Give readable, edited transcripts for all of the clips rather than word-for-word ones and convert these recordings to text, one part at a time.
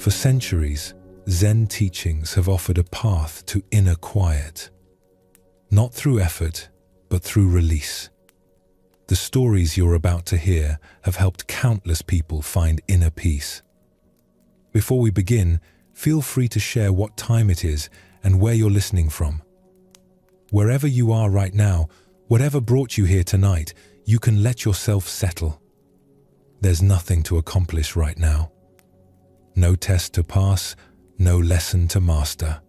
For centuries, Zen teachings have offered a path to inner quiet. Not through effort, but through release. The stories you're about to hear have helped countless people find inner peace. Before we begin, feel free to share what time it is and where you're listening from. Wherever you are right now, whatever brought you here tonight, you can let yourself settle. There's nothing to accomplish right now. No test to pass, no lesson to master.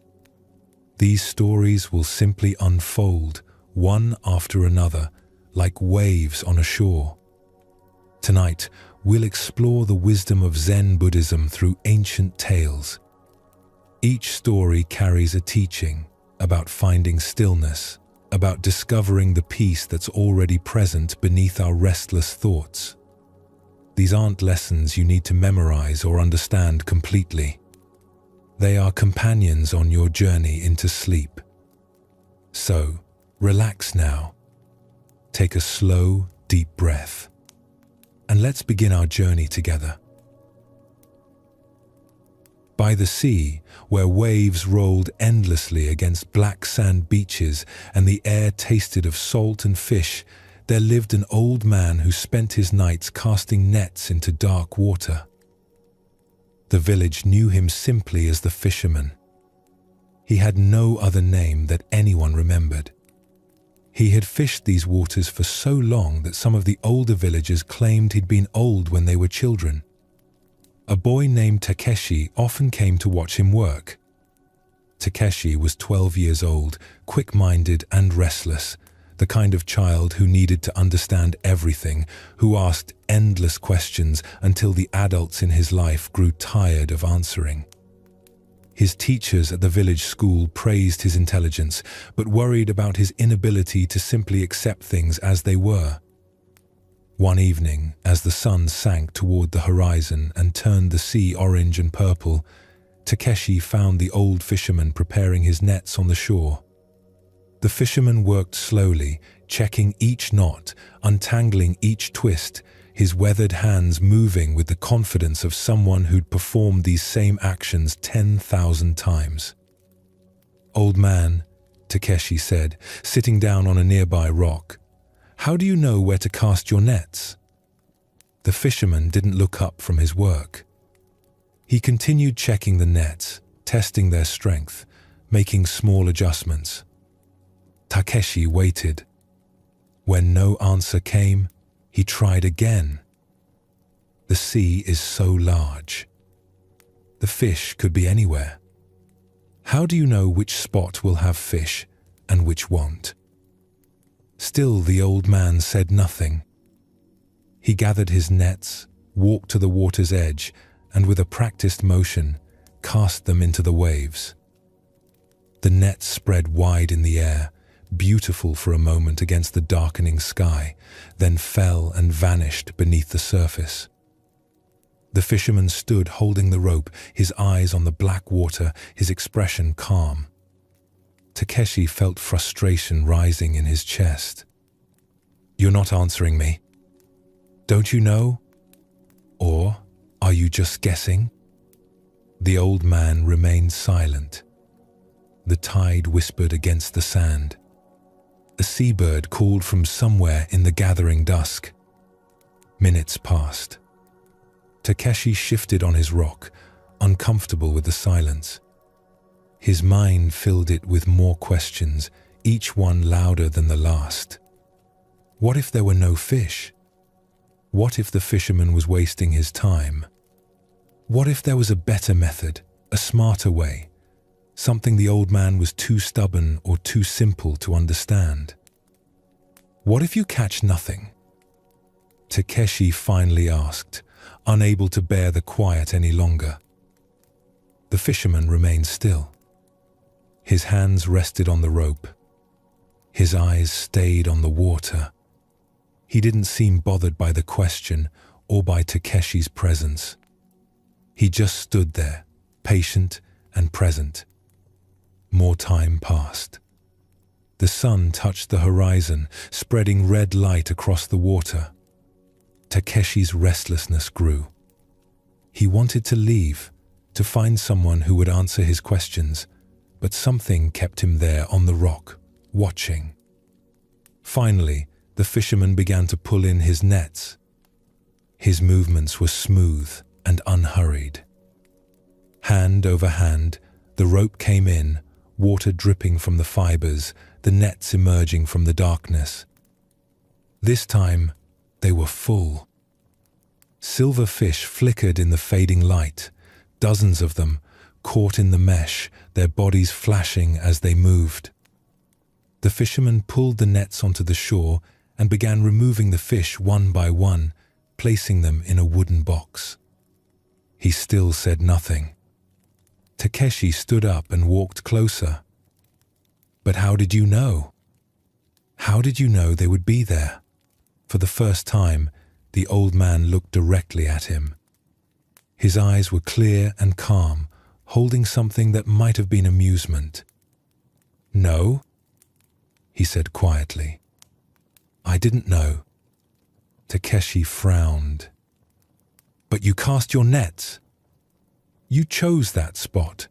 These stories will simply unfold, one after another, like waves on a shore. Tonight, we'll explore the wisdom of Zen Buddhism through ancient tales. Each story carries a teaching about finding stillness, about discovering the peace that's already present beneath our restless thoughts. These aren't lessons you need to memorize or understand completely. They are companions on your journey into sleep. So, relax now. Take a slow, deep breath, and let's begin our journey together. By the sea, where waves rolled endlessly against black sand beaches and the air tasted of salt and fish, there lived an old man who spent his nights casting nets into dark water. The village knew him simply as the fisherman. He had no other name that anyone remembered. He had fished these waters for so long that some of the older villagers claimed he'd been old when they were children. A boy named Takeshi often came to watch him work. Takeshi was 12 years old, quick-minded and restless, the kind of child who needed to understand everything, who asked endless questions until the adults in his life grew tired of answering. His teachers at the village school praised his intelligence, but worried about his inability to simply accept things as they were. One evening, as the sun sank toward the horizon and turned the sea orange and purple, Takeshi found the old fisherman preparing his nets on the shore. The fisherman worked slowly, checking each knot, untangling each twist, his weathered hands moving with the confidence of someone who'd performed these same actions 10,000 times. "Old man," Takeshi said, sitting down on a nearby rock, "how do you know where to cast your nets?" The fisherman didn't look up from his work. He continued checking the nets, testing their strength, making small adjustments. Takeshi waited. When no answer came, he tried again. The sea is so large. The fish could be anywhere. How do you know which spot will have fish and which won't? Still, the old man said nothing. He gathered his nets, walked to the water's edge, and with a practiced motion, cast them into the waves. The nets spread wide in the air, beautiful for a moment against the darkening sky, then fell and vanished beneath the surface. The fisherman stood holding the rope, his eyes on the black water, his expression calm. Takeshi felt frustration rising in his chest. "You're not answering me. Don't you know? Or are you just guessing?" The old man remained silent. The tide whispered against the sand. A seabird called from somewhere in the gathering dusk. Minutes passed. Takeshi shifted on his rock, uncomfortable with the silence. His mind filled it with more questions, each one louder than the last. What if there were no fish? What if the fisherman was wasting his time? What if there was a better method, a smarter way? Something the old man was too stubborn or too simple to understand. "What if you catch nothing?" Takeshi finally asked, unable to bear the quiet any longer. The fisherman remained still. His hands rested on the rope. His eyes stayed on the water. He didn't seem bothered by the question or by Takeshi's presence. He just stood there, patient and present. More time passed. The sun touched the horizon, spreading red light across the water. Takeshi's restlessness grew. He wanted to leave, to find someone who would answer his questions, but something kept him there on the rock, watching. Finally, the fisherman began to pull in his nets. His movements were smooth and unhurried. Hand over hand, the rope came in, water dripping from the fibers, the nets emerging from the darkness. This time, they were full. Silver fish flickered in the fading light, dozens of them, caught in the mesh, their bodies flashing as they moved. The fisherman pulled the nets onto the shore and began removing the fish one by one, placing them in a wooden box. He still said nothing. Takeshi stood up and walked closer. "But how did you know? How did you know they would be there?" For the first time, the old man looked directly at him. His eyes were clear and calm, holding something that might have been amusement. "No," he said quietly. "I didn't know." Takeshi frowned. "But you cast your nets. You chose that spot."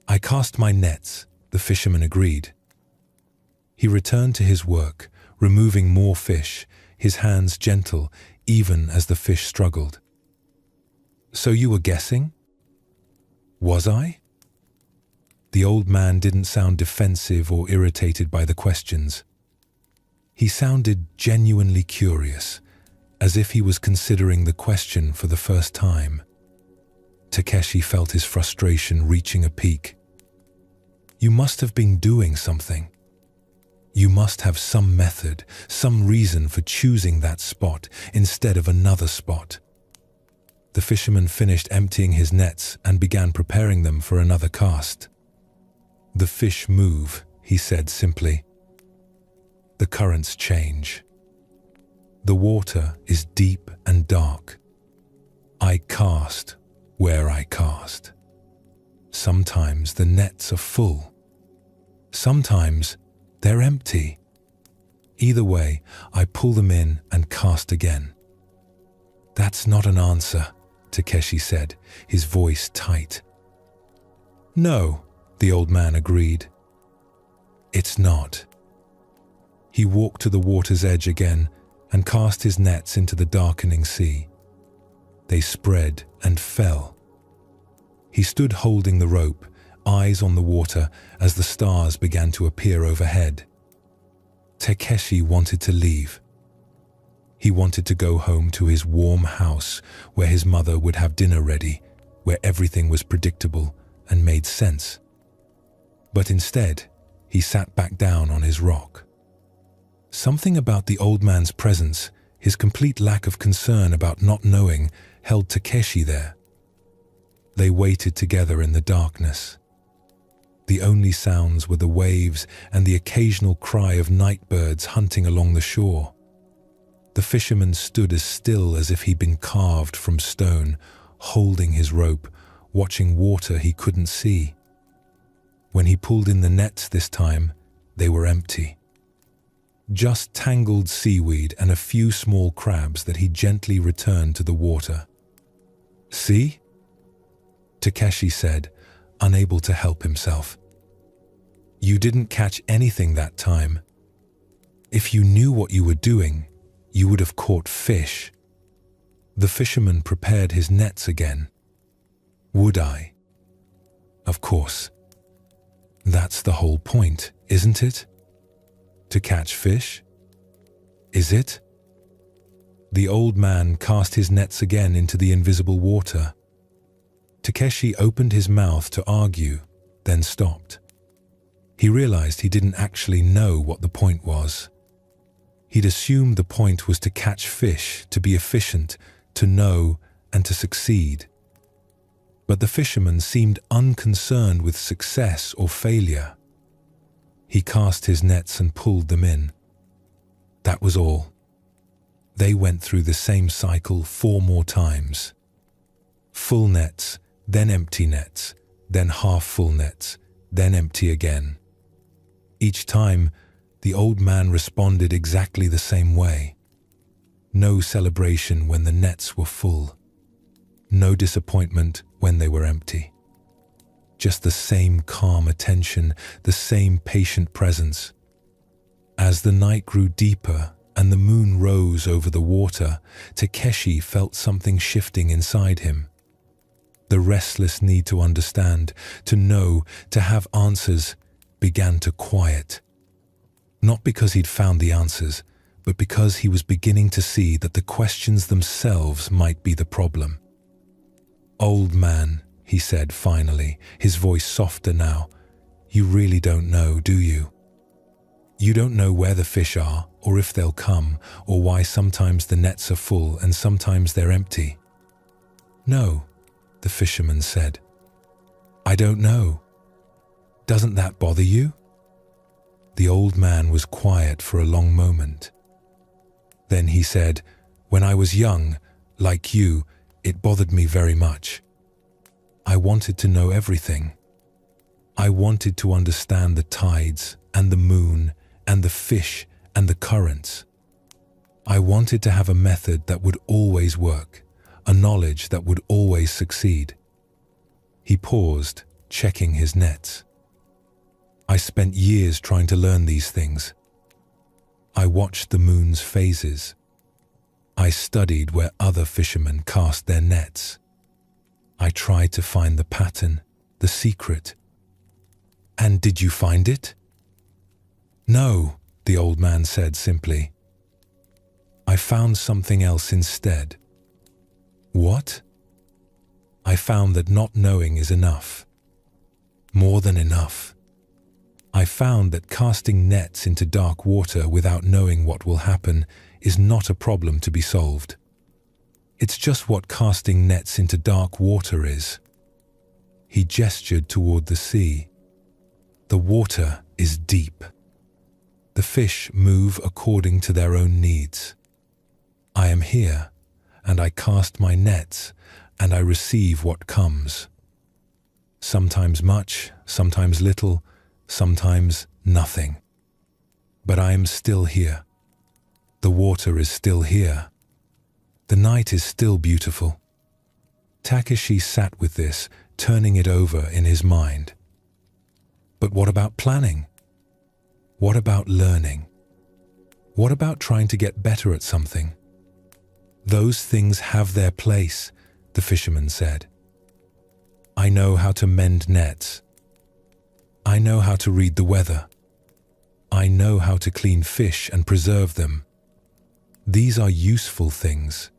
"I cast my nets," the fisherman agreed. He returned to his work, removing more fish, his hands gentle, even as the fish struggled. "So you were guessing?" "Was I?" The old man didn't sound defensive or irritated by the questions. He sounded genuinely curious, as if he was considering the question for the first time. Takeshi felt his frustration reaching a peak. "You must have been doing something. You must have some method, some reason for choosing that spot instead of another spot." The fisherman finished emptying his nets and began preparing them for another cast. "The fish move," he said simply. "The currents change. The water is deep and dark. I cast where I cast. Sometimes the nets are full. Sometimes they're empty. Either way, I pull them in and cast again." "That's not an answer," Takeshi said, his voice tight. "No," the old man agreed. "It's not." He walked to the water's edge again and cast his nets into the darkening sea. They spread and fell. He stood holding the rope, eyes on the water as the stars began to appear overhead. Takeshi wanted to leave. He wanted to go home to his warm house where his mother would have dinner ready, where everything was predictable and made sense. But instead, he sat back down on his rock. Something about the old man's presence, his complete lack of concern about not knowing, held Takeshi there. They waited together in the darkness. The only sounds were the waves and the occasional cry of night birds hunting along the shore. The fisherman stood as still as if he'd been carved from stone, holding his rope, watching water he couldn't see. When he pulled in the nets this time, they were empty. Just tangled seaweed and a few small crabs that he gently returned to the water. "See?" Takeshi said, unable to help himself. "You didn't catch anything that time. If you knew what you were doing, you would have caught fish." The fisherman prepared his nets again. "Would I?" "Of course. That's the whole point, isn't it? To catch fish? Is it?" The old man cast his nets again into the invisible water. Takeshi opened his mouth to argue, then stopped. He realized he didn't actually know what the point was. He'd assumed the point was to catch fish, to be efficient, to know, and to succeed. But the fisherman seemed unconcerned with success or failure. He cast his nets and pulled them in. That was all. They went through the same cycle 4 more times. Full nets, then empty nets, then half-full nets, then empty again. Each time, the old man responded exactly the same way. No celebration when the nets were full. No disappointment when they were empty. Just the same calm attention, the same patient presence. As the night grew deeper and the moon rose over the water, Takeshi felt something shifting inside him. The restless need to understand, to know, to have answers began to quiet. Not because he'd found the answers, but because he was beginning to see that the questions themselves might be the problem. "Old man," he said finally, his voice softer now, "you really don't know, do you? You don't know where the fish are, or if they'll come, or why sometimes the nets are full and sometimes they're empty." "No," the fisherman said. "I don't know. Doesn't that bother you?" The old man was quiet for a long moment. Then he said, "When I was young, like you, it bothered me very much. I wanted to know everything. I wanted to understand the tides and the moon and the fish and the currents. I wanted to have a method that would always work, a knowledge that would always succeed." He paused, checking his nets. "I spent years trying to learn these things. I watched the moon's phases. I studied where other fishermen cast their nets. I tried to find the pattern, the secret." "And did you find it?" "No," the old man said simply. "I found something else instead." "What?" "I found that not knowing is enough. More than enough. I found that casting nets into dark water without knowing what will happen is not a problem to be solved. It's just what casting nets into dark water is." He gestured toward the sea. "The water is deep. The fish move according to their own needs. I am here, and I cast my nets, and I receive what comes. Sometimes much, sometimes little, sometimes nothing. But I am still here. The water is still here. The night is still beautiful." Takeshi sat with this, turning it over in his mind. But what about planning? What about learning? What about trying to get better at something? "Those things have their place," the fisherman said. "I know how to mend nets. I know how to read the weather. I know how to clean fish and preserve them. These are useful things."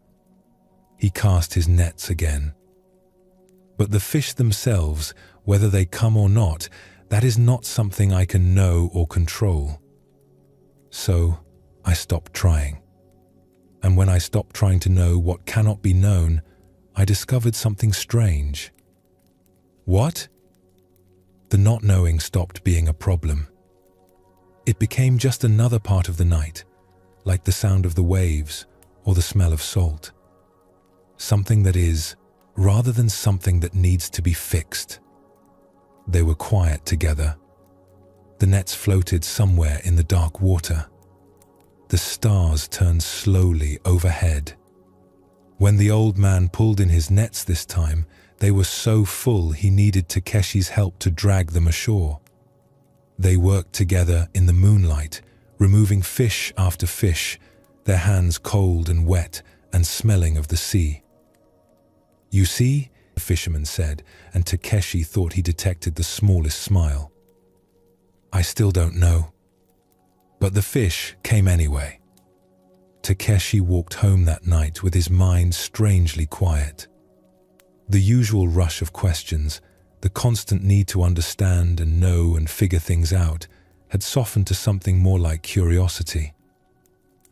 He cast his nets again. "But the fish themselves, whether they come or not, that is not something I can know or control. So I stopped trying. And when I stopped trying to know what cannot be known, I discovered something strange." "What?" The not knowing stopped being a problem. It became just another part of the night, like the sound of the waves or the smell of salt. Something that is, rather than something that needs to be fixed. They were quiet together. The nets floated somewhere in the dark water. The stars turned slowly overhead. When the old man pulled in his nets this time, they were so full he needed Takeshi's help to drag them ashore. They worked together in the moonlight, removing fish after fish, their hands cold and wet and smelling of the sea. "You see," the fisherman said, and Takeshi thought he detected the smallest smile. "I still don't know." But the fish came anyway. Takeshi walked home that night with his mind strangely quiet. The usual rush of questions, the constant need to understand and know and figure things out, had softened to something more like curiosity.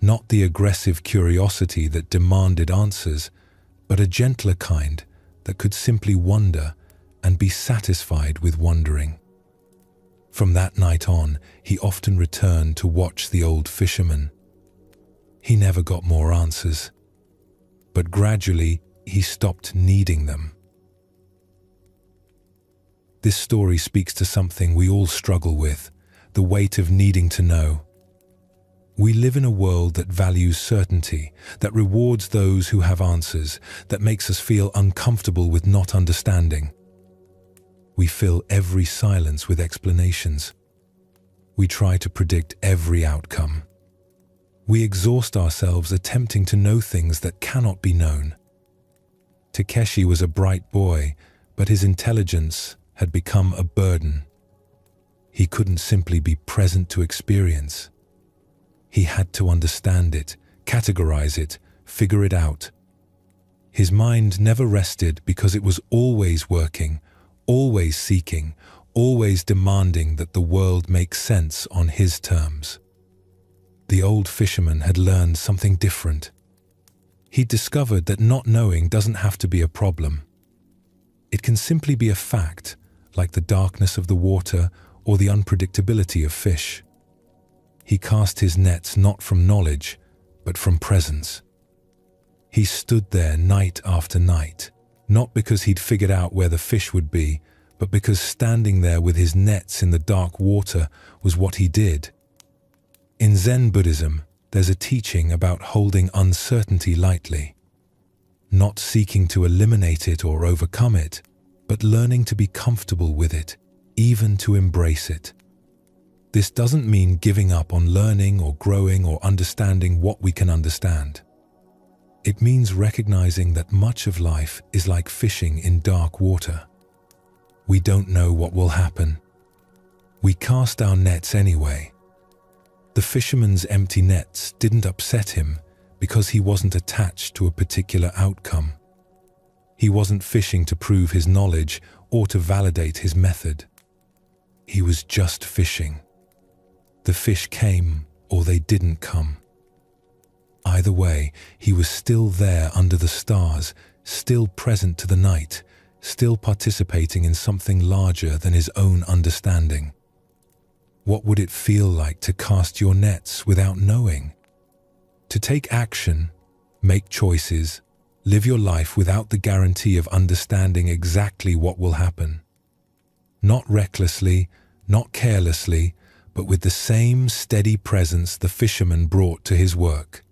Not the aggressive curiosity that demanded answers, but a gentler kind that could simply wonder and be satisfied with wondering. From that night on, he often returned to watch the old fisherman. He never got more answers, but gradually he stopped needing them. This story speaks to something we all struggle with, the weight of needing to know. We live in a world that values certainty, that rewards those who have answers, that makes us feel uncomfortable with not understanding. We fill every silence with explanations. We try to predict every outcome. We exhaust ourselves attempting to know things that cannot be known. Takeshi was a bright boy, but his intelligence had become a burden. He couldn't simply be present to experience. He had to understand it, categorize it, figure it out. His mind never rested because it was always working, always seeking, always demanding that the world make sense on his terms. The old fisherman had learned something different. He'd discovered that not knowing doesn't have to be a problem. It can simply be a fact, like the darkness of the water or the unpredictability of fish. He cast his nets not from knowledge, but from presence. He stood there night after night, not because he'd figured out where the fish would be, but because standing there with his nets in the dark water was what he did. In Zen Buddhism, there's a teaching about holding uncertainty lightly, not seeking to eliminate it or overcome it, but learning to be comfortable with it, even to embrace it. This doesn't mean giving up on learning or growing or understanding what we can understand. It means recognizing that much of life is like fishing in dark water. We don't know what will happen. We cast our nets anyway. The fisherman's empty nets didn't upset him because he wasn't attached to a particular outcome. He wasn't fishing to prove his knowledge or to validate his method. He was just fishing. The fish came or they didn't come. Either way, he was still there under the stars, still present to the night, still participating in something larger than his own understanding. What would it feel like to cast your nets without knowing? To take action, make choices, live your life without the guarantee of understanding exactly what will happen. Not recklessly, not carelessly, but with the same steady presence the fisherman brought to his work.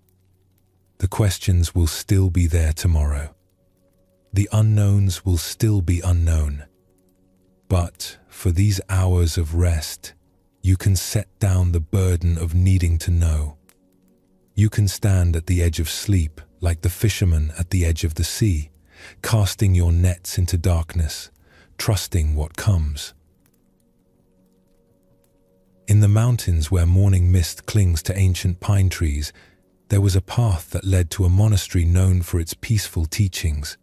The questions will still be there tomorrow. The unknowns will still be unknown. But for these hours of rest, you can set down the burden of needing to know. You can stand at the edge of sleep like the fisherman at the edge of the sea, casting your nets into darkness, trusting what comes. In the mountains where morning mist clings to ancient pine trees, there was a path that led to a monastery known for its peaceful teachings.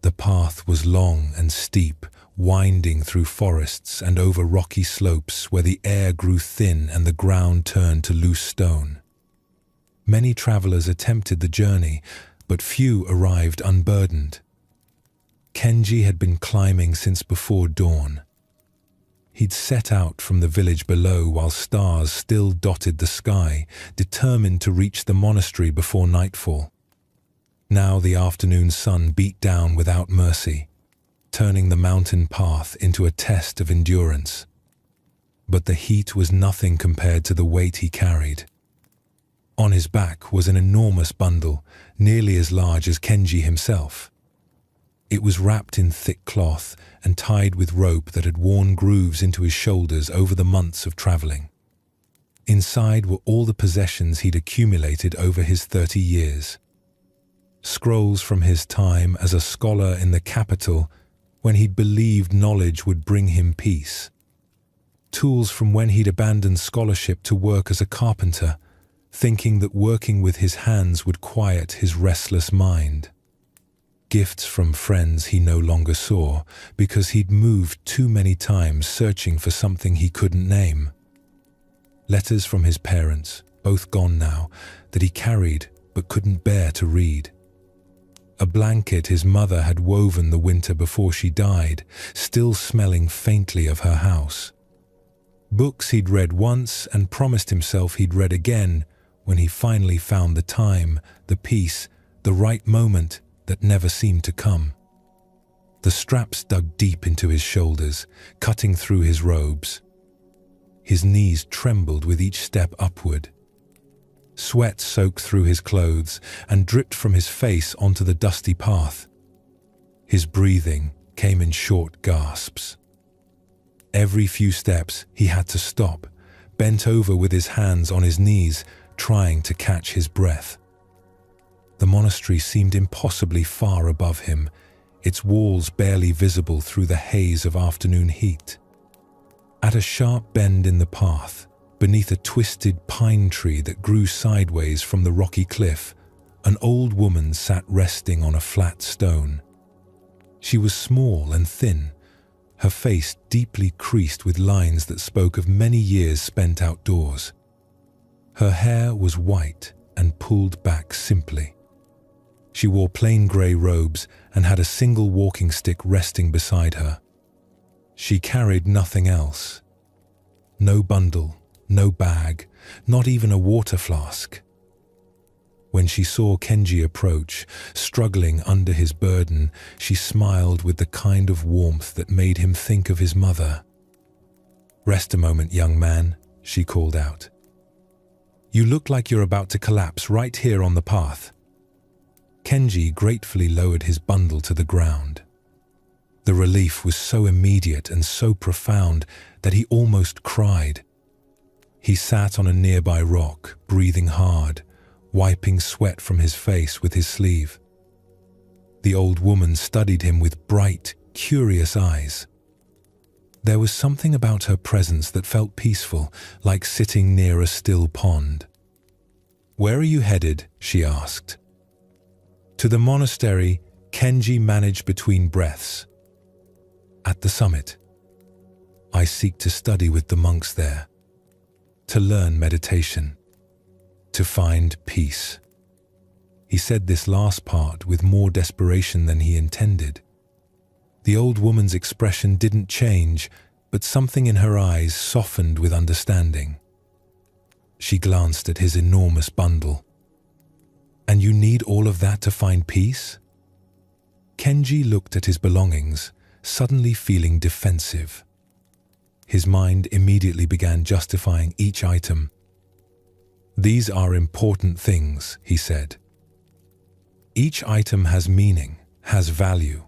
The path was long and steep, winding through forests and over rocky slopes where the air grew thin and the ground turned to loose stone. Many travelers attempted the journey, but few arrived unburdened. Kenji had been climbing since before dawn. He'd set out from the village below while stars still dotted the sky, determined to reach the monastery before nightfall. Now the afternoon sun beat down without mercy, turning the mountain path into a test of endurance. But the heat was nothing compared to the weight he carried. On his back was an enormous bundle, nearly as large as Kenji himself. It was wrapped in thick cloth and tied with rope that had worn grooves into his shoulders over the months of traveling. Inside were all the possessions he'd accumulated over his 30 years. Scrolls from his time as a scholar in the capital, when he'd believed knowledge would bring him peace. Tools from when he'd abandoned scholarship to work as a carpenter, thinking that working with his hands would quiet his restless mind. Gifts from friends he no longer saw because he'd moved too many times searching for something he couldn't name. Letters from his parents, both gone now, that he carried but couldn't bear to read. A blanket his mother had woven the winter before she died, still smelling faintly of her house. Books he'd read once and promised himself he'd read again when he finally found the time, the peace, the right moment that never seemed to come. The straps dug deep into his shoulders, cutting through his robes. His knees trembled with each step upward. Sweat soaked through his clothes and dripped from his face onto the dusty path. His breathing came in short gasps. Every few steps he had to stop, bent over with his hands on his knees, trying to catch his breath. The monastery seemed impossibly far above him, its walls barely visible through the haze of afternoon heat. At a sharp bend in the path, beneath a twisted pine tree that grew sideways from the rocky cliff, an old woman sat resting on a flat stone. She was small and thin, her face deeply creased with lines that spoke of many years spent outdoors. Her hair was white and pulled back simply. She wore plain grey robes and had a single walking stick resting beside her. She carried nothing else. No bundle, no bag, not even a water flask. When she saw Kenji approach, struggling under his burden, she smiled with the kind of warmth that made him think of his mother. "Rest a moment, young man," she called out. "You look like you're about to collapse right here on the path." Kenji gratefully lowered his bundle to the ground. The relief was so immediate and so profound that he almost cried. He sat on a nearby rock, breathing hard, wiping sweat from his face with his sleeve. The old woman studied him with bright, curious eyes. There was something about her presence that felt peaceful, like sitting near a still pond. "Where are you headed?" she asked. "To the monastery," Kenji managed between breaths. "At the summit. I seek to study with the monks there, to learn meditation, to find peace." He said this last part with more desperation than he intended. The old woman's expression didn't change, but something in her eyes softened with understanding. She glanced at his enormous bundle. "And you need all of that to find peace?" Kenji looked at his belongings, suddenly feeling defensive. His mind immediately began justifying each item. "These are important things," he said. "Each item has meaning, has value.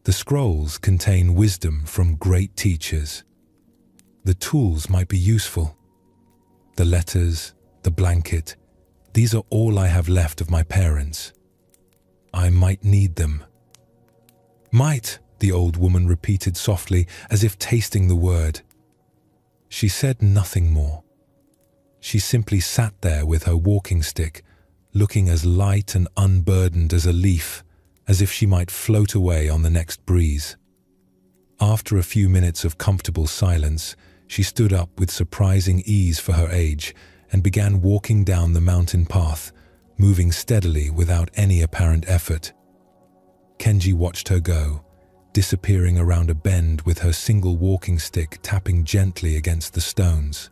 The scrolls contain wisdom from great teachers. The tools might be useful. The letters, the blanket, these are all I have left of my parents. I might need them." "Might," the old woman repeated softly, as if tasting the word. She said nothing more. She simply sat there with her walking stick, looking as light and unburdened as a leaf, as if she might float away on the next breeze. After a few minutes of comfortable silence, she stood up with surprising ease for her age and began walking down the mountain path, moving steadily without any apparent effort. Kenji watched her go, disappearing around a bend with her single walking stick tapping gently against the stones.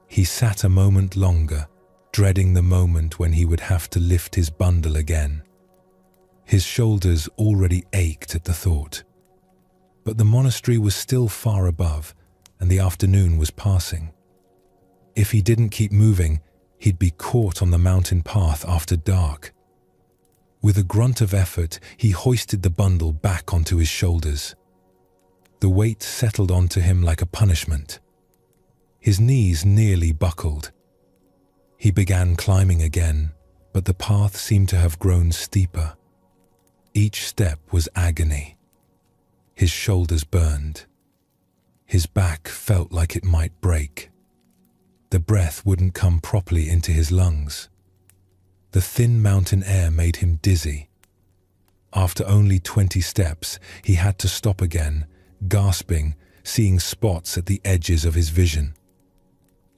He sat a moment longer, dreading the moment when he would have to lift his bundle again. His shoulders already ached at the thought. But the monastery was still far above, and the afternoon was passing. If he didn't keep moving, he'd be caught on the mountain path after dark. With a grunt of effort, he hoisted the bundle back onto his shoulders. The weight settled onto him like a punishment. His knees nearly buckled. He began climbing again, but the path seemed to have grown steeper. Each step was agony. His shoulders burned. His back felt like it might break. The breath wouldn't come properly into his lungs. The thin mountain air made him dizzy. After only 20 steps, he had to stop again, gasping, seeing spots at the edges of his vision.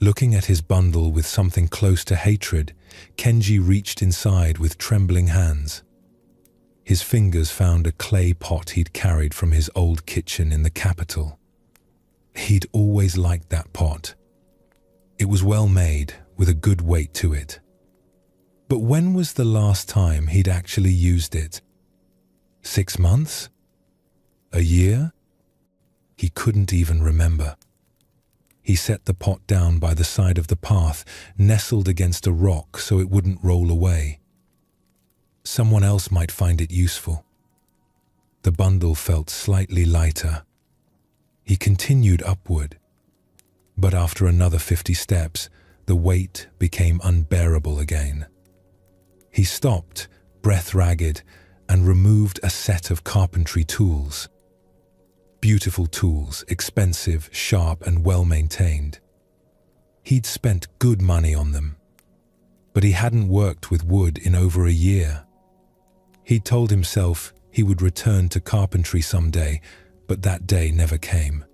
Looking at his bundle with something close to hatred, Kenji reached inside with trembling hands. His fingers found a clay pot he'd carried from his old kitchen in the capital. He'd always liked that pot. It was well made, with a good weight to it. But when was the last time he'd actually used it? 6 months? A year? He couldn't even remember. He set the pot down by the side of the path, nestled against a rock so it wouldn't roll away. Someone else might find it useful. The bundle felt slightly lighter. He continued upward, but after another 50 steps, the weight became unbearable again. He stopped, breath ragged, and removed a set of carpentry tools. Beautiful tools, expensive, sharp, and well-maintained. He'd spent good money on them, but he hadn't worked with wood in over a year. He'd told himself he would return to carpentry someday, but that day never came.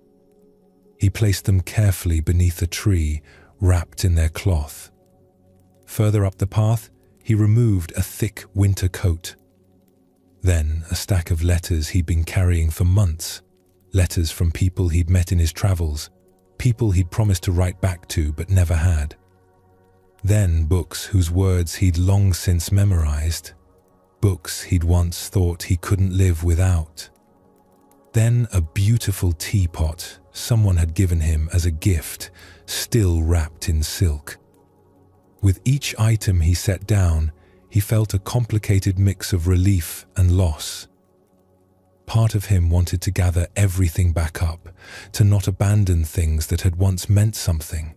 He placed them carefully beneath a tree, wrapped in their cloth. Further up the path, he removed a thick winter coat. Then a stack of letters he'd been carrying for months. Letters from people he'd met in his travels, people he'd promised to write back to but never had. Then books whose words he'd long since memorized, books he'd once thought he couldn't live without. Then a beautiful teapot someone had given him as a gift, still wrapped in silk. With each item he set down, he felt a complicated mix of relief and loss. Part of him wanted to gather everything back up, to not abandon things that had once meant something.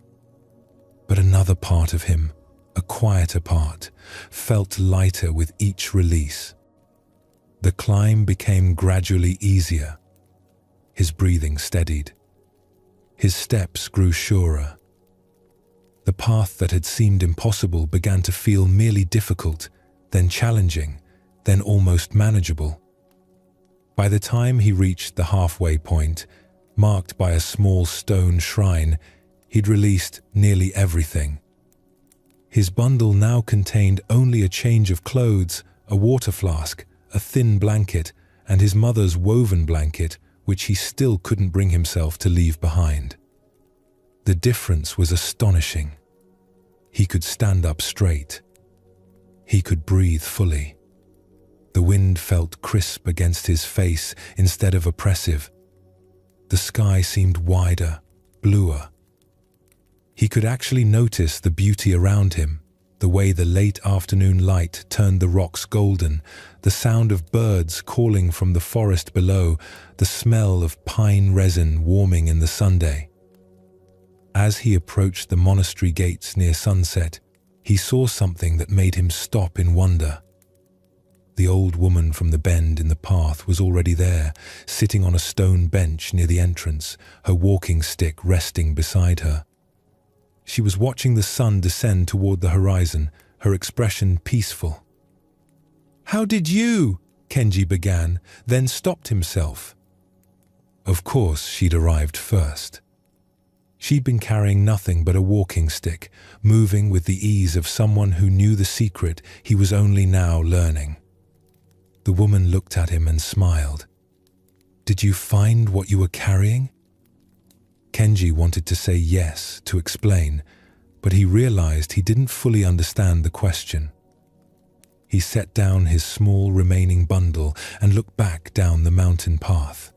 But another part of him, a quieter part, felt lighter with each release. The climb became gradually easier. His breathing steadied. His steps grew surer. The path that had seemed impossible began to feel merely difficult, then challenging, then almost manageable. By the time he reached the halfway point, marked by a small stone shrine, he'd released nearly everything. His bundle now contained only a change of clothes, a water flask, a thin blanket, and his mother's woven blanket, which he still couldn't bring himself to leave behind. The difference was astonishing. He could stand up straight. He could breathe fully. The wind felt crisp against his face instead of oppressive. The sky seemed wider, bluer. He could actually notice the beauty around him, the way the late afternoon light turned the rocks golden, the sound of birds calling from the forest below, the smell of pine resin warming in the Sunday. As he approached the monastery gates near sunset, he saw something that made him stop in wonder. The old woman from the bend in the path was already there, sitting on a stone bench near the entrance, her walking stick resting beside her. She was watching the sun descend toward the horizon, her expression peaceful. "How did you?" Kenji began, then stopped himself. Of course she'd arrived first. She'd been carrying nothing but a walking stick, moving with the ease of someone who knew the secret he was only now learning. The woman looked at him and smiled. "Did you find what you were carrying?" Kenji wanted to say yes, to explain, but he realized he didn't fully understand the question. He set down his small remaining bundle and looked back down the mountain path.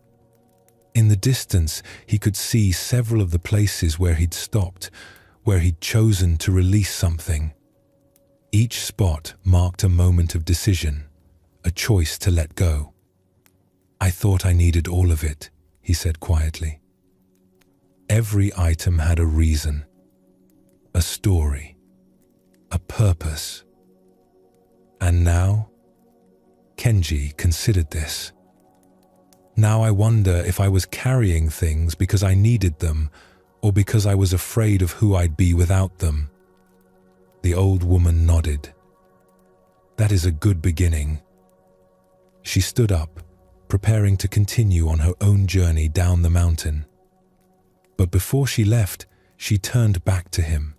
In the distance, he could see several of the places where he'd stopped, where he'd chosen to release something. Each spot marked a moment of decision, a choice to let go. "I thought I needed all of it," he said quietly. Every item had a reason, a story, a purpose. And now, Kenji considered this. Now I wonder if I was carrying things because I needed them or because I was afraid of who I'd be without them. The old woman nodded. "That is a good beginning." She stood up, preparing to continue on her own journey down the mountain. But before she left, she turned back to him.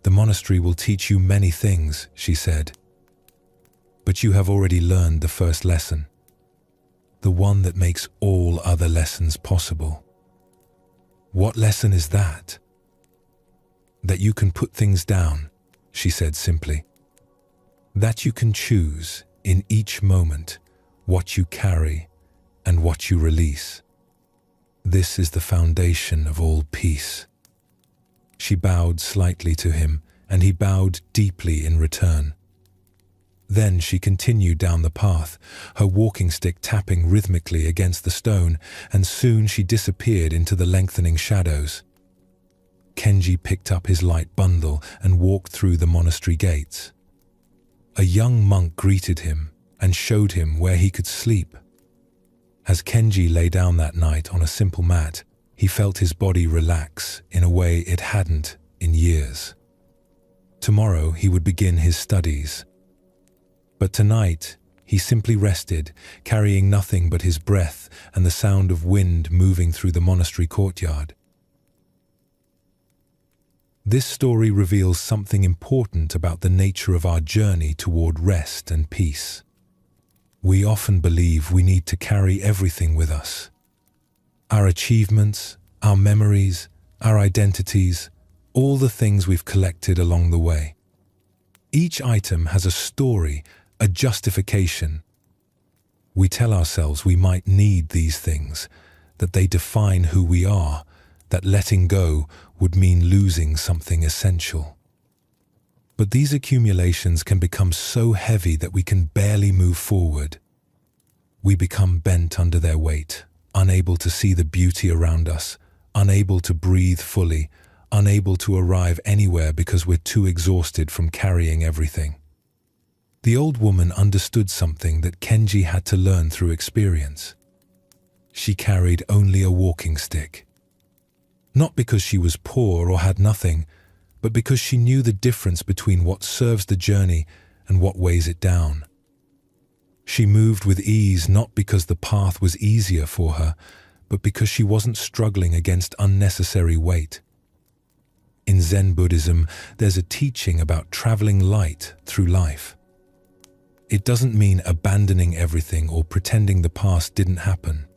"The monastery will teach you many things," she said. "But you have already learned the first lesson. The one that makes all other lessons possible." "What lesson is that?" "That you can put things down," she said simply. "That you can choose, in each moment, what you carry and what you release." This is the foundation of all peace." She bowed slightly to him, and he bowed deeply in return. Then she continued down the path, her walking stick tapping rhythmically against the stone, and soon she disappeared into the lengthening shadows. Kenji picked up his light bundle and walked through the monastery gates. A young monk greeted him and showed him where he could sleep. As Kenji lay down that night on a simple mat, he felt his body relax in a way it hadn't in years. Tomorrow he would begin his studies. But tonight he simply rested, carrying nothing but his breath and the sound of wind moving through the monastery courtyard. This story reveals something important about the nature of our journey toward rest and peace. We often believe we need to carry everything with us. Our achievements, our memories, our identities, all the things we've collected along the way. Each item has a story, a justification. We tell ourselves we might need these things, that they define who we are, that letting go would mean losing something essential. But these accumulations can become so heavy that we can barely move forward. We become bent under their weight, unable to see the beauty around us, unable to breathe fully, unable to arrive anywhere because we're too exhausted from carrying everything. The old woman understood something that Kenji had to learn through experience. She carried only a walking stick. Not because she was poor or had nothing, but because she knew the difference between what serves the journey and what weighs it down. She moved with ease not because the path was easier for her, but because she wasn't struggling against unnecessary weight. In Zen Buddhism, there's a teaching about traveling light through life. It doesn't mean abandoning everything or pretending the past didn't happen.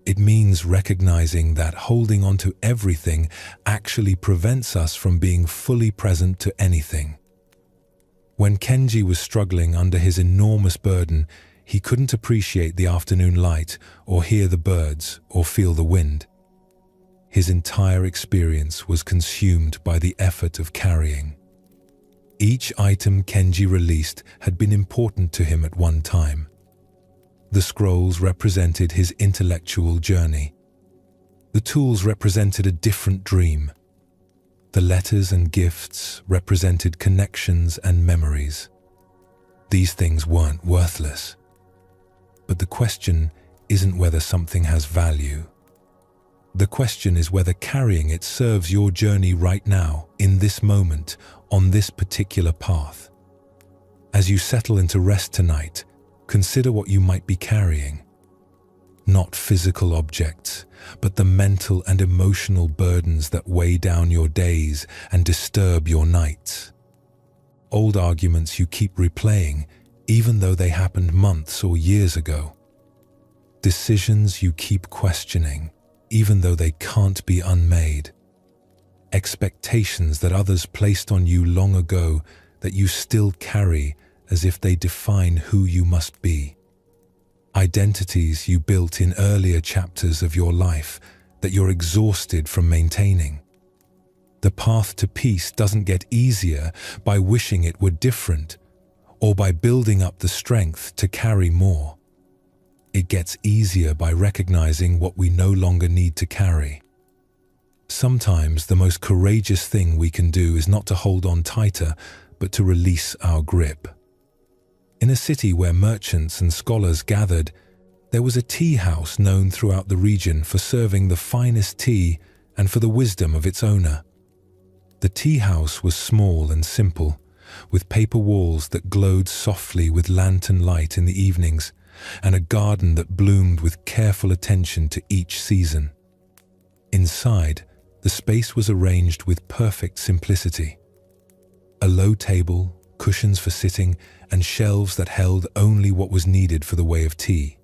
It means recognizing that holding on to everything actually prevents us from being fully present to anything. When Kenji was struggling under his enormous burden, he couldn't appreciate the afternoon light, or hear the birds, or feel the wind. His entire experience was consumed by the effort of carrying. Each item Kenji released had been important to him at one time. The scrolls represented his intellectual journey. The tools represented a different dream. The letters and gifts represented connections and memories. These things weren't worthless. But the question isn't whether something has value. The question is whether carrying it serves your journey right now, in this moment, on this particular path. As you settle into rest tonight, consider what you might be carrying. Not physical objects, but the mental and emotional burdens that weigh down your days and disturb your nights. Old arguments you keep replaying, even though they happened months or years ago. Decisions you keep questioning, even though they can't be unmade. Expectations that others placed on you long ago that you still carry as if they define who you must be. Identities you built in earlier chapters of your life that you're exhausted from maintaining. The path to peace doesn't get easier by wishing it were different or by building up the strength to carry more. It gets easier by recognizing what we no longer need to carry. Sometimes the most courageous thing we can do is not to hold on tighter, but to release our grip. In a city where merchants and scholars gathered, there was a tea house known throughout the region for serving the finest tea and for the wisdom of its owner. The tea house was small and simple, with paper walls that glowed softly with lantern light in the evenings, and a garden that bloomed with careful attention to each season. Inside, the space was arranged with perfect simplicity. A low table, cushions for sitting, and shelves that held only what was needed for the way of tea.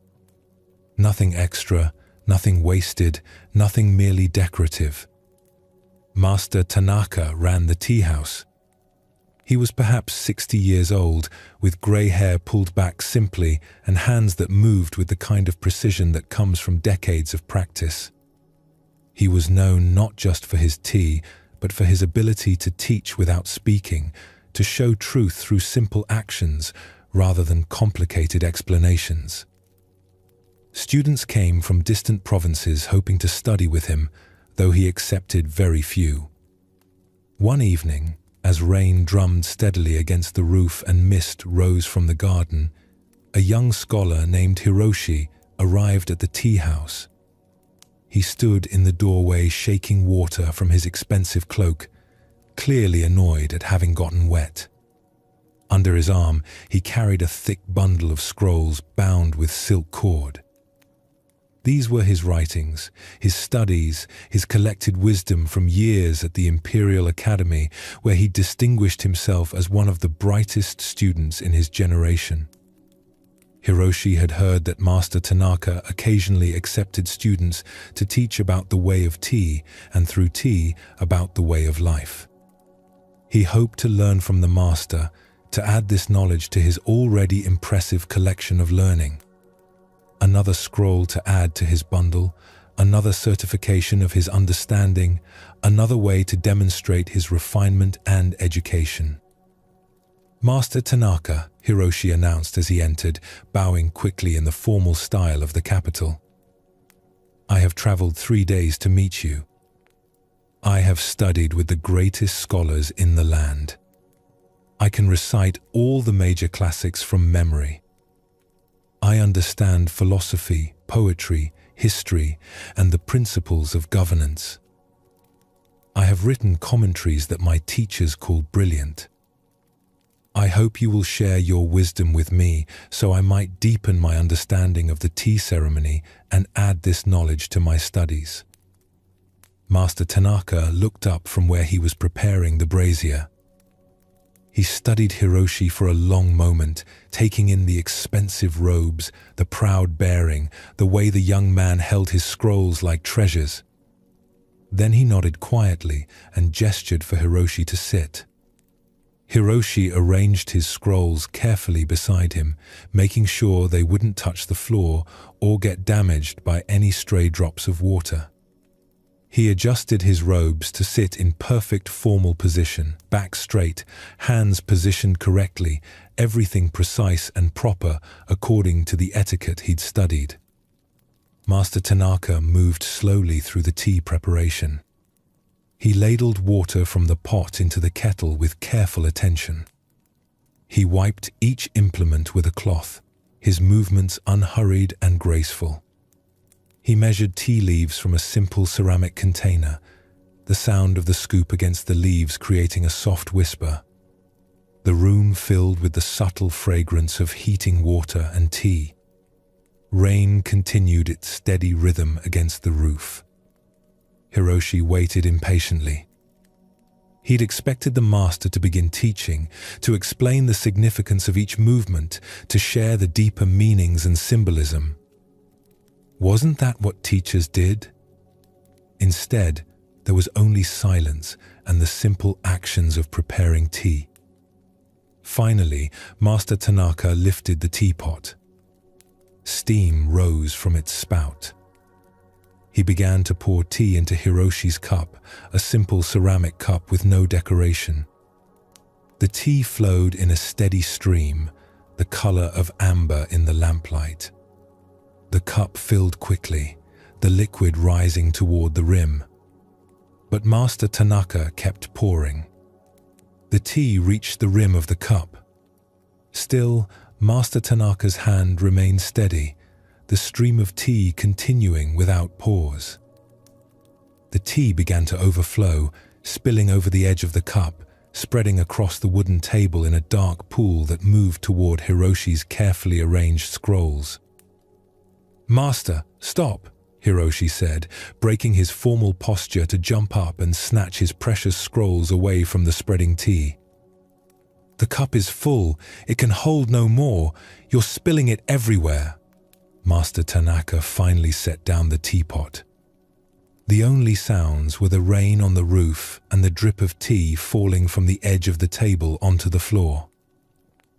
Nothing extra, nothing wasted, nothing merely decorative. Master Tanaka ran the tea house. He was perhaps 60 years old, with grey hair pulled back simply and hands that moved with the kind of precision that comes from decades of practice. He was known not just for his tea, but for his ability to teach without speaking, to show truth through simple actions rather than complicated explanations. Students came from distant provinces hoping to study with him, though he accepted very few. One evening, as rain drummed steadily against the roof and mist rose from the garden, a young scholar named Hiroshi arrived at the tea house. He stood in the doorway shaking water from his expensive cloak, clearly annoyed at having gotten wet. Under his arm, he carried a thick bundle of scrolls bound with silk cord. These were his writings, his studies, his collected wisdom from years at the Imperial Academy, where he distinguished himself as one of the brightest students in his generation. Hiroshi had heard that Master Tanaka occasionally accepted students to teach about the way of tea, and through tea, about the way of life. He hoped to learn from the master, to add this knowledge to his already impressive collection of learning. Another scroll to add to his bundle, another certification of his understanding, another way to demonstrate his refinement and education. "Master Tanaka," Hiroshi announced as he entered, bowing quickly in the formal style of the capital. "I have traveled 3 days to meet you. I have studied with the greatest scholars in the land. I can recite all the major classics from memory. I understand philosophy, poetry, history, and the principles of governance. I have written commentaries that my teachers called brilliant. I hope you will share your wisdom with me so I might deepen my understanding of the tea ceremony and add this knowledge to my studies." Master Tanaka looked up from where he was preparing the brazier. He studied Hiroshi for a long moment, taking in the expensive robes, the proud bearing, the way the young man held his scrolls like treasures. Then he nodded quietly and gestured for Hiroshi to sit. Hiroshi arranged his scrolls carefully beside him, making sure they wouldn't touch the floor or get damaged by any stray drops of water. He adjusted his robes to sit in perfect formal position, back straight, hands positioned correctly, everything precise and proper according to the etiquette he'd studied. Master Tanaka moved slowly through the tea preparation. He ladled water from the pot into the kettle with careful attention. He wiped each implement with a cloth, his movements unhurried and graceful. He measured tea leaves from a simple ceramic container, the sound of the scoop against the leaves creating a soft whisper. The room filled with the subtle fragrance of heating water and tea. Rain continued its steady rhythm against the roof. Hiroshi waited impatiently. He'd expected the master to begin teaching, to explain the significance of each movement, to share the deeper meanings and symbolism. Wasn't that what teachers did? Instead, there was only silence and the simple actions of preparing tea. Finally, Master Tanaka lifted the teapot. Steam rose from its spout. He began to pour tea into Hiroshi's cup, a simple ceramic cup with no decoration. The tea flowed in a steady stream, the color of amber in the lamplight. The cup filled quickly, the liquid rising toward the rim. But Master Tanaka kept pouring. The tea reached the rim of the cup. Still, Master Tanaka's hand remained steady, the stream of tea continuing without pause. The tea began to overflow, spilling over the edge of the cup, spreading across the wooden table in a dark pool that moved toward Hiroshi's carefully arranged scrolls. "Master, stop," Hiroshi said, breaking his formal posture to jump up and snatch his precious scrolls away from the spreading tea. "The cup is full. It can hold no more. You're spilling it everywhere." Master Tanaka finally set down the teapot. The only sounds were the rain on the roof and the drip of tea falling from the edge of the table onto the floor.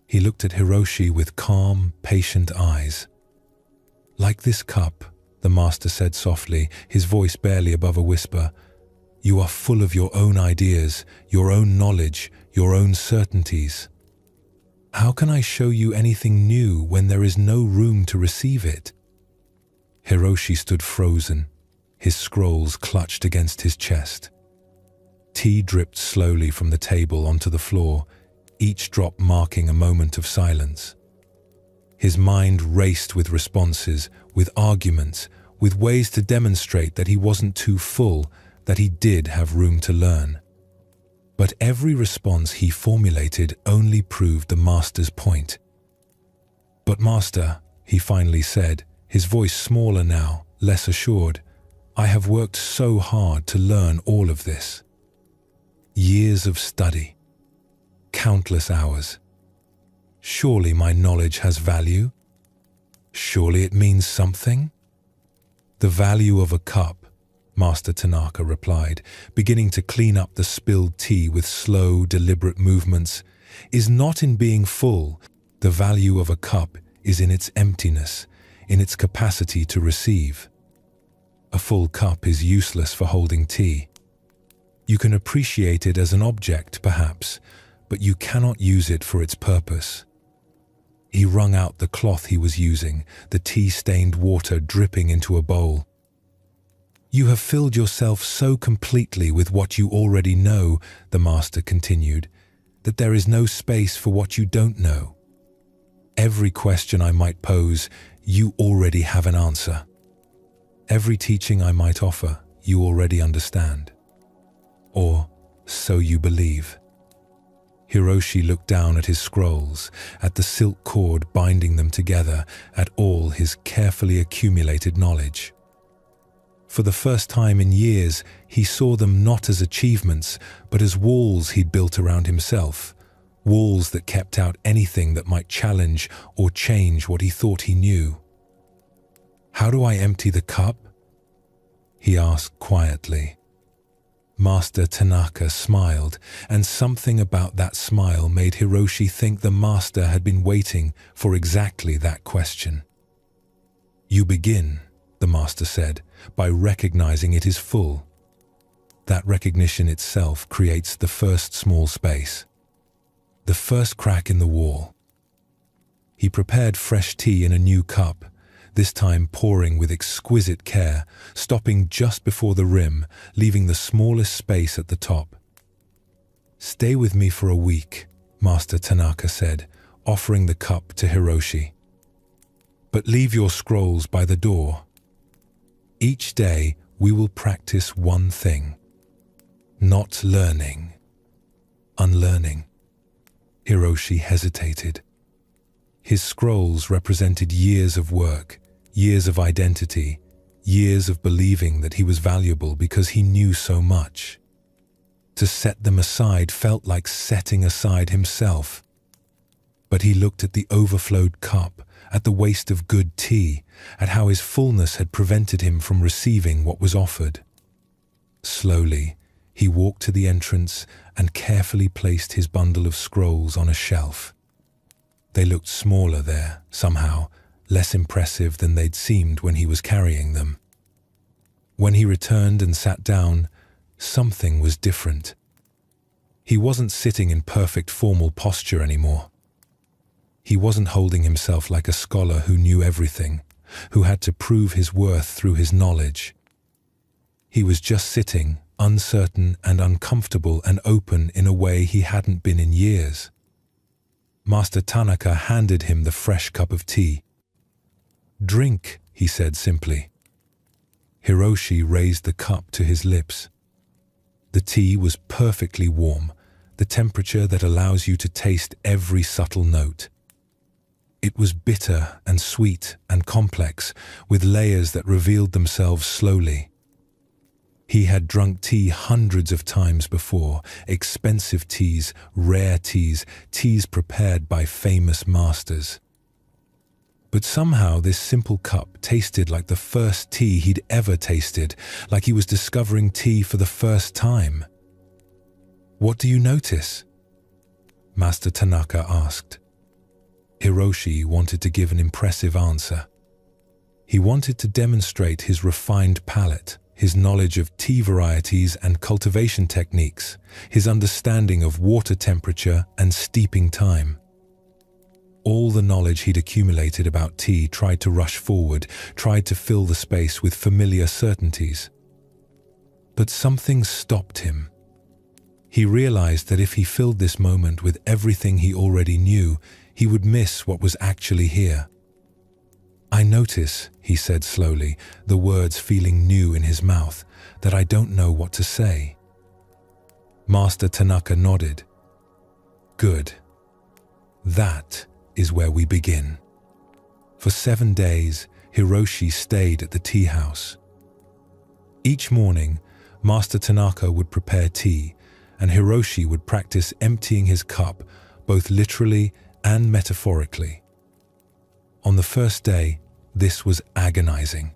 He looked at Hiroshi with calm, patient eyes. "Like this cup, the master said softly, his voice barely above a whisper. "You are full of your own ideas, your own knowledge, your own certainties. How can I show you anything new when there is no room to receive it?" Hiroshi stood frozen, his scrolls clutched against his chest. Tea dripped slowly from the table onto the floor, each drop marking a moment of silence. His mind raced with responses, with arguments, with ways to demonstrate that he wasn't too full, that he did have room to learn. But every response he formulated only proved the master's point. "But master," he finally said, his voice smaller now, less assured, "I have worked so hard to learn all of this. Years of study, countless hours. Surely my knowledge has value? Surely it means something?" "The value of a cup," Master Tanaka replied, beginning to clean up the spilled tea with slow, deliberate movements, "is not in being full. The value of a cup is in its emptiness, in its capacity to receive. A full cup is useless for holding tea. You can appreciate it as an object, perhaps, but you cannot use it for its purpose." He wrung out the cloth he was using, the tea-stained water dripping into a bowl. "You have filled yourself so completely with what you already know," the master continued, "that there is no space for what you don't know. Every question I might pose, you already have an answer. Every teaching I might offer, you already understand. Or so you believe." Hiroshi looked down at his scrolls, at the silk cord binding them together, at all his carefully accumulated knowledge. For the first time in years, he saw them not as achievements, but as walls he'd built around himself, walls that kept out anything that might challenge or change what he thought he knew. "How do I empty the cup?" he asked quietly. Master Tanaka smiled, and something about that smile made Hiroshi think the master had been waiting for exactly that question. "You begin," the master said, "by recognizing it is full. That recognition itself creates the first small space, the first crack in the wall." He prepared fresh tea in a new cup, this time pouring with exquisite care, stopping just before the rim, leaving the smallest space at the top. "Stay with me for a week," Master Tanaka said, offering the cup to Hiroshi. "But leave your scrolls by the door. Each day we will practice one thing. Not learning. Unlearning." Hiroshi hesitated. His scrolls represented years of work, years of identity, years of believing that he was valuable because he knew so much. To set them aside felt like setting aside himself. But he looked at the overflowed cup, at the waste of good tea, at how his fullness had prevented him from receiving what was offered. Slowly, he walked to the entrance and carefully placed his bundle of scrolls on a shelf. They looked smaller there, somehow, less impressive than they'd seemed when he was carrying them. When he returned and sat down, something was different. He wasn't sitting in perfect formal posture anymore. He wasn't holding himself like a scholar who knew everything, who had to prove his worth through his knowledge. He was just sitting, uncertain and uncomfortable and open in a way he hadn't been in years. Master Tanaka handed him the fresh cup of tea. "Drink," he said simply. Hiroshi raised the cup to his lips. The tea was perfectly warm, the temperature that allows you to taste every subtle note. It was bitter and sweet and complex, with layers that revealed themselves slowly. He had drunk tea hundreds of times before, expensive teas, rare teas, teas prepared by famous masters. But somehow this simple cup tasted like the first tea he'd ever tasted, like he was discovering tea for the first time. "What do you notice?" Master Tanaka asked. Hiroshi wanted to give an impressive answer. He wanted to demonstrate his refined palate, his knowledge of tea varieties and cultivation techniques, his understanding of water temperature and steeping time. All the knowledge he'd accumulated about tea tried to rush forward, tried to fill the space with familiar certainties. But something stopped him. He realized that if he filled this moment with everything he already knew, he would miss what was actually here. "I notice," he said slowly, the words feeling new in his mouth, "that I don't know what to say." Master Tanaka nodded. "Good. That is where we begin." For 7 days, Hiroshi stayed at the tea house. Each morning, Master Tanaka would prepare tea, and Hiroshi would practice emptying his cup, both literally and metaphorically. On the first day, this was agonizing.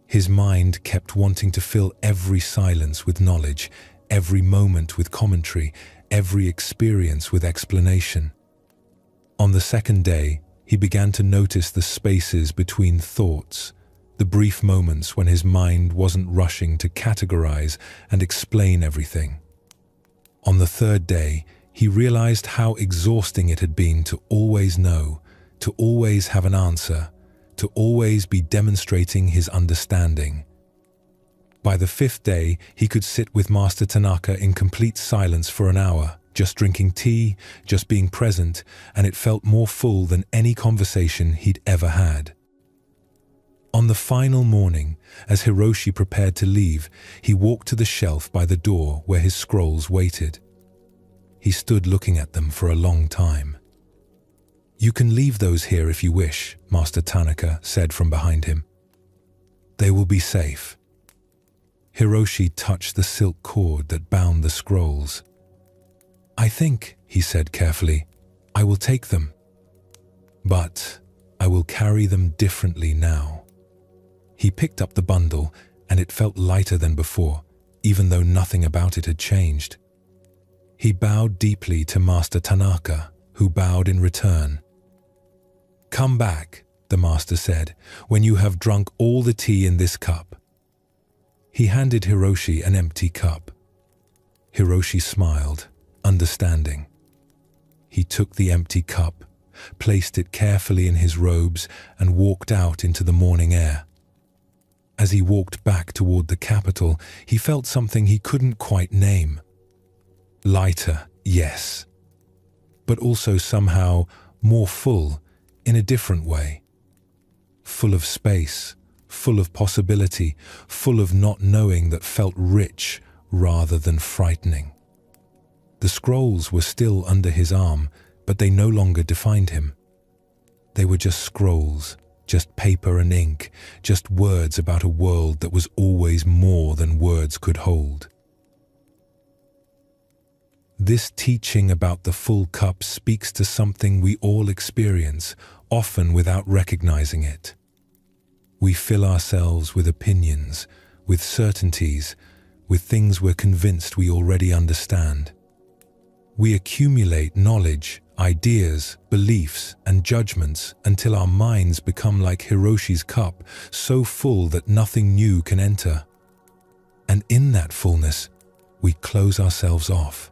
His mind kept wanting to fill every silence with knowledge, every moment with commentary, every experience with explanation. On the second day, he began to notice the spaces between thoughts, the brief moments when his mind wasn't rushing to categorize and explain everything. On the third day, he realized how exhausting it had been to always know, to always have an answer, to always be demonstrating his understanding. By the 5th day, he could sit with Master Tanaka in complete silence for an hour, just drinking tea, just being present, and it felt more full than any conversation he'd ever had. On the final morning, as Hiroshi prepared to leave, he walked to the shelf by the door where his scrolls waited. He stood looking at them for a long time. "You can leave those here if you wish," Master Tanaka said from behind him. "They will be safe." Hiroshi touched the silk cord that bound the scrolls. "I think," he said carefully, "I will take them. But I will carry them differently now." He picked up the bundle, and it felt lighter than before, even though nothing about it had changed. He bowed deeply to Master Tanaka, who bowed in return. "Come back," the master said, "when you have drunk all the tea in this cup." He handed Hiroshi an empty cup. Hiroshi smiled, understanding. He took the empty cup, placed it carefully in his robes, and walked out into the morning air. As he walked back toward the capital, he felt something he couldn't quite name. Lighter, yes, but also somehow more full in a different way. Full of space, full of possibility, full of not knowing that felt rich rather than frightening. The scrolls were still under his arm, but they no longer defined him. They were just scrolls, just paper and ink, just words about a world that was always more than words could hold. This teaching about the full cup speaks to something we all experience, often without recognizing it. We fill ourselves with opinions, with certainties, with things we're convinced we already understand. We accumulate knowledge, ideas, beliefs, and judgments until our minds become like Hiroshi's cup, so full that nothing new can enter. And in that fullness, we close ourselves off.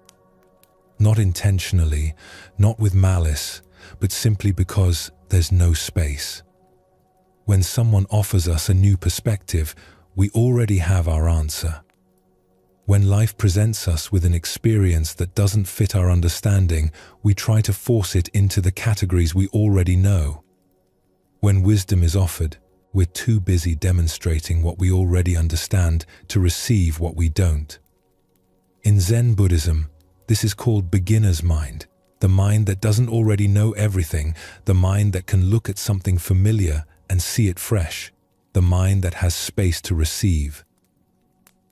Not intentionally, not with malice, but simply because there's no space. When someone offers us a new perspective, we already have our answer. When life presents us with an experience that doesn't fit our understanding, we try to force it into the categories we already know. When wisdom is offered, we're too busy demonstrating what we already understand to receive what we don't. In Zen Buddhism, this is called beginner's mind, the mind that doesn't already know everything, the mind that can look at something familiar and see it fresh, the mind that has space to receive.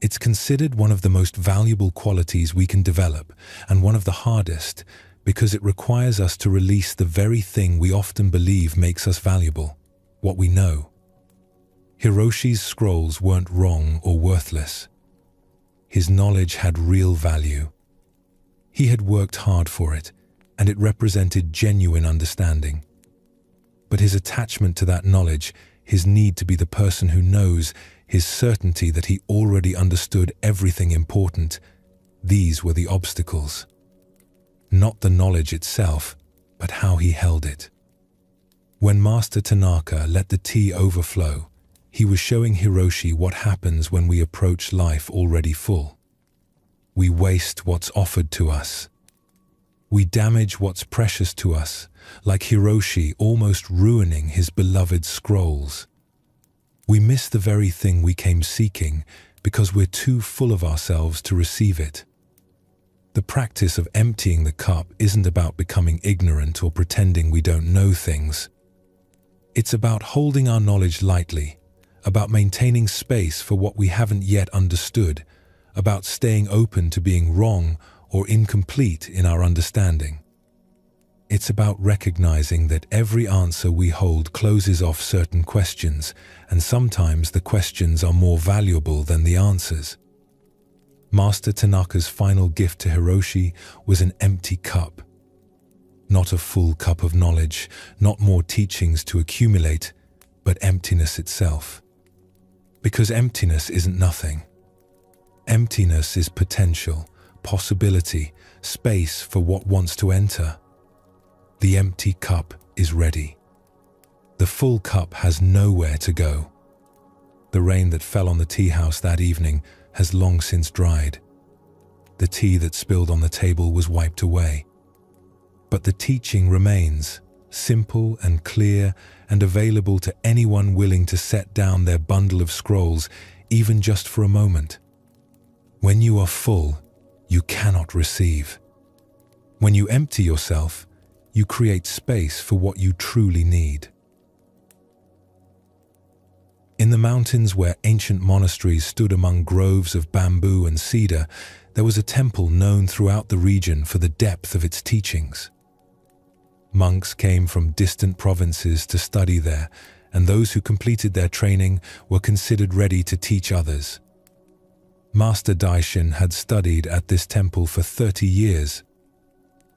It's considered one of the most valuable qualities we can develop, and one of the hardest, because it requires us to release the very thing we often believe makes us valuable, what we know. Hiroshi's scrolls weren't wrong or worthless. His knowledge had real value. He had worked hard for it, and it represented genuine understanding. But his attachment to that knowledge, his need to be the person who knows, his certainty that he already understood everything important. These were the obstacles. Not the knowledge itself, but how he held it. When Master Tanaka let the tea overflow, he was showing Hiroshi what happens when we approach life already full. We waste what's offered to us. We damage what's precious to us, like Hiroshi almost ruining his beloved scrolls. We miss the very thing we came seeking because we're too full of ourselves to receive it. The practice of emptying the cup isn't about becoming ignorant or pretending we don't know things. It's about holding our knowledge lightly, about maintaining space for what we haven't yet understood, about staying open to being wrong or incomplete in our understanding. It's about recognizing that every answer we hold closes off certain questions, and sometimes the questions are more valuable than the answers. Master Tanaka's final gift to Hiroshi was an empty cup. Not a full cup of knowledge, not more teachings to accumulate, but emptiness itself. Because emptiness isn't nothing. Emptiness is potential, possibility, space for what wants to enter. The empty cup is ready. The full cup has nowhere to go. The rain that fell on the tea house that evening has long since dried. The tea that spilled on the table was wiped away. But the teaching remains, simple and clear and available to anyone willing to set down their bundle of scrolls, even just for a moment. When you are full, you cannot receive. When you empty yourself, you create space for what you truly need. In the mountains where ancient monasteries stood among groves of bamboo and cedar, there was a temple known throughout the region for the depth of its teachings. Monks came from distant provinces to study there, and those who completed their training were considered ready to teach others. Master Daishin had studied at this temple for 30 years.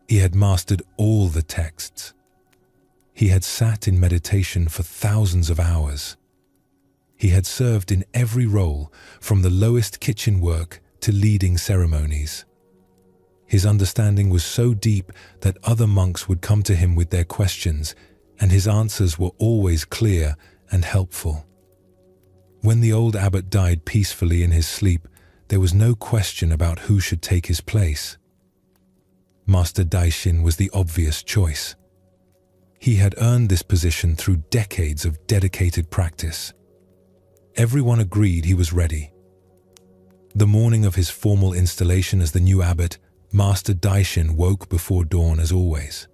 He had mastered all the texts. He had sat in meditation for thousands of hours. He had served in every role, from the lowest kitchen work to leading ceremonies. His understanding was so deep that other monks would come to him with their questions, and his answers were always clear and helpful. When the old abbot died peacefully in his sleep, there was no question about who should take his place. Master Daishin was the obvious choice. He had earned this position through decades of dedicated practice. Everyone agreed he was ready. The morning of his formal installation as the new abbot, Master Daishin woke before dawn as always.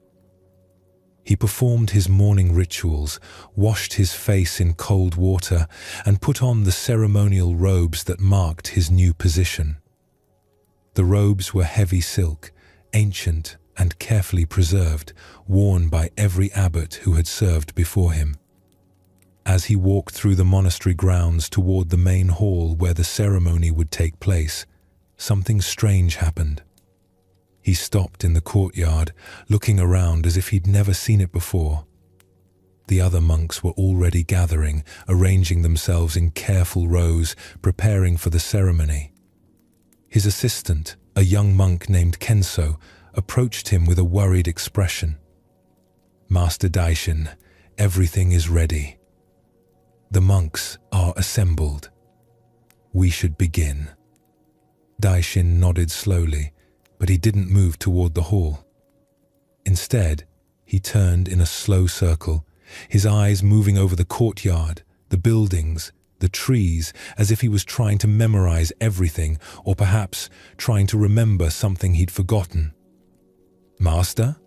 He performed his morning rituals, washed his face in cold water, and put on the ceremonial robes that marked his new position. The robes were heavy silk, ancient and carefully preserved, worn by every abbot who had served before him. As he walked through the monastery grounds toward the main hall where the ceremony would take place, something strange happened. He stopped in the courtyard, looking around as if he'd never seen it before. The other monks were already gathering, arranging themselves in careful rows, preparing for the ceremony. His assistant, a young monk named Kenso, approached him with a worried expression. "Master Daishin, everything is ready. The monks are assembled. We should begin." Daishin nodded slowly, but he didn't move toward the hall. Instead, he turned in a slow circle, his eyes moving over the courtyard, the buildings, the trees, as if he was trying to memorize everything, or perhaps trying to remember something he'd forgotten. "Master?"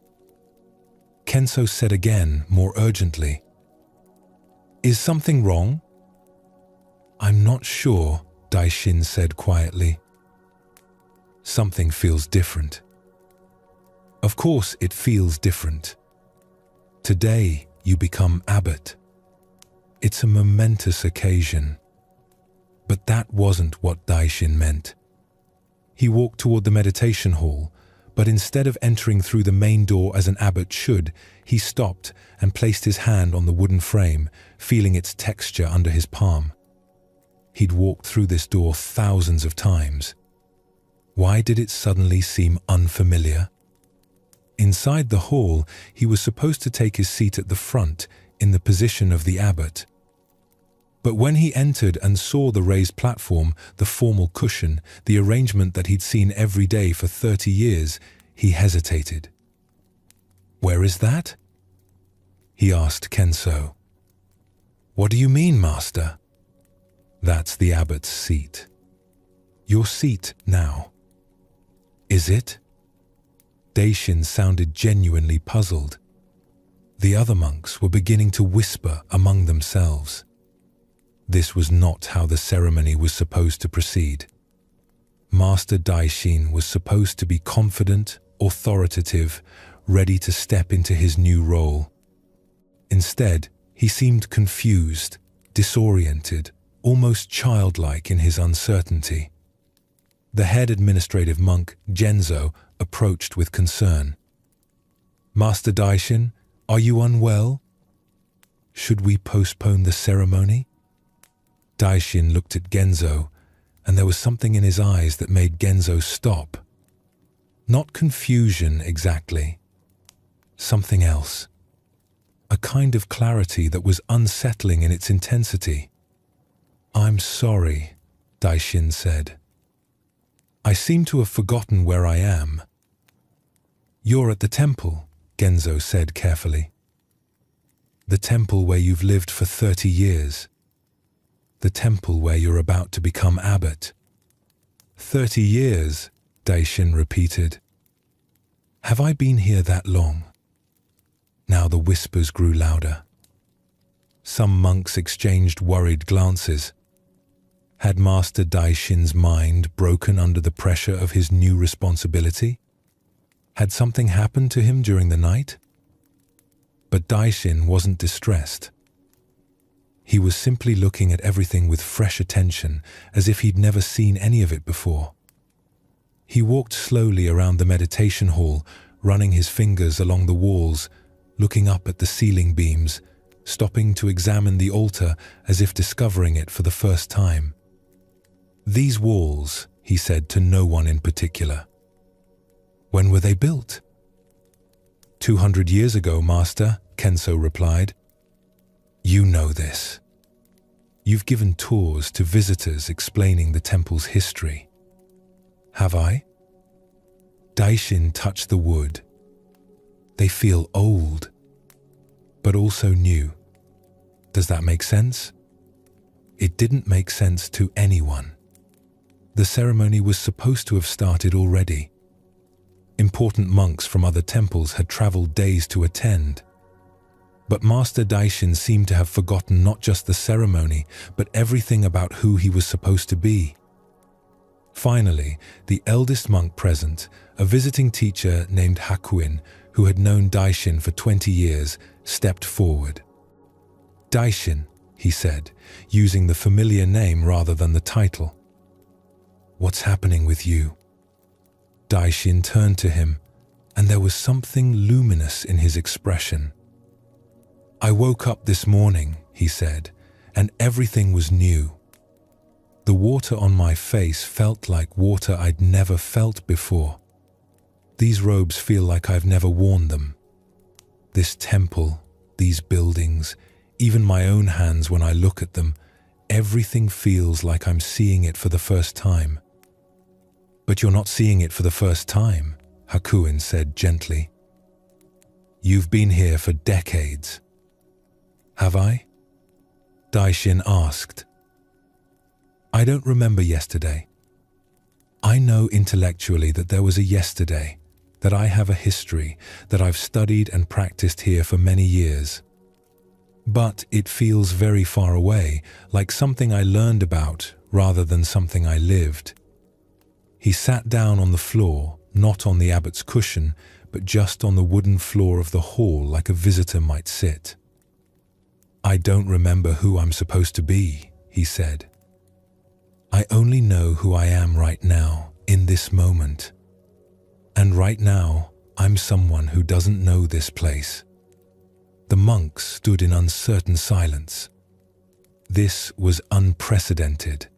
Kenso said again, more urgently. "Is something wrong?" "I'm not sure," Daishin said quietly. "Something feels different." "Of course it feels different. Today you become abbot. It's a momentous occasion." But that wasn't what Daishin meant. He walked toward the meditation hall, But instead of entering through the main door as an abbot should, he stopped and placed his hand on the wooden frame, feeling its texture under his palm. He'd walked through this door thousands of times. Why did it suddenly seem unfamiliar? Inside the hall, he was supposed to take his seat at the front, in the position of the abbot. But when he entered and saw the raised platform, the formal cushion, the arrangement that he'd seen every day for 30 years, he hesitated. "Where is that?" he asked Kenso. "What do you mean, Master?" "That's the abbot's seat. Your seat now." "Is it?" Daishin sounded genuinely puzzled. The other monks were beginning to whisper among themselves. This was not how the ceremony was supposed to proceed. Master Daishin was supposed to be confident, authoritative, ready to step into his new role. Instead, he seemed confused, disoriented, almost childlike in his uncertainty. The head administrative monk, Genzo, approached with concern. "Master Daishin, are you unwell? Should we postpone the ceremony?" Daishin looked at Genzo, and there was something in his eyes that made Genzo stop. Not confusion exactly. Something else. A kind of clarity that was unsettling in its intensity. "I'm sorry," Daishin said. "I seem to have forgotten where I am." "You're at the temple," Genzo said carefully. "The temple where you've lived for 30 years. The temple where you're about to become abbot." 30 years, Daishin repeated. "Have I been here that long?" Now the whispers grew louder. Some monks exchanged worried glances. Had Master Daishin's mind broken under the pressure of his new responsibility? Had something happened to him during the night? But Daishin wasn't distressed. He was simply looking at everything with fresh attention, as if he'd never seen any of it before. He walked slowly around the meditation hall, running his fingers along the walls, looking up at the ceiling beams, stopping to examine the altar as if discovering it for the first time. "These walls," he said to no one in particular. "When were they built?" 200 years ago, Master, Kenso replied. "You know this. You've given tours to visitors explaining the temple's history." "Have I?" Daishin touched the wood. "They feel old, but also new. Does that make sense?" It didn't make sense to anyone. The ceremony was supposed to have started already. Important monks from other temples had traveled days to attend. But Master Daishin seemed to have forgotten not just the ceremony, but everything about who he was supposed to be. Finally, the eldest monk present, a visiting teacher named Hakuin, who had known Daishin for 20 years, stepped forward. "Daishin," he said, using the familiar name rather than the title. "What's happening with you?" Daishin turned to him, and there was something luminous in his expression. "I woke up this morning," he said, "and everything was new. The water on my face felt like water I'd never felt before. These robes feel like I've never worn them. This temple, these buildings, even my own hands when I look at them, everything feels like I'm seeing it for the first time." "But you're not seeing it for the first time," Hakuin said gently. "You've been here for decades." "Have I?" Daishin asked. "I don't remember yesterday. I know intellectually that there was a yesterday, that I have a history, that I've studied and practiced here for many years. But it feels very far away, like something I learned about rather than something I lived." He sat down on the floor, not on the abbot's cushion, but just on the wooden floor of the hall like a visitor might sit. "I don't remember who I'm supposed to be," he said. "I only know who I am right now, in this moment. And right now, I'm someone who doesn't know this place." The monks stood in uncertain silence. This was unprecedented.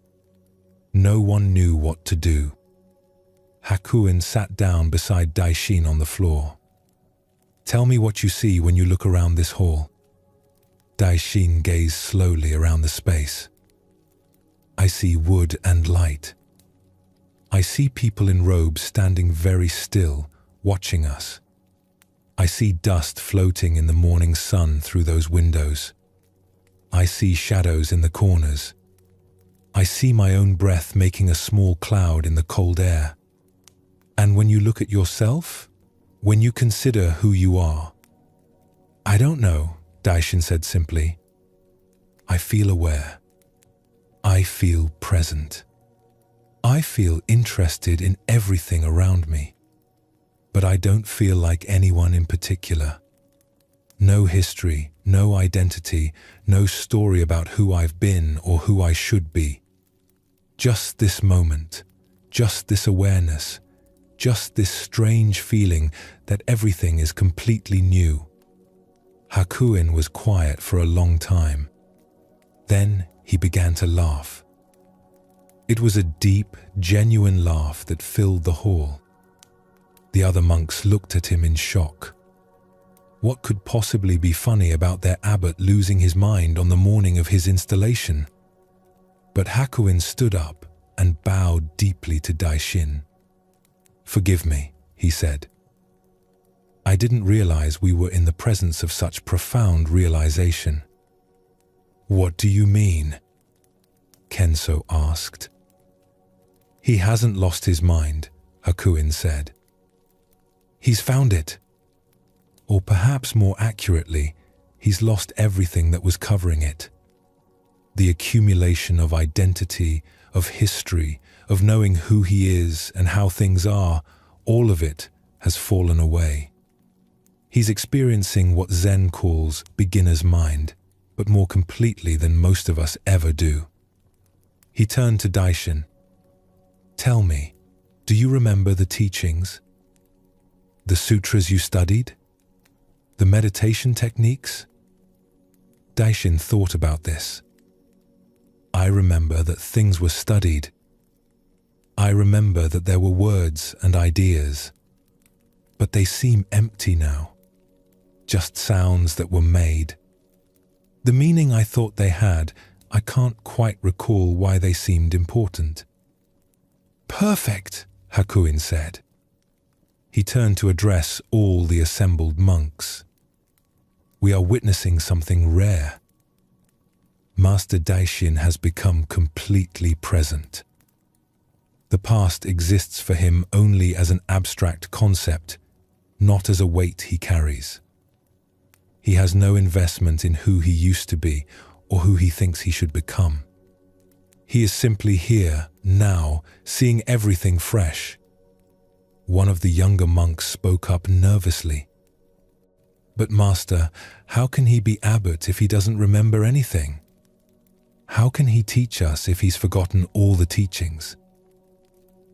No one knew what to do. Hakuin sat down beside Daishin on the floor. "Tell me what you see when you look around this hall." Daishin gazed slowly around the space. "I see wood and light. I see people in robes standing very still, watching us. I see dust floating in the morning sun through those windows. I see shadows in the corners. I see my own breath making a small cloud in the cold air. And when you look at yourself, when you consider who you are—" "I don't know," Daishin said simply. "I feel aware. I feel present. I feel interested in everything around me. But I don't feel like anyone in particular. No history, no identity, no story about who I've been or who I should be. Just this moment, just this awareness, just this strange feeling that everything is completely new." Hakuin was quiet for a long time. Then he began to laugh. It was a deep, genuine laugh that filled the hall. The other monks looked at him in shock. What could possibly be funny about their abbot losing his mind on the morning of his installation? But Hakuin stood up and bowed deeply to Daishin. "Forgive me," he said. "I didn't realize we were in the presence of such profound realization." "What do you mean?" Kenso asked. "He hasn't lost his mind," Hakuin said. "He's found it. Or perhaps more accurately, he's lost everything that was covering it. The accumulation of identity, of history, of knowing who he is and how things are, all of it has fallen away. He's experiencing what Zen calls beginner's mind, but more completely than most of us ever do." He turned to Daishin. "Tell me, do you remember the teachings? The sutras you studied? The meditation techniques?" Daishin thought about this. "I remember that things were studied. I remember that there were words and ideas. But they seem empty now. Just sounds that were made. The meaning I thought they had, I can't quite recall why they seemed important." "Perfect," Hakuin said. He turned to address all the assembled monks. "We are witnessing something rare. Master Daishin has become completely present. The past exists for him only as an abstract concept, not as a weight he carries. He has no investment in who he used to be or who he thinks he should become. He is simply here, now, seeing everything fresh." One of the younger monks spoke up nervously. "But Master, how can he be abbot if he doesn't remember anything? How can he teach us if he's forgotten all the teachings?"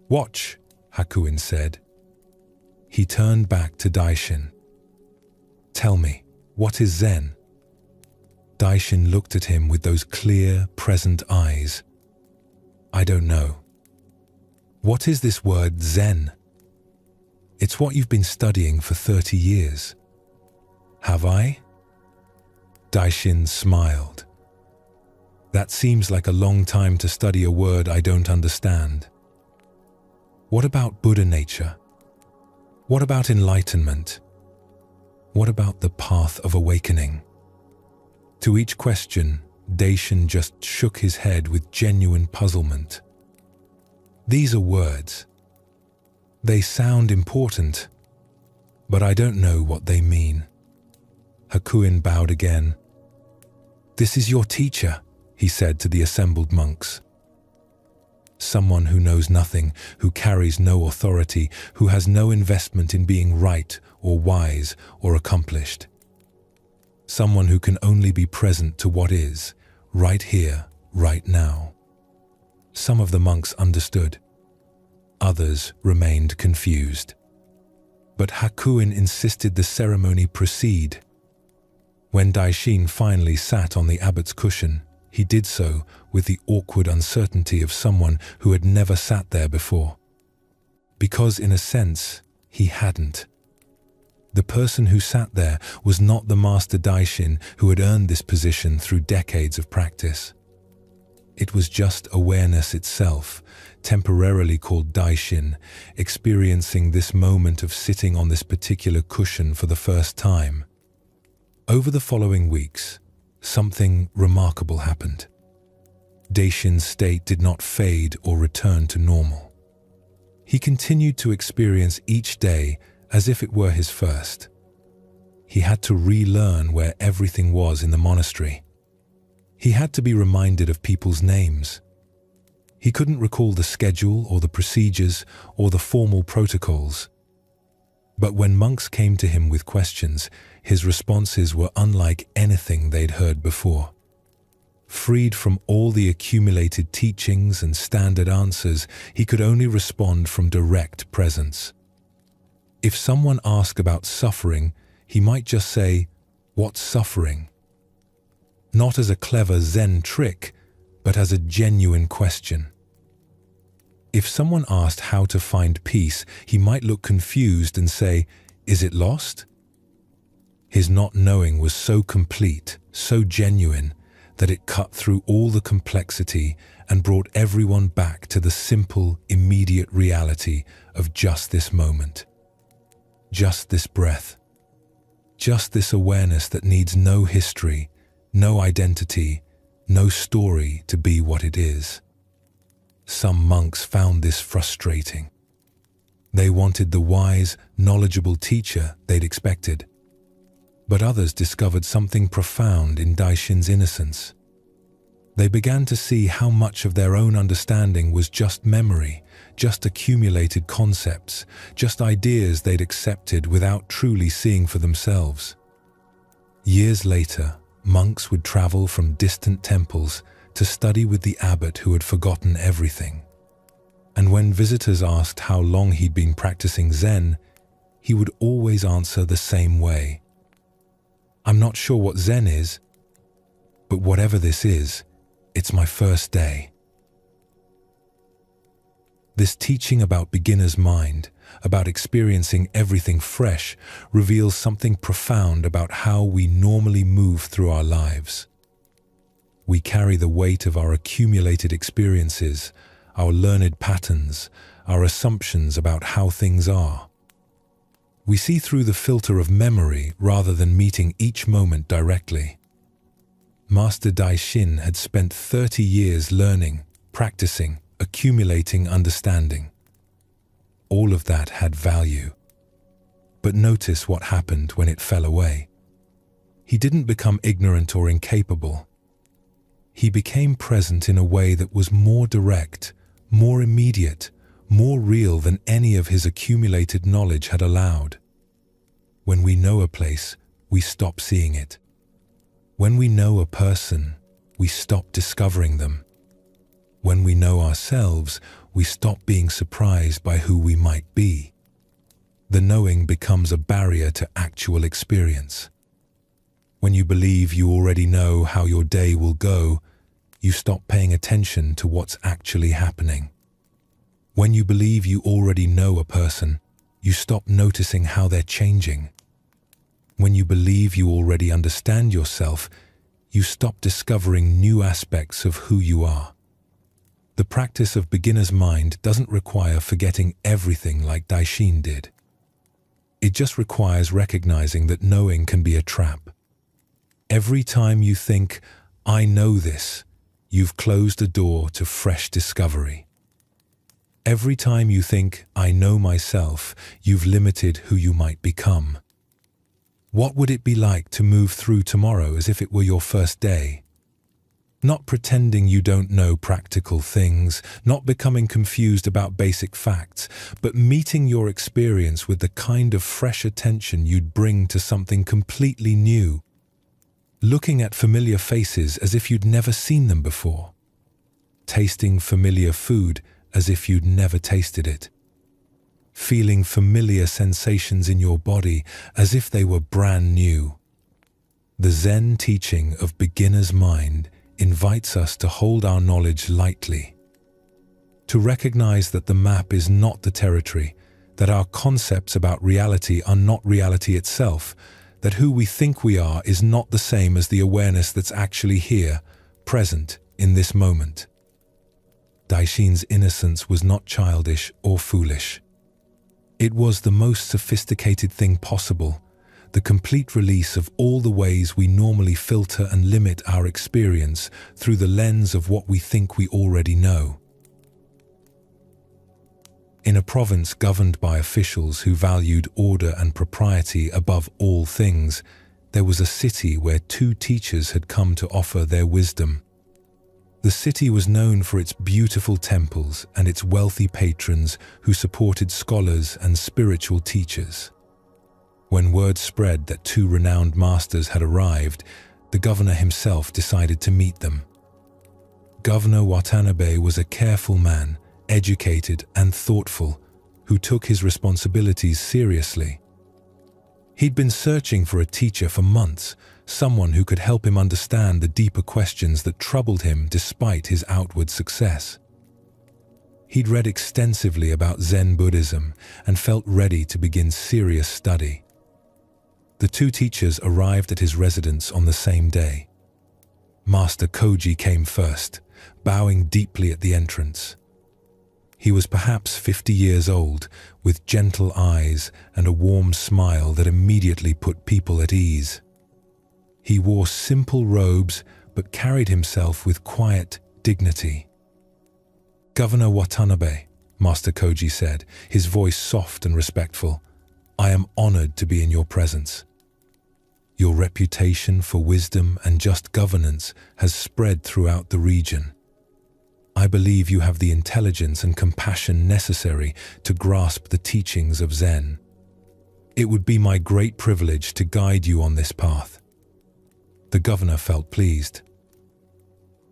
"Watch," Hakuin said. He turned back to Daishin. "Tell me, what is Zen?" Daishin looked at him with those clear, present eyes. "I don't know." "What is this word Zen?" "It's what you've been studying for 30 years. "Have I?" Daishin smiled. "That seems like a long time to study a word I don't understand. What about Buddha nature? What about enlightenment? What about the path of awakening?" To each question, Daishin just shook his head with genuine puzzlement. "These are words. They sound important, but I don't know what they mean." Hakuin bowed again. "This is your teacher," he said to the assembled monks. "Someone who knows nothing, who carries no authority, who has no investment in being right or wise or accomplished. Someone who can only be present to what is, right here, right now." Some of the monks understood. Others remained confused. but Hakuin insisted the ceremony proceed. When Daishin finally sat on the abbot's cushion, he did so with the awkward uncertainty of someone who had never sat there before. Because in a sense, he hadn't. The person who sat there was not the master Daishin who had earned this position through decades of practice. It was just awareness itself, temporarily called Daishin, experiencing this moment of sitting on this particular cushion for the first time. Over the following weeks, something remarkable happened. Daishin's state did not fade or return to normal. He continued to experience each day as if it were his first. He had to relearn where everything was in the monastery. He had to be reminded of people's names. He couldn't recall the schedule or the procedures or the formal protocols. But when monks came to him with questions, his responses were unlike anything they'd heard before. Freed from all the accumulated teachings and standard answers, he could only respond from direct presence. If someone asked about suffering, he might just say, "What's suffering?" Not as a clever Zen trick, but as a genuine question. If someone asked how to find peace, he might look confused and say, "Is it lost?" His not knowing was so complete, so genuine, that it cut through all the complexity and brought everyone back to the simple, immediate reality of just this moment. Just this breath. Just this awareness that needs no history, no identity, no story to be what it is. Some monks found this frustrating. They wanted the wise, knowledgeable teacher they'd expected. But others discovered something profound in Daishin's innocence. They began to see how much of their own understanding was just memory, just accumulated concepts, just ideas they'd accepted without truly seeing for themselves. Years later, monks would travel from distant temples to study with the abbot who had forgotten everything. And when visitors asked how long he'd been practicing Zen, he would always answer the same way. "I'm not sure what Zen is, but whatever this is, it's my first day." This teaching about beginner's mind, about experiencing everything fresh, reveals something profound about how we normally move through our lives. We carry the weight of our accumulated experiences, our learned patterns, our assumptions about how things are. We see through the filter of memory rather than meeting each moment directly. Master Daishin had spent 30 years learning, practicing, accumulating understanding. All of that had value. But notice what happened when it fell away. He didn't become ignorant or incapable. He became present in a way that was more direct, more immediate, more real than any of his accumulated knowledge had allowed. When we know a place, we stop seeing it. When we know a person, we stop discovering them. When we know ourselves, we stop being surprised by who we might be. The knowing becomes a barrier to actual experience. When you believe you already know how your day will go, you stop paying attention to what's actually happening. When you believe you already know a person, you stop noticing how they're changing. When you believe you already understand yourself, you stop discovering new aspects of who you are. The practice of beginner's mind doesn't require forgetting everything like Daishin did. It just requires recognizing that knowing can be a trap. Every time you think, "I know this," you've closed a door to fresh discovery. Every time you think, "I know myself," you've limited who you might become. What would it be like to move through tomorrow as if it were your first day? Not pretending you don't know practical things, not becoming confused about basic facts, but meeting your experience with the kind of fresh attention you'd bring to something completely new. Looking at familiar faces as if you'd never seen them before. Tasting familiar food as if you'd never tasted it. feeling familiar sensations in your body as if they were brand new. The Zen teaching of beginner's mind invites us to hold our knowledge lightly, to recognize that the map is not the territory, that our concepts about reality are not reality itself, that who we think we are is not the same as the awareness that's actually here, present in this moment. Daishin's innocence was not childish or foolish. It was the most sophisticated thing possible, the complete release of all the ways we normally filter and limit our experience through the lens of what we think we already know. In a province governed by officials who valued order and propriety above all things, there was a city where two teachers had come to offer their wisdom. The city was known for its beautiful temples and its wealthy patrons who supported scholars and spiritual teachers. When word spread that two renowned masters had arrived, the governor himself decided to meet them. Governor Watanabe was a careful man, educated and thoughtful, who took his responsibilities seriously. He'd been searching for a teacher for months, someone who could help him understand the deeper questions that troubled him despite his outward success. He'd read extensively about Zen Buddhism and felt ready to begin serious study. The two teachers arrived at his residence on the same day. Master Koji came first, bowing deeply at the entrance. He was perhaps 50 years old, with gentle eyes and a warm smile that immediately put people at ease. He wore simple robes but carried himself with quiet dignity. "Governor Watanabe," Master Koji said, his voice soft and respectful, "I am honored to be in your presence. Your reputation for wisdom and just governance has spread throughout the region. I believe you have the intelligence and compassion necessary to grasp the teachings of Zen. It would be my great privilege to guide you on this path." The governor felt pleased.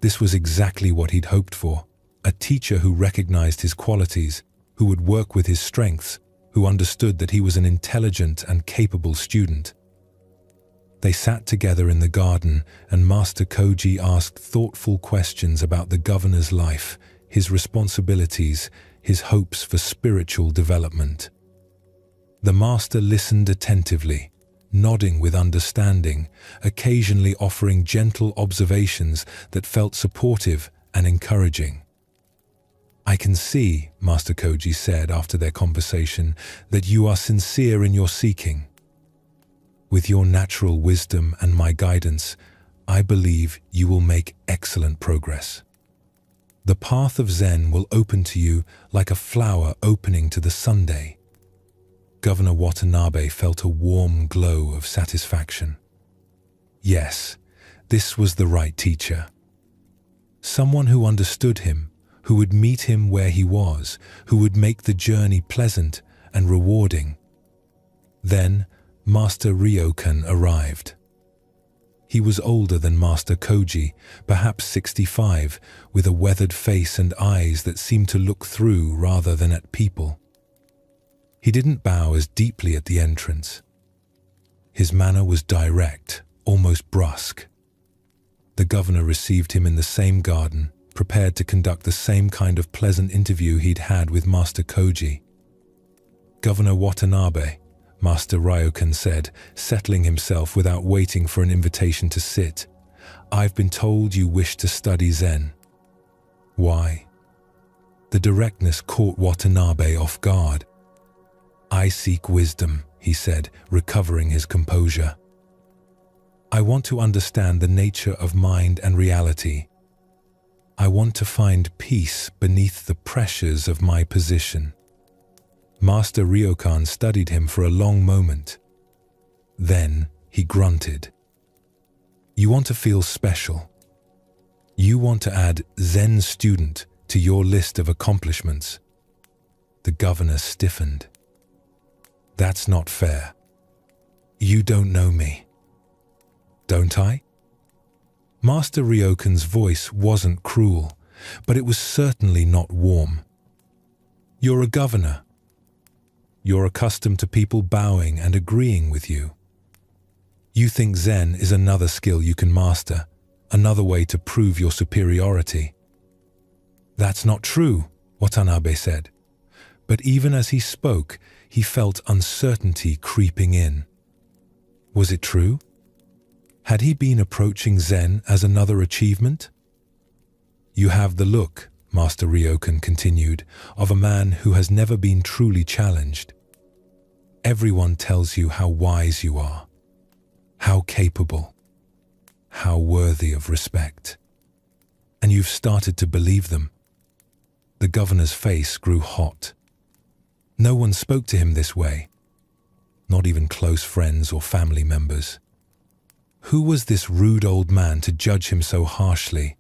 This was exactly what he'd hoped for, a teacher who recognized his qualities, who would work with his strengths, who understood that he was an intelligent and capable student. They sat together in the garden, and Master Koji asked thoughtful questions about the governor's life, his responsibilities, his hopes for spiritual development. The master listened attentively, nodding with understanding, occasionally offering gentle observations that felt supportive and encouraging. "I can see," Master Koji said after their conversation, "that you are sincere in your seeking. With your natural wisdom and my guidance, I believe you will make excellent progress. The path of Zen will open to you like a flower opening to the Sunday." Governor Watanabe felt a warm glow of satisfaction. Yes, this was the right teacher. Someone who understood him, who would meet him where he was, who would make the journey pleasant and rewarding. Then, Master Ryokan arrived. He was older than Master Koji, perhaps 65, with a weathered face and eyes that seemed to look through rather than at people. He didn't bow as deeply at the entrance. His manner was direct, almost brusque. The governor received him in the same garden, prepared to conduct the same kind of pleasant interview he'd had with Master Koji. "Governor Watanabe," Master Ryokan said, settling himself without waiting for an invitation to sit, "I've been told you wish to study Zen." "Why?" The directness caught Watanabe off guard. "I seek wisdom," he said, recovering his composure. "I want to understand the nature of mind and reality. I want to find peace beneath the pressures of my position." Master Ryokan studied him for a long moment. Then he grunted. "You want to feel special. You want to add Zen student to your list of accomplishments." The governor stiffened. "That's not fair. You don't know me." "Don't I?" Master Ryokan's voice wasn't cruel, but it was certainly not warm. "You're a governor. You're accustomed to people bowing and agreeing with you. You think Zen is another skill you can master, another way to prove your superiority. That's not true, Watanabe said. But even as he spoke, he felt uncertainty creeping in. Was it true? Had he been approaching Zen as another achievement? You have the look, Master Ryokan continued, of a man who has never been truly challenged. Everyone tells you how wise you are, how capable, how worthy of respect. And you've started to believe them. The governor's face grew hot. No one spoke to him this way, not even close friends or family members. Who was this rude old man to judge him so harshly?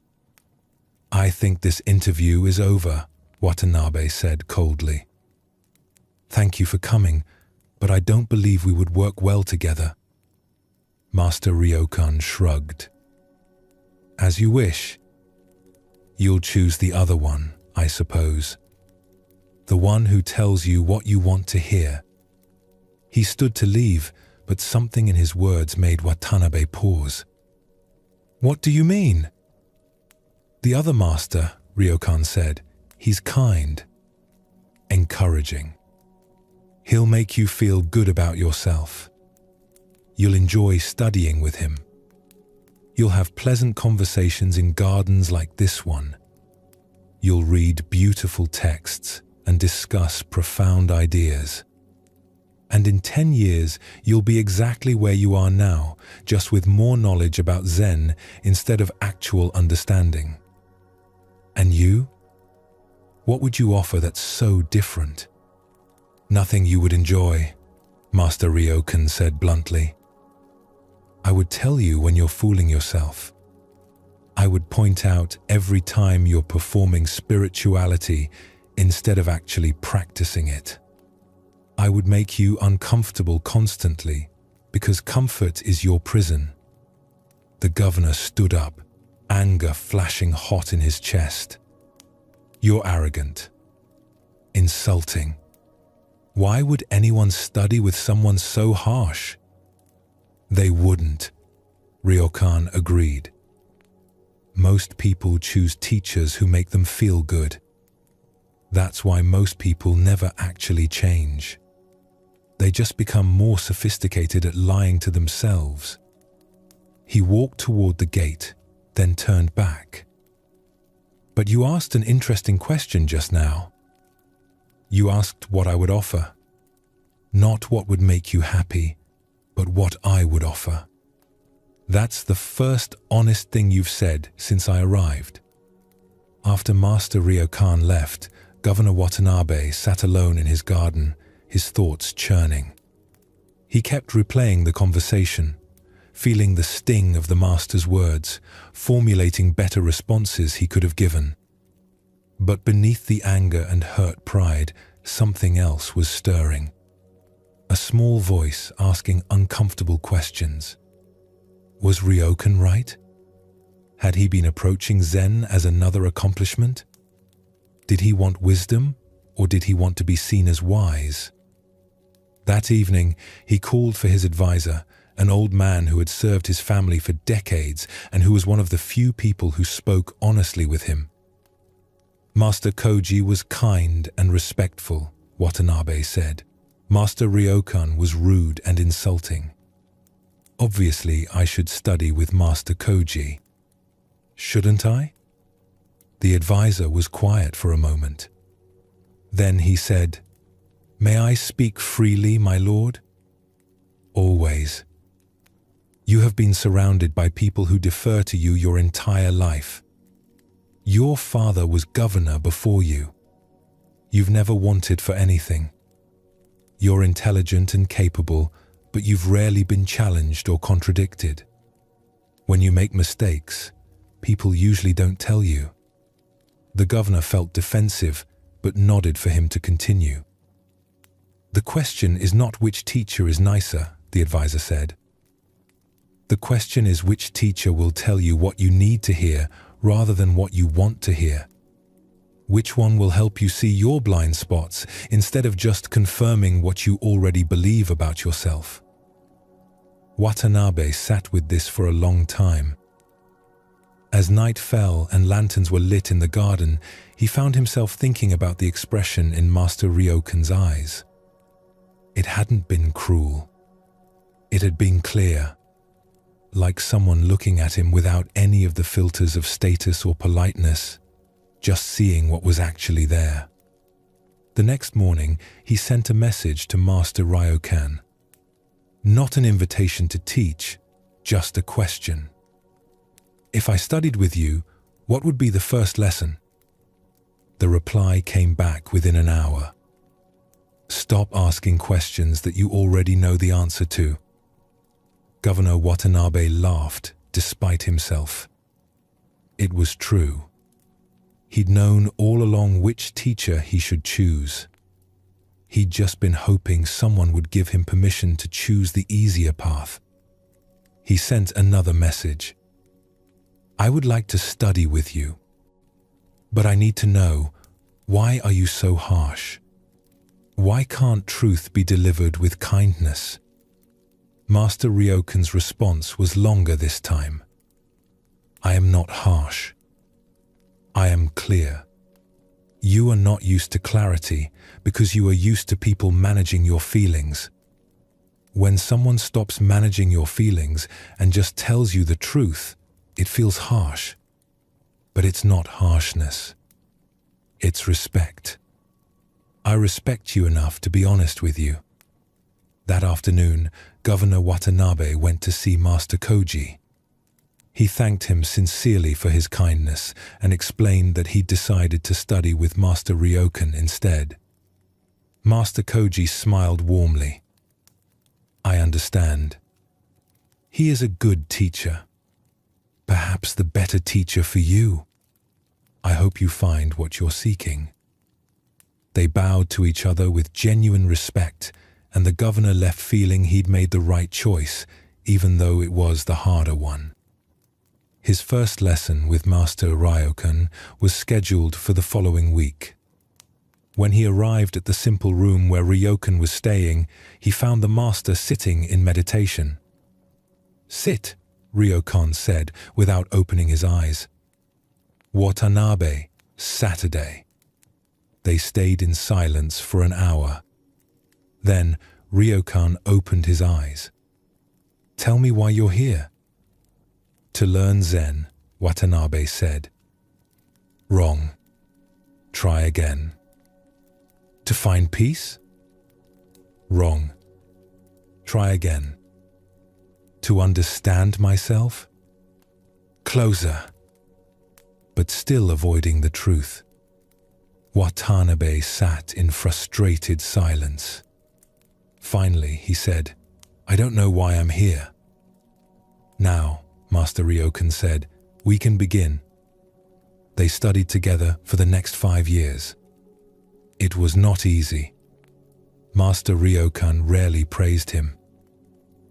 I think this interview is over, Watanabe said coldly. Thank you for coming, but I don't believe we would work well together. Master Ryokan shrugged. As you wish. You'll choose the other one, I suppose. The one who tells you what you want to hear. He stood to leave, but something in his words made Watanabe pause. What do you mean? The other master, Ryokan said, he's kind, encouraging. He'll make you feel good about yourself. You'll enjoy studying with him. You'll have pleasant conversations in gardens like this one. You'll read beautiful texts and discuss profound ideas. And in 10 years, you'll be exactly where you are now, just with more knowledge about Zen instead of actual understanding. And you? What would you offer that's so different? Nothing you would enjoy, Master Ryokan said bluntly. I would tell you when you're fooling yourself. I would point out every time you're performing spirituality instead of actually practicing it. I would make you uncomfortable constantly because comfort is your prison. The governor stood up, anger flashing hot in his chest. You're arrogant. Insulting. Why would anyone study with someone so harsh? They wouldn't, Ryokan agreed. Most people choose teachers who make them feel good. That's why most people never actually change. They just become more sophisticated at lying to themselves. He walked toward the gate, then turned back. But you asked an interesting question just now. You asked what I would offer. Not what would make you happy, but what I would offer. That's the first honest thing you've said since I arrived. After Master Ryokan left, Governor Watanabe sat alone in his garden, his thoughts churning. He kept replaying the conversation, feeling the sting of the master's words, formulating better responses he could have given. But beneath the anger and hurt pride, something else was stirring. A small voice asking uncomfortable questions. Was Ryokan right? Had he been approaching Zen as another accomplishment? Did he want wisdom, or did he want to be seen as wise? That evening, he called for his advisor, an old man who had served his family for decades and who was one of the few people who spoke honestly with him. Master Koji was kind and respectful, Watanabe said. Master Ryokan was rude and insulting. Obviously, I should study with Master Koji. Shouldn't I? The advisor was quiet for a moment. Then he said, May I speak freely, my lord? Always. You have been surrounded by people who defer to you your entire life. Your father was governor before you. You've never wanted for anything. You're intelligent and capable, but you've rarely been challenged or contradicted. When you make mistakes, people usually don't tell you. The governor felt defensive, but nodded for him to continue. The question is not which teacher is nicer, the advisor said. The question is which teacher will tell you what you need to hear rather than what you want to hear. Which one will help you see your blind spots instead of just confirming what you already believe about yourself? Watanabe sat with this for a long time. As night fell and lanterns were lit in the garden, he found himself thinking about the expression in Master Ryokan's eyes. It hadn't been cruel. It had been clear, like someone looking at him without any of the filters of status or politeness, just seeing what was actually there. The next morning, he sent a message to Master Ryokan. Not an invitation to teach, just a question. If I studied with you, what would be the first lesson? The reply came back within an hour. Stop asking questions that you already know the answer to. Governor Watanabe laughed despite himself. It was true. He'd known all along which teacher he should choose. He'd just been hoping someone would give him permission to choose the easier path. He sent another message. I would like to study with you, but I need to know, why are you so harsh? Why can't truth be delivered with kindness? Master Ryokan's response was longer this time. I am not harsh. I am clear. You are not used to clarity because you are used to people managing your feelings. When someone stops managing your feelings and just tells you the truth, it feels harsh. But it's not harshness. It's respect. I respect you enough to be honest with you. That afternoon, Governor Watanabe went to see Master Koji. He thanked him sincerely for his kindness and explained that he'd decided to study with Master Ryokan instead. Master Koji smiled warmly. I understand. He is a good teacher. Perhaps the better teacher for you. I hope you find what you're seeking. They bowed to each other with genuine respect, and the governor left feeling he'd made the right choice, even though it was the harder one. His first lesson with Master Ryokan was scheduled for the following week. When he arrived at the simple room where Ryokan was staying, he found the master sitting in meditation. Sit, Ryokan said without opening his eyes. Watanabe, Saturday. They stayed in silence for an hour. Then Ryokan opened his eyes. Tell me why you're here. To learn Zen, Watanabe said. Wrong. Try again. To find peace? Wrong. Try again. To understand myself? Closer. But still avoiding the truth. Watanabe sat in frustrated silence. Finally, he said, I don't know why I'm here. Now, Master Ryokan said, we can begin. They studied together for the next 5 years. It was not easy. Master Ryokan rarely praised him.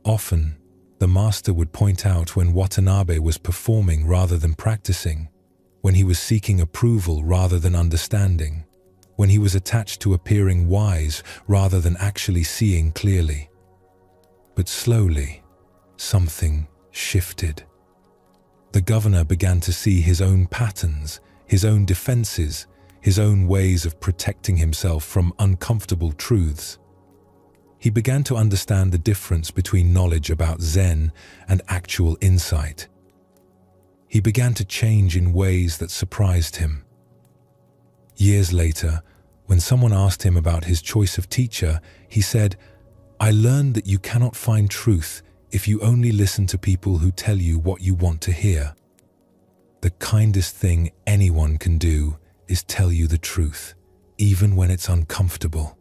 Often, the master would point out when Watanabe was performing rather than practicing, when he was seeking approval rather than understanding, when he was attached to appearing wise rather than actually seeing clearly. But slowly, something shifted. The governor began to see his own patterns, his own defenses, his own ways of protecting himself from uncomfortable truths. He began to understand the difference between knowledge about Zen and actual insight. He began to change in ways that surprised him. Years later, when someone asked him about his choice of teacher, he said, I learned that you cannot find truth if you only listen to people who tell you what you want to hear. The kindest thing anyone can do is tell you the truth, even when it's uncomfortable.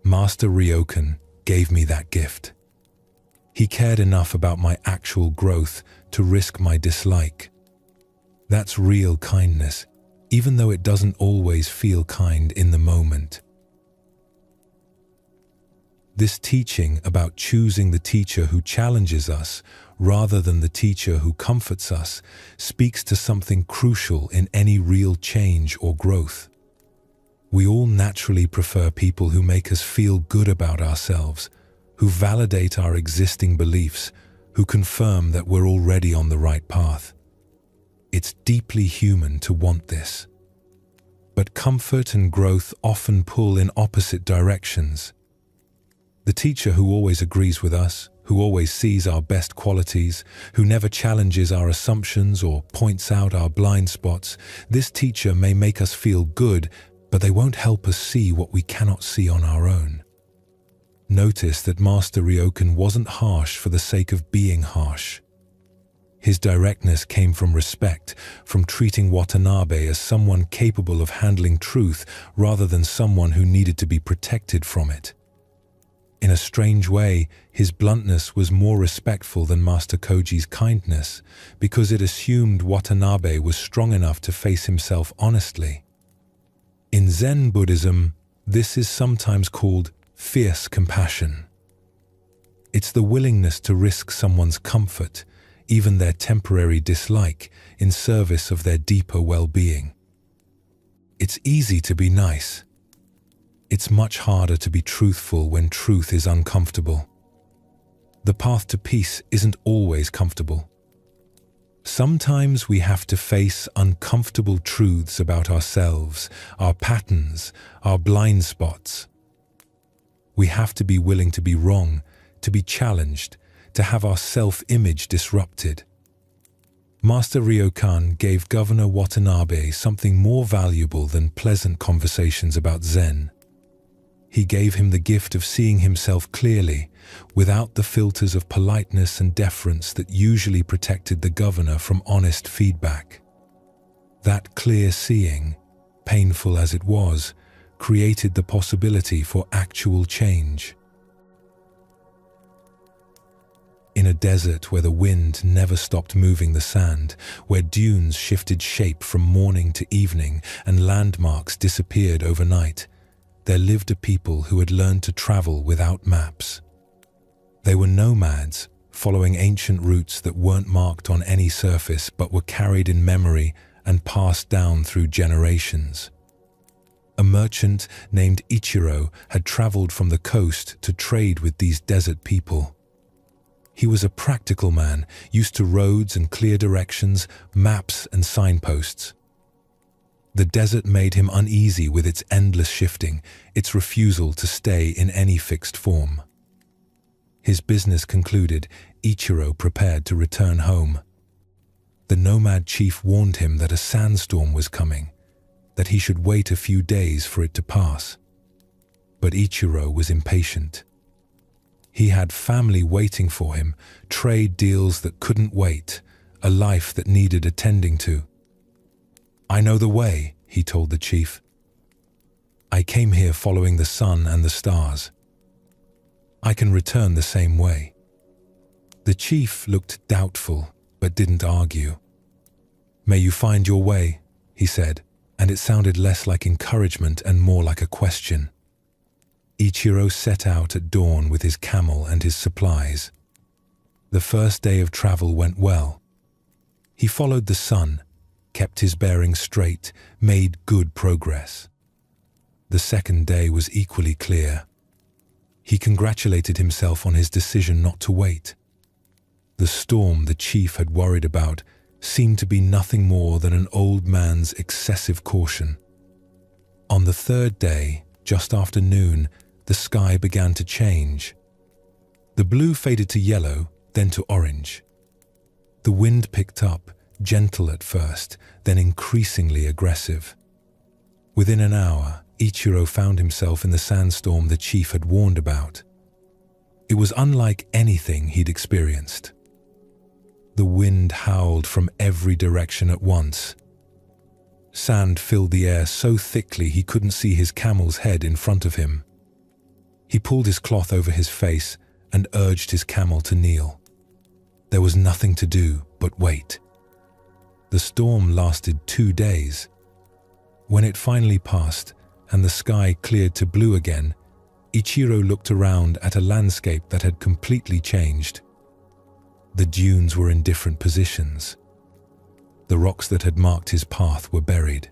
Master Ryokan gave me that gift. He cared enough about my actual growth to risk my dislike. That's real kindness, even though it doesn't always feel kind in the moment. This teaching about choosing the teacher who challenges us rather than the teacher who comforts us, speaks to something crucial in any real change or growth. We all naturally prefer people who make us feel good about ourselves, who validate our existing beliefs, who confirm that we're already on the right path. It's deeply human to want this. But comfort and growth often pull in opposite directions. The teacher who always agrees with us, who always sees our best qualities, who never challenges our assumptions or points out our blind spots, this teacher may make us feel good, but they won't help us see what we cannot see on our own. Notice that Master Ryokan wasn't harsh for the sake of being harsh. His directness came from respect, from treating Watanabe as someone capable of handling truth rather than someone who needed to be protected from it. In a strange way, his bluntness was more respectful than Master Koji's kindness, because it assumed Watanabe was strong enough to face himself honestly. In Zen Buddhism, this is sometimes called fierce compassion. It's the willingness to risk someone's comfort, even their temporary dislike, in service of their deeper well-being. It's easy to be nice. It's much harder to be truthful when truth is uncomfortable. The path to peace isn't always comfortable. Sometimes we have to face uncomfortable truths about ourselves, our patterns, our blind spots. We have to be willing to be wrong, to be challenged, to have our self-image disrupted. Master Ryokan gave Governor Watanabe something more valuable than pleasant conversations about Zen. He gave him the gift of seeing himself clearly, without the filters of politeness and deference that usually protected the governor from honest feedback. That clear seeing, painful as it was, created the possibility for actual change. In a desert where the wind never stopped moving the sand, where dunes shifted shape from morning to evening and landmarks disappeared overnight, there lived a people who had learned to travel without maps. They were nomads, following ancient routes that weren't marked on any surface but were carried in memory and passed down through generations. A merchant named Ichiro had traveled from the coast to trade with these desert people. He was a practical man, used to roads and clear directions, maps and signposts. The desert made him uneasy with its endless shifting, its refusal to stay in any fixed form. His business concluded, Ichiro prepared to return home. The nomad chief warned him that a sandstorm was coming, that he should wait a few days for it to pass. But Ichiro was impatient. He had family waiting for him, trade deals that couldn't wait, a life that needed attending to. "I know the way," he told the chief. "I came here following the sun and the stars. I can return the same way." The chief looked doubtful, but didn't argue. "May you find your way," he said, and it sounded less like encouragement and more like a question. Ichiro set out at dawn with his camel and his supplies. The first day of travel went well. He followed the sun, kept his bearing straight, made good progress. The second day was equally clear. He congratulated himself on his decision not to wait. The storm the chief had worried about seemed to be nothing more than an old man's excessive caution. On the third day, just after noon, the sky began to change. The blue faded to yellow, then to orange. The wind picked up, gentle at first, then increasingly aggressive. Within an hour, Ichiro found himself in the sandstorm the chief had warned about. It was unlike anything he'd experienced. The wind howled from every direction at once. Sand filled the air so thickly he couldn't see his camel's head in front of him. He pulled his cloth over his face and urged his camel to kneel. There was nothing to do but wait. The storm lasted 2 days. When it finally passed and the sky cleared to blue again, Ichiro looked around at a landscape that had completely changed. The dunes were in different positions. The rocks that had marked his path were buried.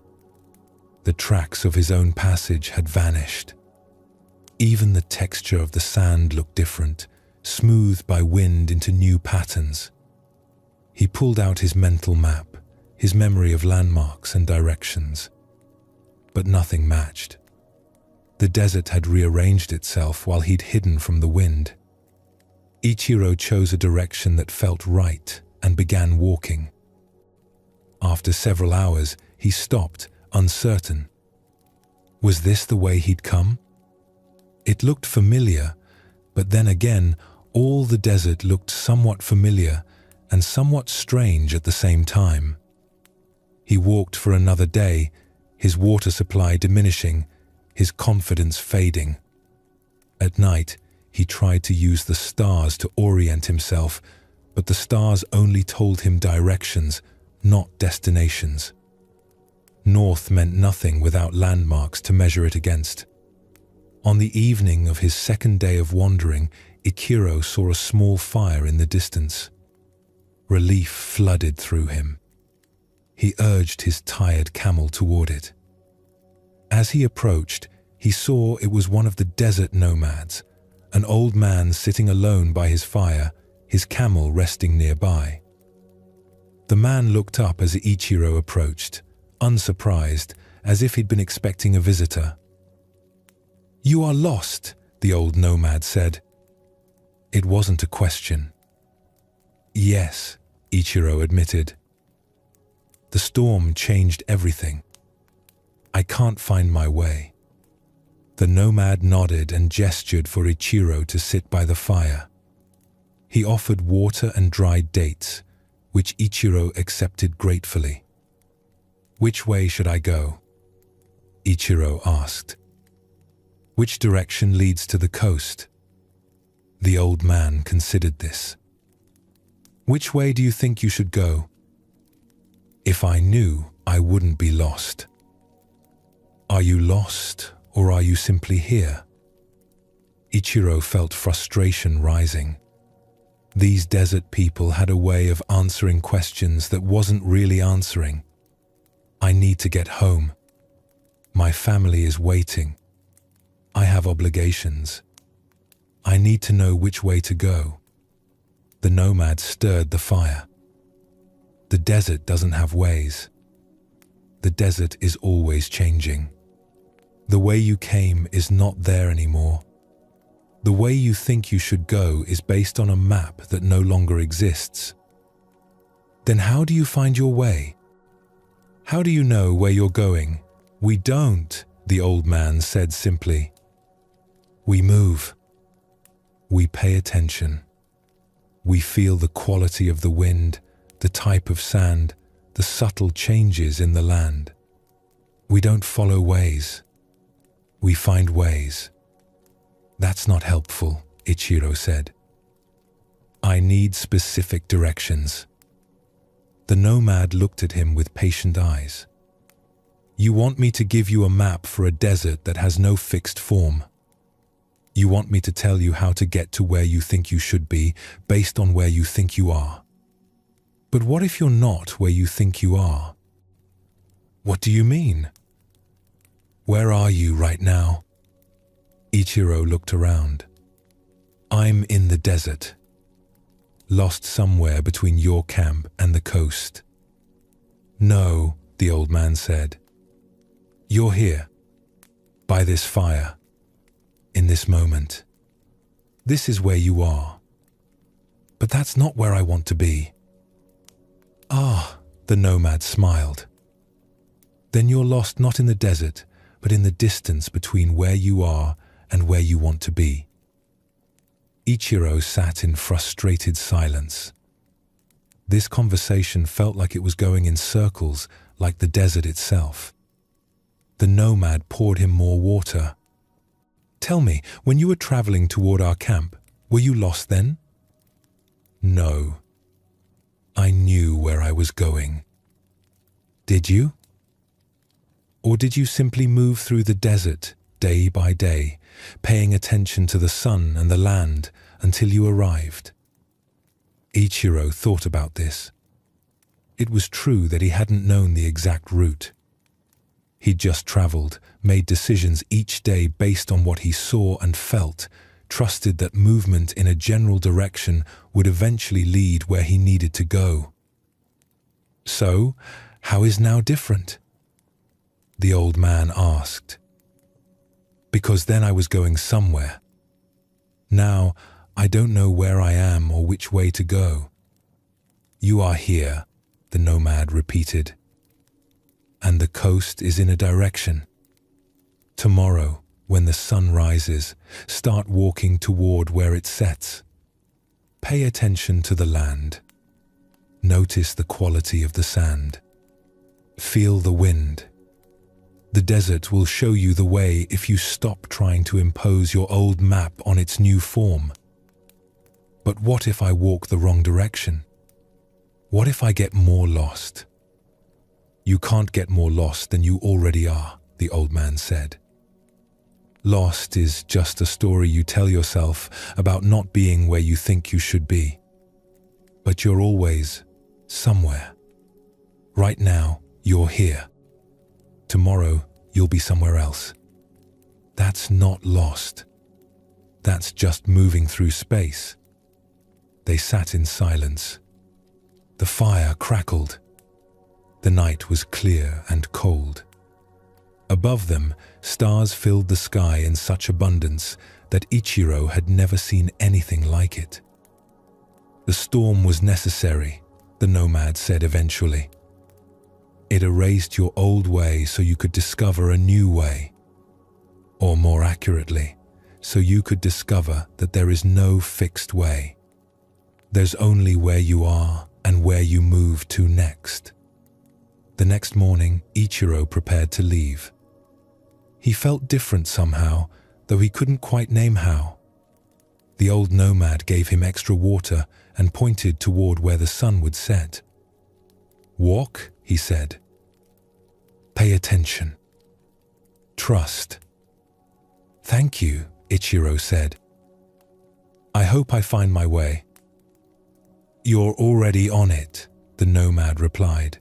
The tracks of his own passage had vanished. Even the texture of the sand looked different, smoothed by wind into new patterns. He pulled out his mental map, his memory of landmarks and directions. But nothing matched. The desert had rearranged itself while he'd hidden from the wind. Ichiro chose a direction that felt right and began walking. After several hours, he stopped, uncertain. Was this the way he'd come? It looked familiar, but then again, all the desert looked somewhat familiar and somewhat strange at the same time. He walked for another day, his water supply diminishing, his confidence fading. At night, he tried to use the stars to orient himself, but the stars only told him directions, not destinations. North meant nothing without landmarks to measure it against. On the evening of his second day of wandering, Ichiro saw a small fire in the distance. Relief flooded through him. He urged his tired camel toward it. As he approached, he saw it was one of the desert nomads, an old man sitting alone by his fire, his camel resting nearby. The man looked up as Ichiro approached, unsurprised, as if he'd been expecting a visitor. "You are lost," the old nomad said. It wasn't a question. "Yes," Ichiro admitted. "The storm changed everything. I can't find my way." The nomad nodded and gestured for Ichiro to sit by the fire. He offered water and dried dates, which Ichiro accepted gratefully. "Which way should I go?" Ichiro asked. "Which direction leads to the coast?" The old man considered this. "Which way do you think you should go?" "If I knew, I wouldn't be lost." "Are you lost, or are you simply here?" Ichiro felt frustration rising. These desert people had a way of answering questions that wasn't really answering. "I need to get home. My family is waiting. I have obligations. I need to know which way to go." The nomad stirred the fire. "The desert doesn't have ways. The desert is always changing. The way you came is not there anymore. The way you think you should go is based on a map that no longer exists. Then how do you find your way? How do you know where you're going?" "We don't," the old man said simply. "We move. We pay attention. We feel the quality of the wind, the type of sand, the subtle changes in the land. We don't follow ways. We find ways." "That's not helpful," Ichiro said. "I need specific directions." The nomad looked at him with patient eyes. "You want me to give you a map for a desert that has no fixed form. You want me to tell you how to get to where you think you should be based on where you think you are. But what if you're not where you think you are?" "What do you mean?" "Where are you right now?" Ichiro looked around. "I'm in the desert, lost somewhere between your camp and the coast." "No," the old man said. "You're here, by this fire, in this moment. This is where you are. But that's not where I want to be." "Ah," the nomad smiled. "Then you're lost not in the desert, but in the distance between where you are and where you want to be." Ichiro sat in frustrated silence. This conversation felt like it was going in circles, like the desert itself. The nomad poured him more water. "Tell me, when you were traveling toward our camp, were you lost then?" "No. I knew where I was going." "Did you? Or did you simply move through the desert, day by day, paying attention to the sun and the land until you arrived?" Ichiro thought about this. It was true that he hadn't known the exact route. He'd just traveled, made decisions each day based on what he saw and felt, trusted that movement in a general direction would eventually lead where he needed to go. So, how is now different? The old man asked. Because then I was going somewhere. Now, I don't know where I am or which way to go. You are here, the nomad repeated. And the coast is in a direction. Tomorrow, when the sun rises, start walking toward where it sets. Pay attention to the land. Notice the quality of the sand. Feel the wind. The desert will show you the way if you stop trying to impose your old map on its new form. But what if I walk the wrong direction? What if I get more lost? You can't get more lost than you already are, the old man said. Lost is just a story you tell yourself about not being where you think you should be. But you're always somewhere. Right now, you're here. Tomorrow, you'll be somewhere else. That's not lost. That's just moving through space. They sat in silence. The fire crackled. The night was clear and cold. Above them, stars filled the sky in such abundance that Ichiro had never seen anything like it. The storm was necessary, the nomad said eventually. It erased your old way so you could discover a new way. Or more accurately, so you could discover that there is no fixed way. There's only where you are and where you move to next. The next morning, Ichiro prepared to leave. He felt different somehow, though he couldn't quite name how. The old nomad gave him extra water and pointed toward where the sun would set. Walk, he said. Pay attention. Trust. Thank you, Ichiro said. I hope I find my way. You're already on it, the nomad replied.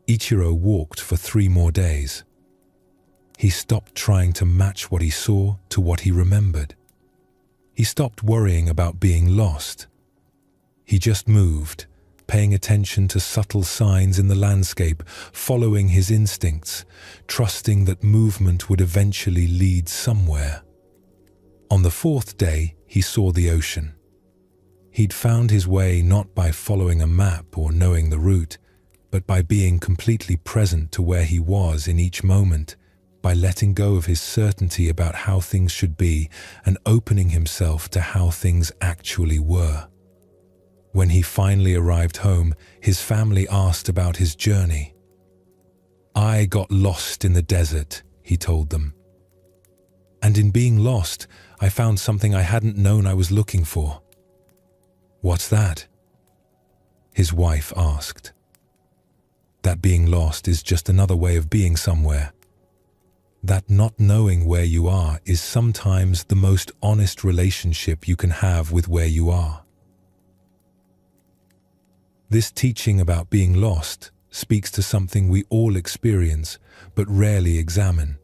Ichiro walked for 3 more days. He stopped trying to match what he saw to what he remembered. He stopped worrying about being lost. He just moved, paying attention to subtle signs in the landscape, following his instincts, trusting that movement would eventually lead somewhere. On the 4th day, he saw the ocean. He'd found his way not by following a map or knowing the route, but by being completely present to where he was in each moment, by letting go of his certainty about how things should be and opening himself to how things actually were. When he finally arrived home, his family asked about his journey. I got lost in the desert, he told them. And in being lost, I found something I hadn't known I was looking for. What's that? His wife asked. That being lost is just another way of being somewhere. That not knowing where you are is sometimes the most honest relationship you can have with where you are. This teaching about being lost speaks to something we all experience but rarely examine.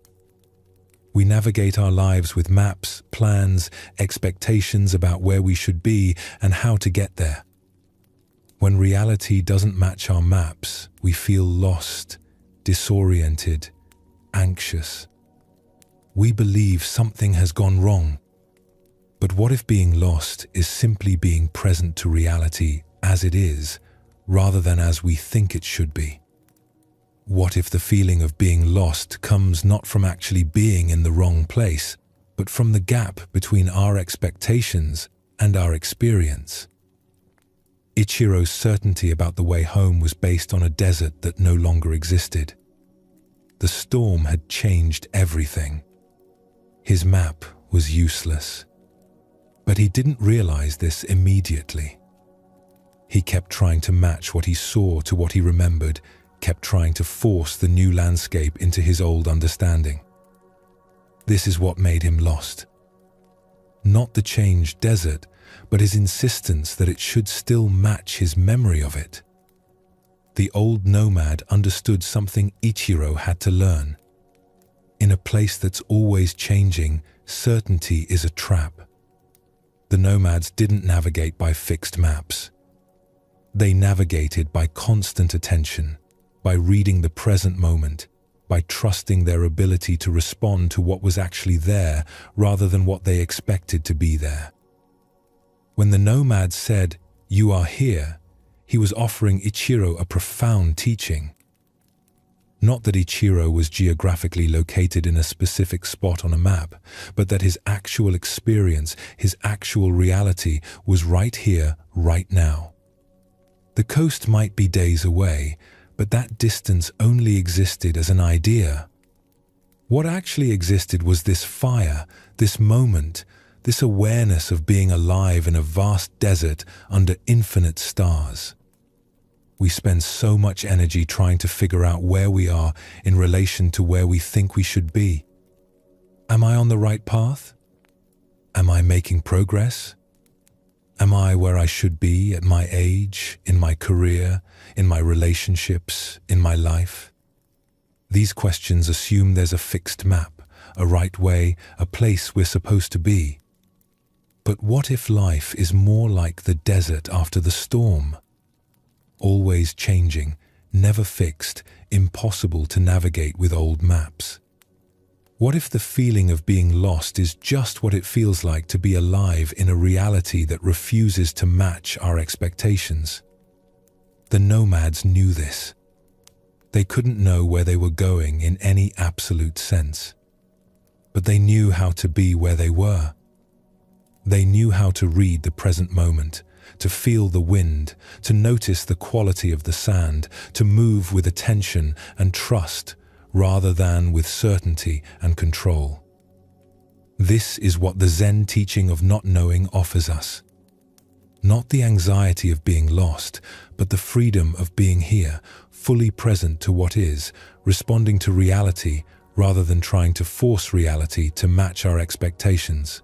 We navigate our lives with maps, plans, expectations about where we should be and how to get there. When reality doesn't match our maps, we feel lost, disoriented, anxious. We believe something has gone wrong. But what if being lost is simply being present to reality as it is, rather than as we think it should be? What if the feeling of being lost comes not from actually being in the wrong place, but from the gap between our expectations and our experience? Ichiro's certainty about the way home was based on a desert that no longer existed. The storm had changed everything. His map was useless. But he didn't realize this immediately. He kept trying to match what he saw to what he remembered, kept trying to force the new landscape into his old understanding. This is what made him lost. Not the changed desert, but his insistence that it should still match his memory of it. The old nomad understood something Ichiro had to learn. In a place that's always changing, certainty is a trap. The nomads didn't navigate by fixed maps. They navigated by constant attention, by reading the present moment, by trusting their ability to respond to what was actually there rather than what they expected to be there. When the nomad said, "You are here," he was offering Ichiro a profound teaching. Not that Ichiro was geographically located in a specific spot on a map, but that his actual experience, his actual reality, was right here, right now. The coast might be days away, but that distance only existed as an idea. What actually existed was this fire, this moment, this awareness of being alive in a vast desert under infinite stars. We spend so much energy trying to figure out where we are in relation to where we think we should be. Am I on the right path? Am I making progress? Am I where I should be at my age, in my career, in my relationships, in my life? These questions assume there's a fixed map, a right way, a place we're supposed to be. But what if life is more like the desert after the storm? Always changing, never fixed, impossible to navigate with old maps. What if the feeling of being lost is just what it feels like to be alive in a reality that refuses to match our expectations? The nomads knew this. They couldn't know where they were going in any absolute sense. But they knew how to be where they were. They knew how to read the present moment, to feel the wind, to notice the quality of the sand, to move with attention and trust rather than with certainty and control. This is what the Zen teaching of not knowing offers us. Not the anxiety of being lost, but the freedom of being here, fully present to what is, responding to reality rather than trying to force reality to match our expectations.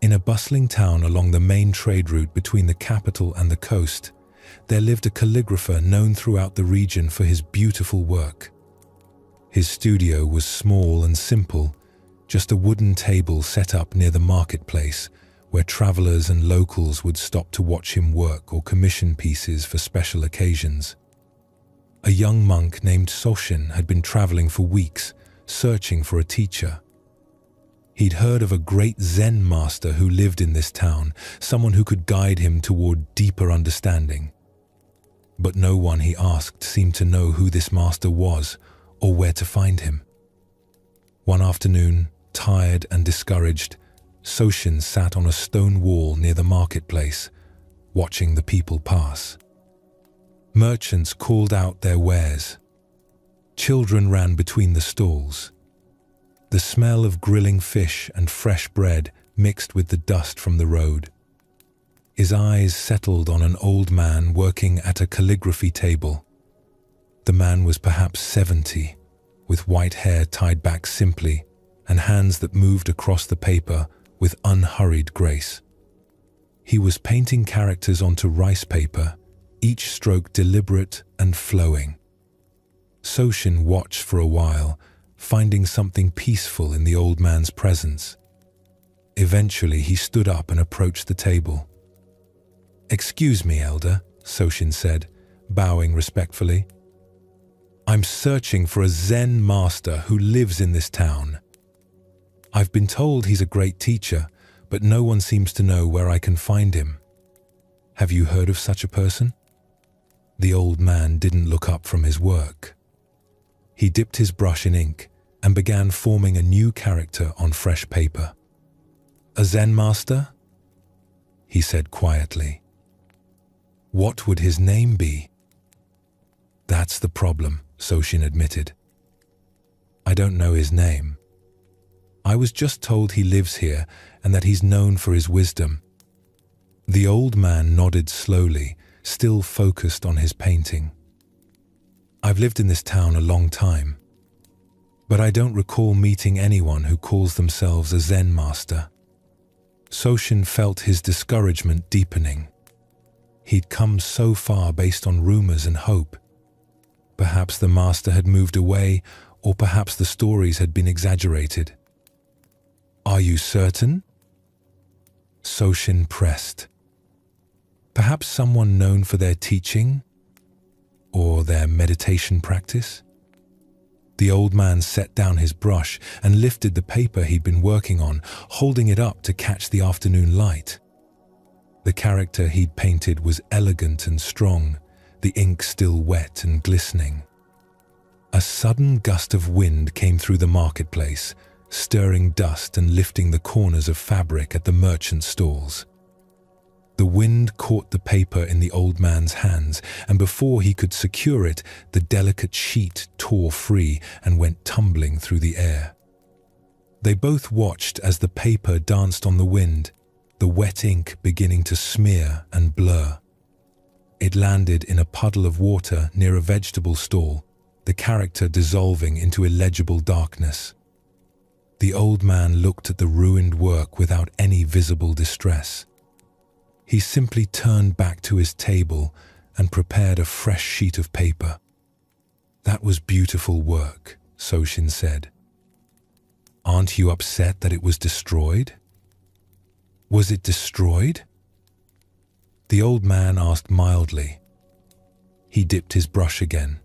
In a bustling town along the main trade route between the capital and the coast, there lived a calligrapher known throughout the region for his beautiful work. His studio was small and simple, just a wooden table set up near the marketplace, where travelers and locals would stop to watch him work or commission pieces for special occasions. A young monk named Soshin had been traveling for weeks, searching for a teacher. He'd heard of a great Zen master who lived in this town, someone who could guide him toward deeper understanding. But no one he asked seemed to know who this master was or where to find him. One afternoon, tired and discouraged, Soshin sat on a stone wall near the marketplace, watching the people pass. Merchants called out their wares. Children ran between the stalls. The smell of grilling fish and fresh bread mixed with the dust from the road. His eyes settled on an old man working at a calligraphy table. The man was perhaps 70, with white hair tied back simply and hands that moved across the paper with unhurried grace. He was painting characters onto rice paper, each stroke deliberate and flowing. Soshin watched for a while, finding something peaceful in the old man's presence. Eventually, he stood up and approached the table. "Excuse me, elder," Soshin said, bowing respectfully. "I'm searching for a Zen master who lives in this town. I've been told he's a great teacher, but no one seems to know where I can find him. Have you heard of such a person?" The old man didn't look up from his work. He dipped his brush in ink and began forming a new character on fresh paper. "A Zen master?" he said quietly. "What would his name be?" "That's the problem," Soshin admitted. "I don't know his name. I was just told he lives here and that he's known for his wisdom." The old man nodded slowly, still focused on his painting. "I've lived in this town a long time, but I don't recall meeting anyone who calls themselves a Zen master. Soshin felt his discouragement deepening. He'd come so far based on rumors and hope. Perhaps the master had moved away, or perhaps the stories had been exaggerated. "Are you certain?" Soshin pressed. Perhaps someone known for their teaching or their meditation practice? The old man set down his brush and lifted the paper he'd been working on, holding it up to catch the afternoon light. The character he'd painted was elegant and strong, the ink still wet and glistening. A sudden gust of wind came through the marketplace, stirring dust and lifting the corners of fabric at the merchant stalls. The wind caught the paper in the old man's hands, and before he could secure it, the delicate sheet tore free and went tumbling through the air. They both watched as the paper danced on the wind, the wet ink beginning to smear and blur. It landed in a puddle of water near a vegetable stall, the character dissolving into illegible darkness. The old man looked at the ruined work without any visible distress. He simply turned back to his table and prepared a fresh sheet of paper. "That was beautiful work," Soshin said. "Aren't you upset that it was destroyed?" "Was it destroyed?" The old man asked mildly. He dipped his brush again.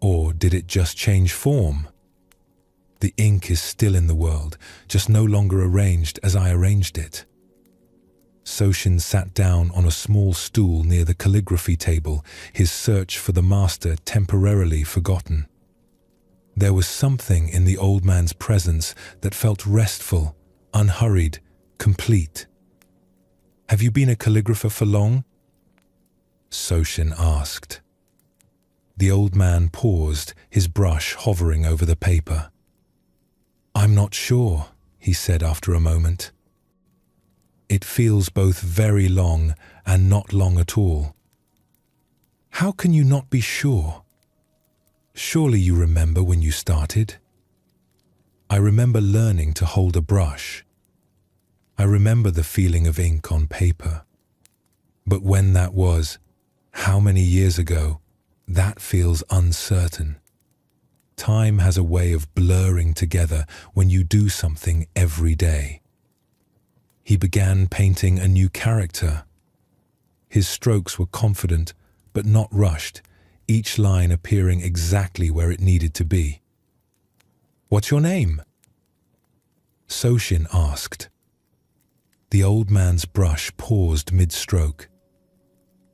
"Or did it just change form? The ink is still in the world, just no longer arranged as I arranged it." Soshin sat down on a small stool near the calligraphy table, his search for the master temporarily forgotten. There was something in the old man's presence that felt restful, unhurried, complete. "Have you been a calligrapher for long?" Soshin asked. The old man paused, his brush hovering over the paper. "I'm not sure," he said after a moment. "It feels both very long and not long at all." "How can you not be sure? Surely you remember when you started?" "I remember learning to hold a brush. I remember the feeling of ink on paper. But when that was, how many years ago, that feels uncertain. Time has a way of blurring together when you do something every day." He began painting a new character. His strokes were confident, but not rushed, each line appearing exactly where it needed to be. "What's your name?" Soshin asked. The old man's brush paused mid-stroke.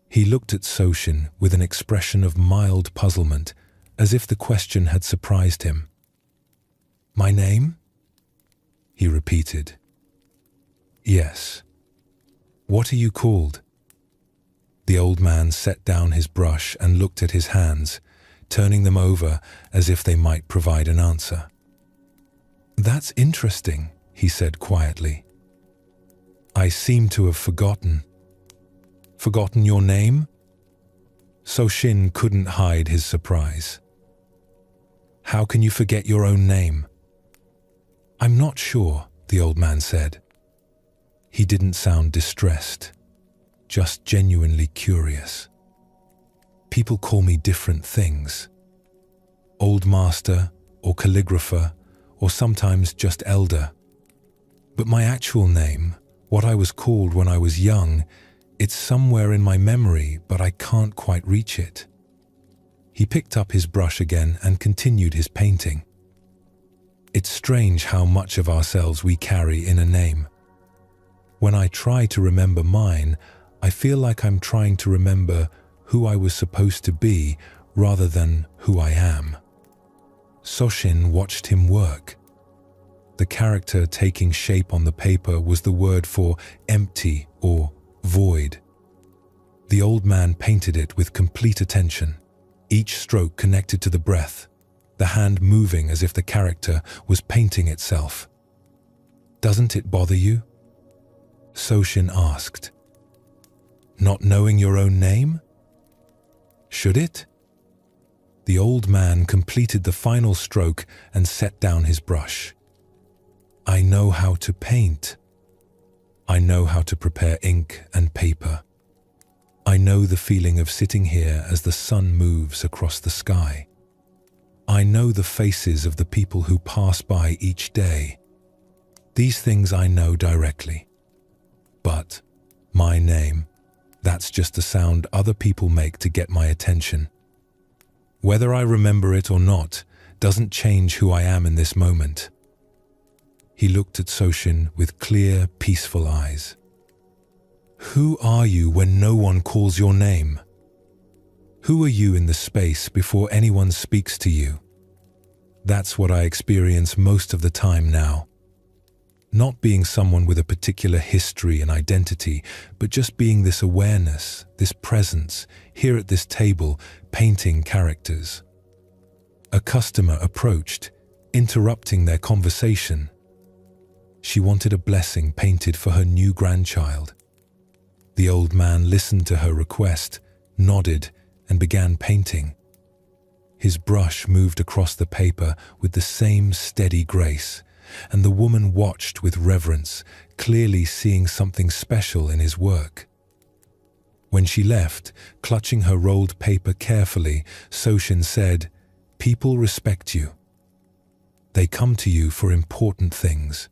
He looked at Soshin with an expression of mild puzzlement, as if the question had surprised him. "My name?" he repeated. "Yes. What are you called?" The old man set down his brush and looked at his hands, turning them over as if they might provide an answer. "That's interesting," he said quietly. "I seem to have forgotten." "Forgotten your name?" Soshin couldn't hide his surprise. "How can you forget your own name?" "I'm not sure," the old man said. He didn't sound distressed, just genuinely curious. "People call me different things. Old master, or calligrapher, or sometimes just elder. But my actual name, what I was called when I was young, it's somewhere in my memory, but I can't quite reach it." He picked up his brush again and continued his painting. "It's strange how much of ourselves we carry in a name. When I try to remember mine, I feel like I'm trying to remember who I was supposed to be rather than who I am." Soshin watched him work. The character taking shape on the paper was the word for empty or void. The old man painted it with complete attention, each stroke connected to the breath, the hand moving as if the character was painting itself. "Doesn't it bother you?" Soshin asked. "Not knowing your own name? Should it?" The old man completed the final stroke and set down his brush. "I know how to paint." I know how to prepare ink and paper. I know the feeling of sitting here as the sun moves across the sky. I know the faces of the people who pass by each day. These things I know directly. But my name, that's just a sound other people make to get my attention. Whether I remember it or not doesn't change who I am in this moment. He looked at Soshin with clear, peaceful eyes. Who are you when no one calls your name? Who are you in the space before anyone speaks to you? That's what I experience most of the time now. Not being someone with a particular history and identity, but just being this awareness, this presence, here at this table, painting characters. A customer approached, interrupting their conversation. She wanted a blessing painted for her new grandchild. The old man listened to her request, nodded, and began painting. His brush moved across the paper with the same steady grace, and the woman watched with reverence, clearly seeing something special in his work. When she left, clutching her rolled paper carefully, Soshin said, "People respect you. They come to you for important things.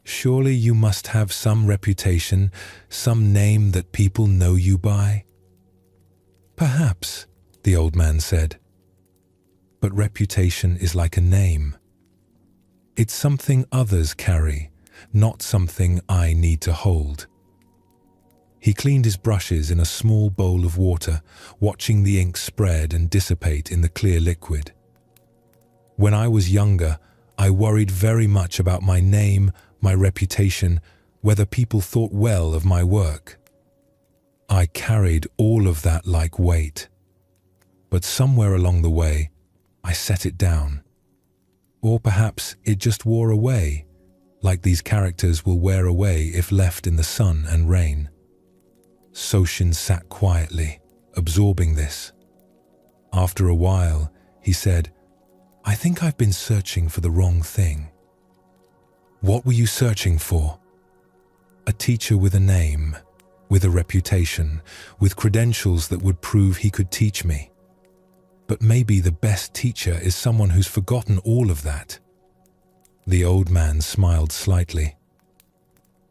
Surely you must have some reputation, some name that people know you by?" "Perhaps," the old man said. "But reputation is like a name. It's something others carry, not something I need to hold." He cleaned his brushes in a small bowl of water, watching the ink spread and dissipate in the clear liquid. "When I was younger, I worried very much about my name, my reputation, whether people thought well of my work. I carried all of that like weight. But somewhere along the way, I set it down. Or perhaps it just wore away, like these characters will wear away if left in the sun and rain." Soshin sat quietly, absorbing this. After a while, he said, "I think I've been searching for the wrong thing." "What were you searching for?" "A teacher with a name, with a reputation, with credentials that would prove he could teach me. But maybe the best teacher is someone who's forgotten all of that." The old man smiled slightly.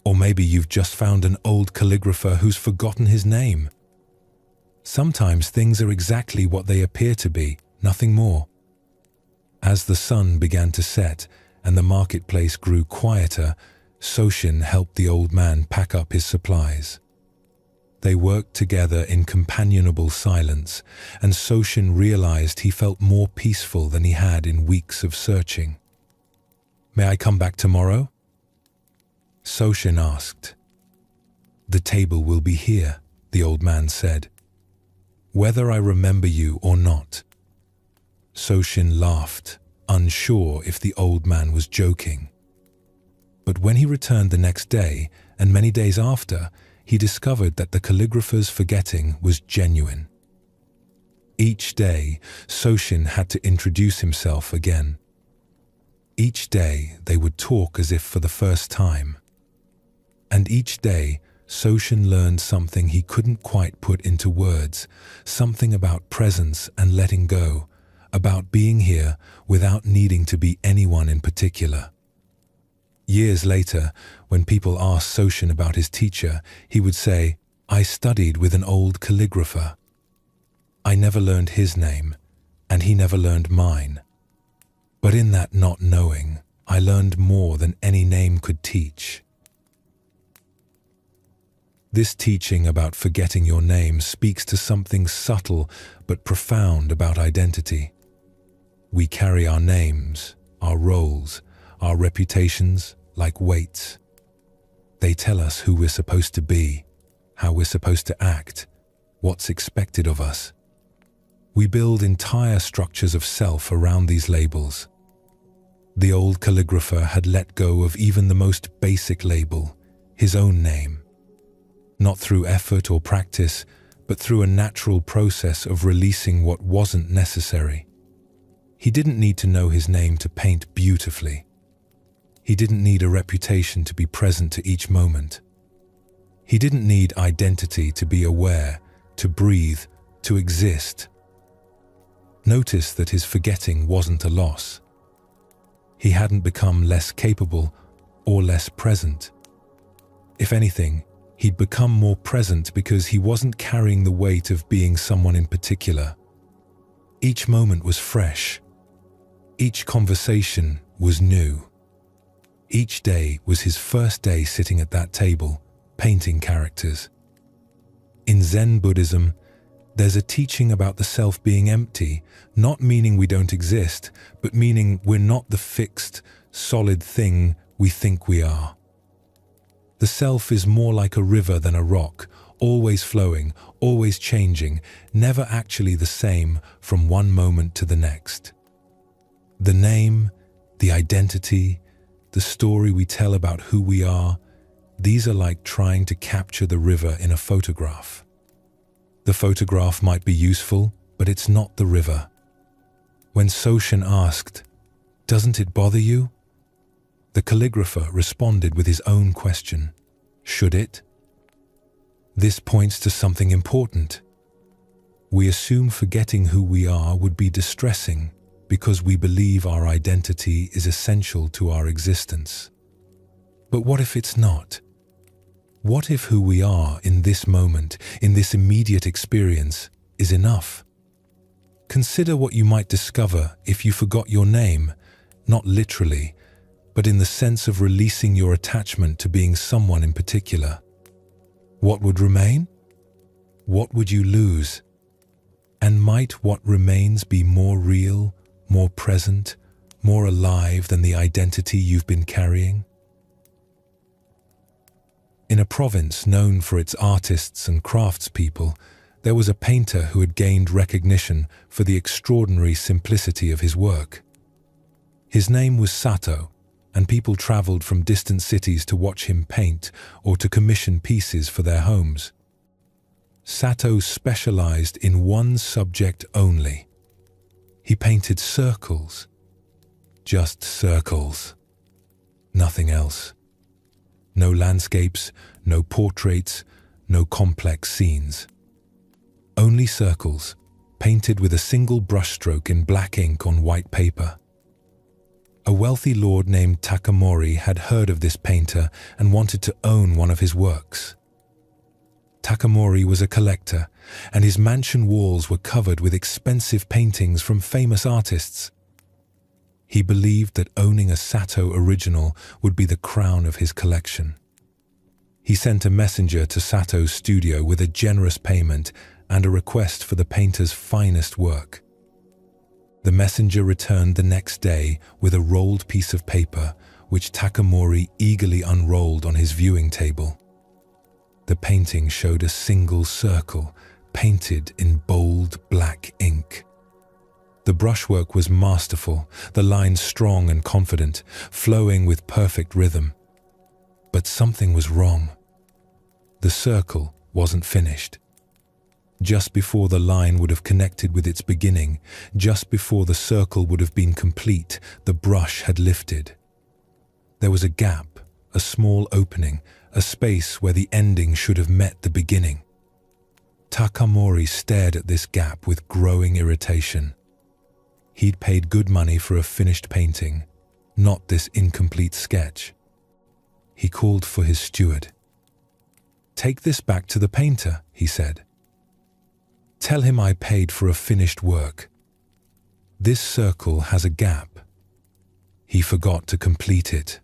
"Or maybe you've just found an old calligrapher who's forgotten his name. Sometimes things are exactly what they appear to be, nothing more." As the sun began to set and the marketplace grew quieter, Soshin helped the old man pack up his supplies. They worked together in companionable silence, and Soshin realized he felt more peaceful than he had in weeks of searching. "May I come back tomorrow?" Soshin asked. "The table will be here," the old man said. "Whether I remember you or not." Soshin laughed, unsure if the old man was joking. But when he returned the next day, and many days after, he discovered that the calligrapher's forgetting was genuine. Each day, Soshin had to introduce himself again. Each day, they would talk as if for the first time. And each day, Soshin learned something he couldn't quite put into words, something about presence and letting go, about being here without needing to be anyone in particular. Years later, when people asked Soshin about his teacher, he would say, "I studied with an old calligrapher. I never learned his name, and he never learned mine. But in that not knowing, I learned more than any name could teach." This teaching about forgetting your name speaks to something subtle but profound about identity. We carry our names, our roles, our reputations like weights. They tell us who we're supposed to be, how we're supposed to act, what's expected of us. We build entire structures of self around these labels. The old calligrapher had let go of even the most basic label, his own name. Not through effort or practice, but through a natural process of releasing what wasn't necessary. He didn't need to know his name to paint beautifully. He didn't need a reputation to be present to each moment. He didn't need identity to be aware, to breathe, to exist. Notice that his forgetting wasn't a loss. He hadn't become less capable or less present. If anything, he'd become more present because he wasn't carrying the weight of being someone in particular. Each moment was fresh. Each conversation was new. Each day was his first day sitting at that table, painting characters. In Zen Buddhism, there's a teaching about the self being empty, not meaning we don't exist, but meaning we're not the fixed, solid thing we think we are. The self is more like a river than a rock, always flowing, always changing, never actually the same from one moment to the next. The name, the identity, the story we tell about who we are, these are like trying to capture the river in a photograph. The photograph might be useful, but it's not the river. When Soshin asked, "Doesn't it bother you?" the calligrapher responded with his own question, "Should it?" This points to something important. We assume forgetting who we are would be distressing because we believe our identity is essential to our existence. But what if it's not? What if who we are in this moment, in this immediate experience, is enough? Consider what you might discover if you forgot your name, not literally, but in the sense of releasing your attachment to being someone in particular. What would remain? What would you lose? And might what remains be more real, more present, more alive than the identity you've been carrying? In a province known for its artists and craftspeople, there was a painter who had gained recognition for the extraordinary simplicity of his work. His name was Sato, and people traveled from distant cities to watch him paint or to commission pieces for their homes. Sato specialized in one subject only. He painted circles. Just circles. Nothing else. No landscapes, no portraits, no complex scenes. Only circles, painted with a single brushstroke in black ink on white paper. A wealthy lord named Takamori had heard of this painter and wanted to own one of his works. Takamori was a collector, and his mansion walls were covered with expensive paintings from famous artists. He believed that owning a Sato original would be the crown of his collection. He sent a messenger to Sato's studio with a generous payment and a request for the painter's finest work. The messenger returned the next day with a rolled piece of paper, which Takamori eagerly unrolled on his viewing table. The painting showed a single circle, painted in bold black ink. The brushwork was masterful, the lines strong and confident, flowing with perfect rhythm. But something was wrong. The circle wasn't finished. Just before the line would have connected with its beginning, just before the circle would have been complete, the brush had lifted. There was a gap, a small opening, a space where the ending should have met the beginning. Takamori stared at this gap with growing irritation. He'd paid good money for a finished painting, not this incomplete sketch. He called for his steward. "Take this back to the painter," he said. "Tell him I paid for a finished work. This circle has a gap. He forgot to complete it."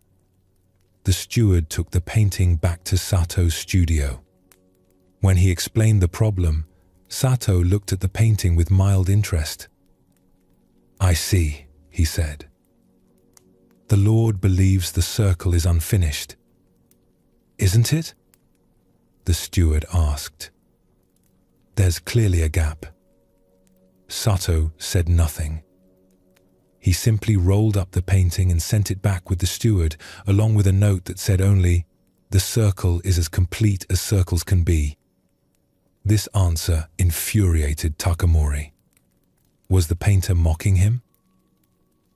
The steward took the painting back to Sato's studio. When he explained the problem, Sato looked at the painting with mild interest. "I see," he said. "The Lord believes the circle is unfinished. Isn't it?" the steward asked. "There's clearly a gap." Sato said nothing. He simply rolled up the painting and sent it back with the steward, along with a note that said only, "The circle is as complete as circles can be." This answer infuriated Takamori. Was the painter mocking him?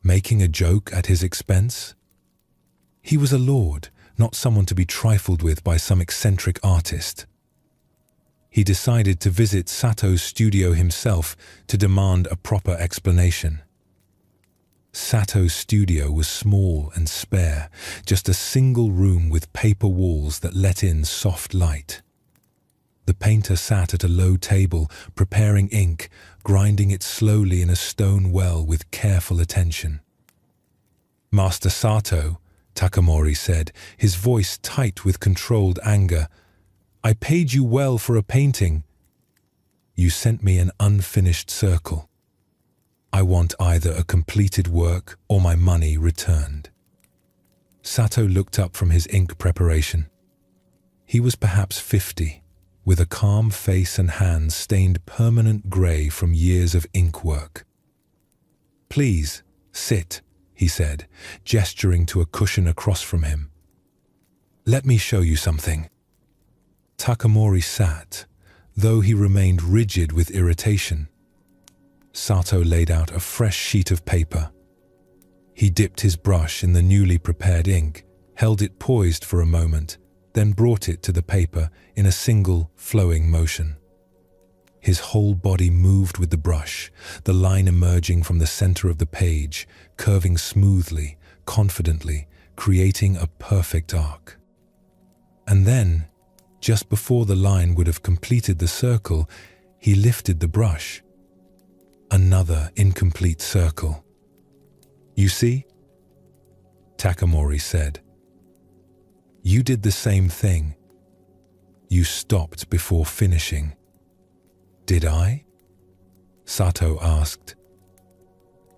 Making a joke at his expense? He was a lord, not someone to be trifled with by some eccentric artist. He decided to visit Sato's studio himself to demand a proper explanation. Sato's studio was small and spare, just a single room with paper walls that let in soft light. The painter sat at a low table, preparing ink, grinding it slowly in a stone well with careful attention. "Master Sato," Takamori said, his voice tight with controlled anger, "I paid you well for a painting. You sent me an unfinished circle. I want either a completed work or my money returned." Sato looked up from his ink preparation. He was perhaps 50, with a calm face and hands stained permanent grey from years of ink work. "Please, sit," he said, gesturing to a cushion across from him. "Let me show you something." Takamori sat, though he remained rigid with irritation. Sato laid out a fresh sheet of paper. He dipped his brush in the newly prepared ink, held it poised for a moment, then brought it to the paper in a single, flowing motion. His whole body moved with the brush, the line emerging from the center of the page, curving smoothly, confidently, creating a perfect arc. And then, just before the line would have completed the circle, he lifted the brush. Another incomplete circle. "You see?" Takamori said. "You did the same thing. You stopped before finishing." "Did I?" Sato asked.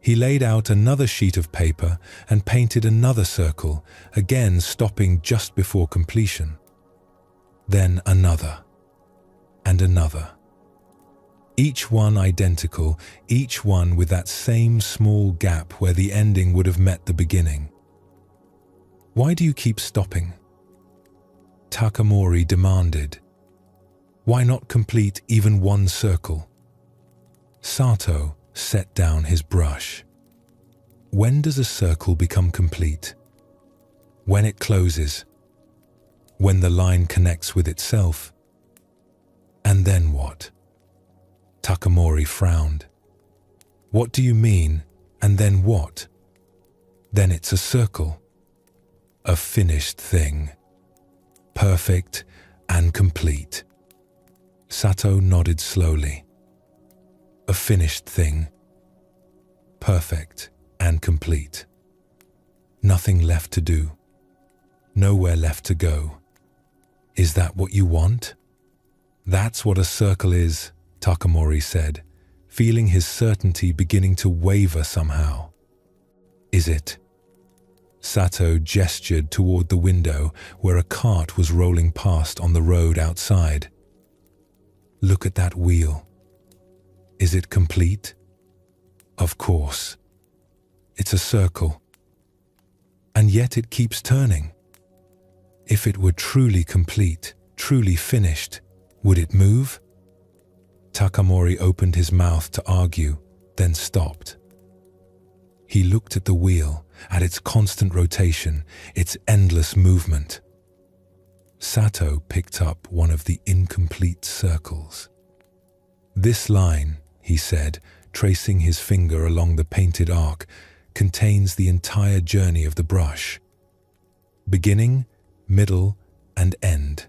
He laid out another sheet of paper and painted another circle, again stopping just before completion. Then another, and another. Each one identical, each one with that same small gap where the ending would have met the beginning. "Why do you keep stopping?" Takamori demanded. "Why not complete even one circle?" Sato set down his brush. "When does a circle become complete?" "When it closes. When the line connects with itself." "And then what?" Takamori frowned. "What do you mean, and then what?" "Then it's a circle. A finished thing. Perfect and complete." Sato nodded slowly. "A finished thing. Perfect and complete. Nothing left to do. Nowhere left to go. Is that what you want?" "That's what a circle is," Takamori said, feeling his certainty beginning to waver somehow. "Is it?" Sato gestured toward the window where a cart was rolling past on the road outside. "Look at that wheel. Is it complete?" "Of course. It's a circle. And yet it keeps turning. If it were truly complete, truly finished, would it move?" Takamori opened his mouth to argue, then stopped. He looked at the wheel, at its constant rotation, its endless movement. Sato picked up one of the incomplete circles. "This line," he said, tracing his finger along the painted arc, "contains the entire journey of the brush. Beginning, middle, and end.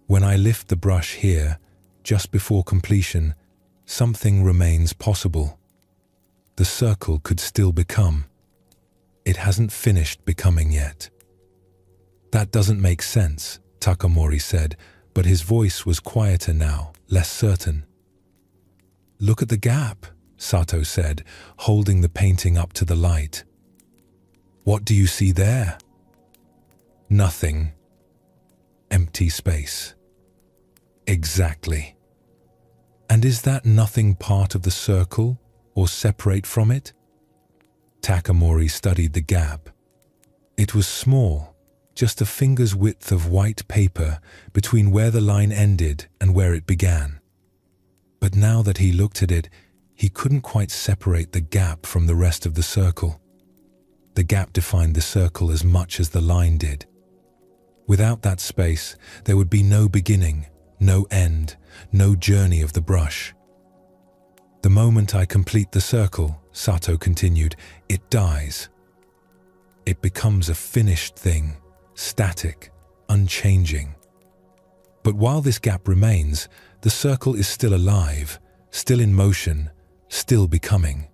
When I lift the brush here, just before completion, something remains possible. The circle could still become. It hasn't finished becoming yet." "That doesn't make sense," Takamori said, but his voice was quieter now, less certain. "Look at the gap," Sato said, holding the painting up to the light. "What do you see there?" "Nothing. Empty space." "Exactly. And is that nothing part of the circle or separate from it?" Takamori studied the gap. It was small, just a finger's width of white paper between where the line ended and where it began. But now that he looked at it, he couldn't quite separate the gap from the rest of the circle. The gap defined the circle as much as the line did. Without that space, there would be no beginning, no end, no journey of the brush. The moment I complete the circle, Sato continued, it dies. It becomes a finished thing, static, unchanging. But while this gap remains, the circle is still alive, still in motion, still becoming.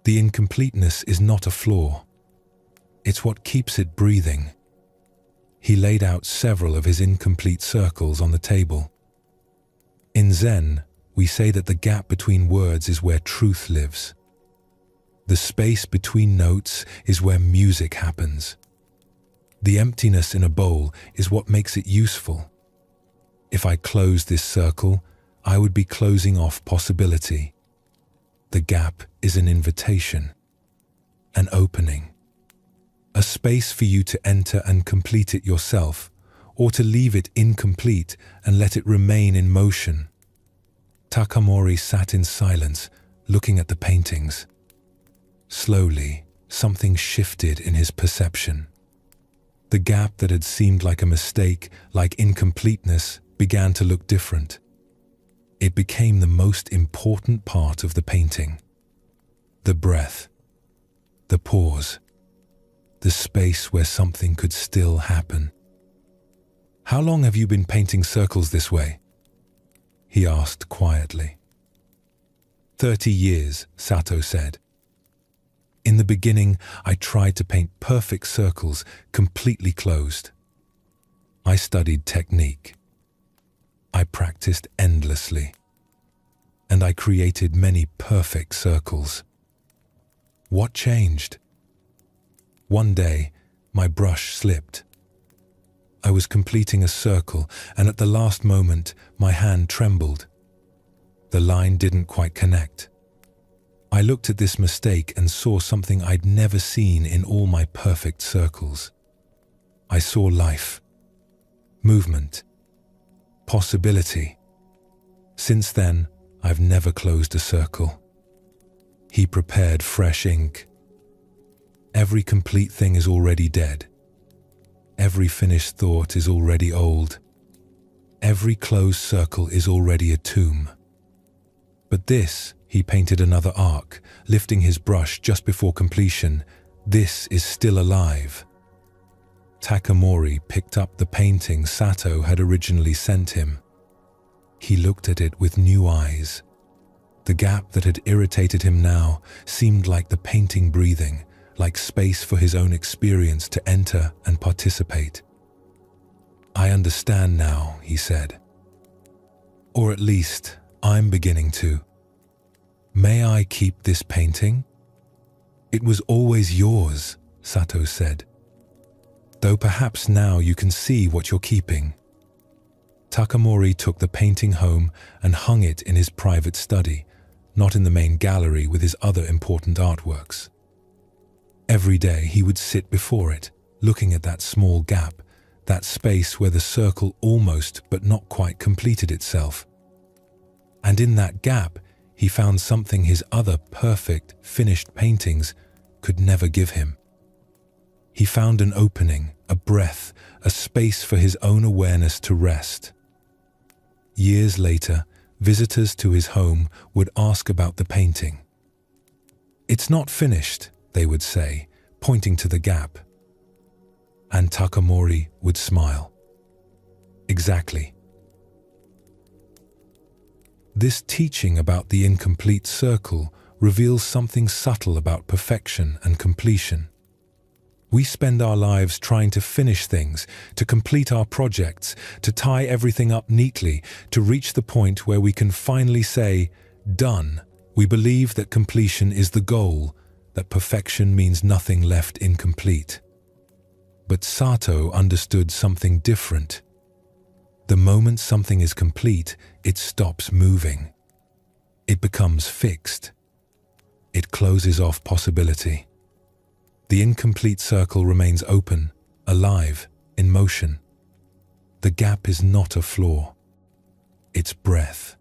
The incompleteness is not a flaw. It's what keeps it breathing. He laid out several of his incomplete circles on the table. In Zen, we say that the gap between words is where truth lives. The space between notes is where music happens. The emptiness in a bowl is what makes it useful. If I closed this circle, I would be closing off possibility. The gap is an invitation, an opening, a space for you to enter and complete it yourself, or to leave it incomplete and let it remain in motion. Takamori sat in silence, looking at the paintings. Slowly, something shifted in his perception. The gap that had seemed like a mistake, like incompleteness, began to look different. It became the most important part of the painting. The breath, the pause, the space where something could still happen. "How long have you been painting circles this way?" he asked quietly. 30 years, Sato said. In the beginning, I tried to paint perfect circles, completely closed. I studied technique. I practiced endlessly. And I created many perfect circles. What changed? One day, my brush slipped. I was completing a circle, and at the last moment, my hand trembled. The line didn't quite connect. I looked at this mistake and saw something I'd never seen in all my perfect circles. I saw life, movement, possibility. Since then, I've never closed a circle. He prepared fresh ink. Every complete thing is already dead. Every finished thought is already old. Every closed circle is already a tomb. But this, he painted another arc, lifting his brush just before completion. This is still alive. Takamori picked up the painting Sato had originally sent him. He looked at it with new eyes. The gap that had irritated him now seemed like the painting breathing, like space for his own experience to enter and participate. "I understand now," he said. "Or at least, I'm beginning to. May I keep this painting?" "It was always yours," Sato said. "Though perhaps now you can see what you're keeping." Takamori took the painting home and hung it in his private study, not in the main gallery with his other important artworks. Every day he would sit before it, looking at that small gap, that space where the circle almost but not quite completed itself. And in that gap, he found something his other perfect, finished paintings could never give him. He found an opening, a breath, a space for his own awareness to rest. Years later, visitors to his home would ask about the painting. "It's not finished," they would say, pointing to the gap. And Takamori would smile. "Exactly." This teaching about the incomplete circle reveals something subtle about perfection and completion. We spend our lives trying to finish things, to complete our projects, to tie everything up neatly, to reach the point where we can finally say, "Done." We believe that completion is the goal, that perfection means nothing left incomplete. But Sato understood something different. The moment something is complete, it stops moving. It becomes fixed. It closes off possibility. The incomplete circle remains open, alive, in motion. The gap is not a flaw. It's breath.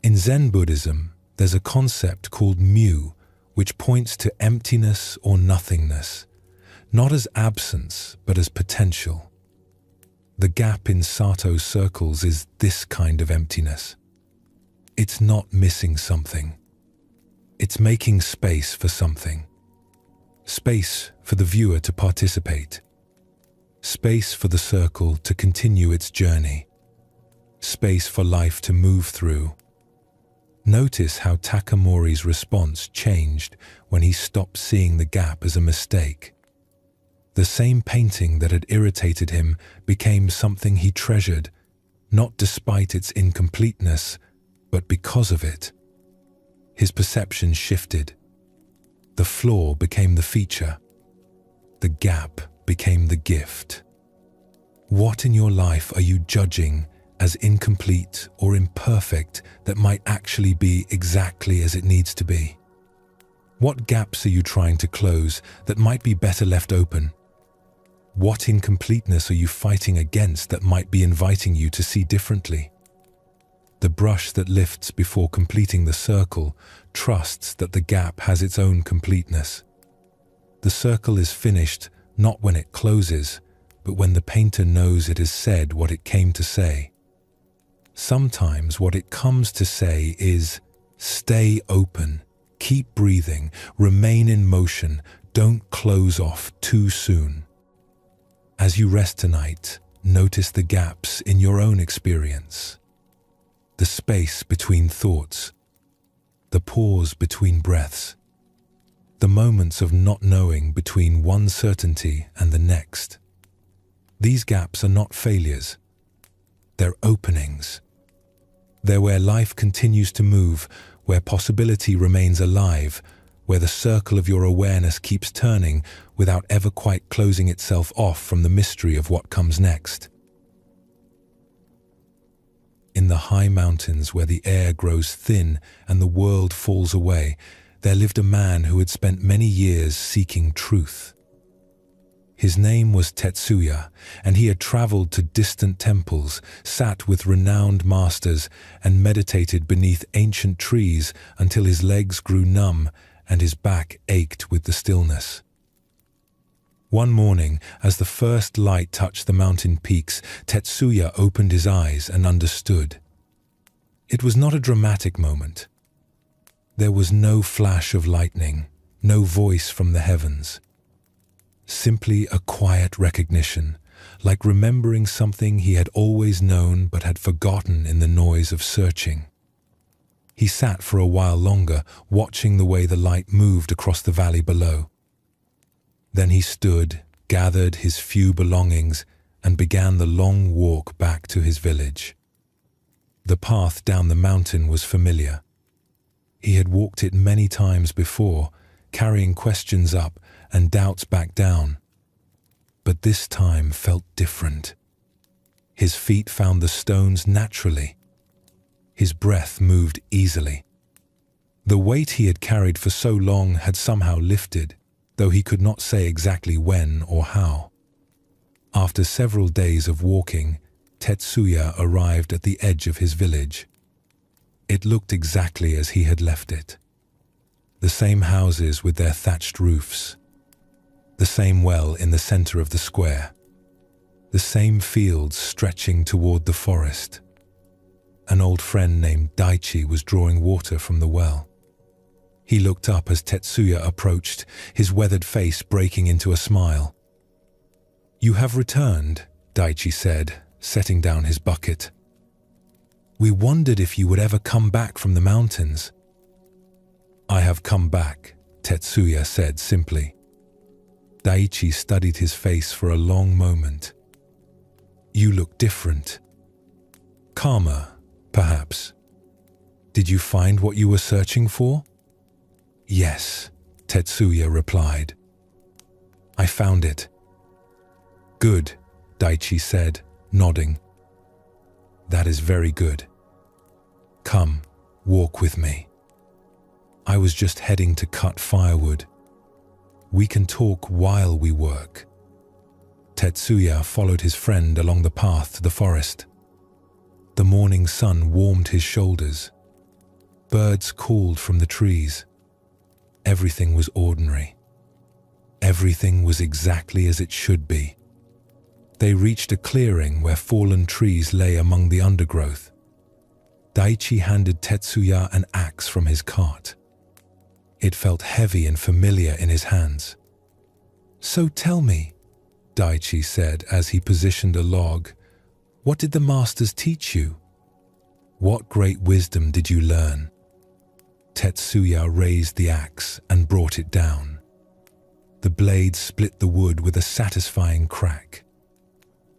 In Zen Buddhism, there's a concept called mu, which points to emptiness or nothingness, not as absence but as potential. The gap in Sato's circles is this kind of emptiness. It's not missing something. It's making space for something. Space for the viewer to participate. Space for the circle to continue its journey. Space for life to move through. Notice how Takamori's response changed when he stopped seeing the gap as a mistake. The same painting that had irritated him became something he treasured, not despite its incompleteness, but because of it. His perception shifted. The flaw became the feature. The gap became the gift. What in your life are you judging as incomplete or imperfect that might actually be exactly as it needs to be? What gaps are you trying to close that might be better left open? What incompleteness are you fighting against that might be inviting you to see differently? The brush that lifts before completing the circle trusts that the gap has its own completeness. The circle is finished not when it closes, but when the painter knows it has said what it came to say. Sometimes what it comes to say is, stay open, keep breathing, remain in motion, don't close off too soon. As you rest tonight, notice the gaps in your own experience. The space between thoughts, the pause between breaths, the moments of not knowing between one certainty and the next. These gaps are not failures. They're openings. They're where life continues to move, where possibility remains alive, where the circle of your awareness keeps turning without ever quite closing itself off from the mystery of what comes next. In the high mountains where the air grows thin and the world falls away, there lived a man who had spent many years seeking truth. His name was Tetsuya, and he had traveled to distant temples, sat with renowned masters, and meditated beneath ancient trees until his legs grew numb and his back ached with the stillness. One morning, as the first light touched the mountain peaks, Tetsuya opened his eyes and understood. It was not a dramatic moment. There was no flash of lightning, no voice from the heavens. Simply a quiet recognition, like remembering something he had always known but had forgotten in the noise of searching. He sat for a while longer, watching the way the light moved across the valley below. Then he stood, gathered his few belongings, and began the long walk back to his village. The path down the mountain was familiar. He had walked it many times before, carrying questions up and doubts back down. But this time felt different. His feet found the stones naturally. His breath moved easily. The weight he had carried for so long had somehow lifted, though he could not say exactly when or how. After several days of walking, Tetsuya arrived at the edge of his village. It looked exactly as he had left it. The same houses with their thatched roofs. The same well in the center of the square. The same fields stretching toward the forest. An old friend named Daichi was drawing water from the well. He looked up as Tetsuya approached, his weathered face breaking into a smile. "You have returned," Daichi said, setting down his bucket. "We wondered if you would ever come back from the mountains." "I have come back," Tetsuya said simply. Daichi studied his face for a long moment. "You look different. Calmer, perhaps. Did you find what you were searching for?" "Yes," Tetsuya replied. "I found it." "Good," Daichi said, nodding. "That is very good. Come, walk with me. I was just heading to cut firewood. We can talk while we work." Tetsuya followed his friend along the path to the forest. The morning sun warmed his shoulders. Birds called from the trees. Everything was ordinary. Everything was exactly as it should be. They reached a clearing where fallen trees lay among the undergrowth. Daichi handed Tetsuya an axe from his cart. It felt heavy and familiar in his hands. "So tell me," Daichi said as he positioned a log, "what did the masters teach you? What great wisdom did you learn?" Tetsuya raised the axe and brought it down. The blade split the wood with a satisfying crack.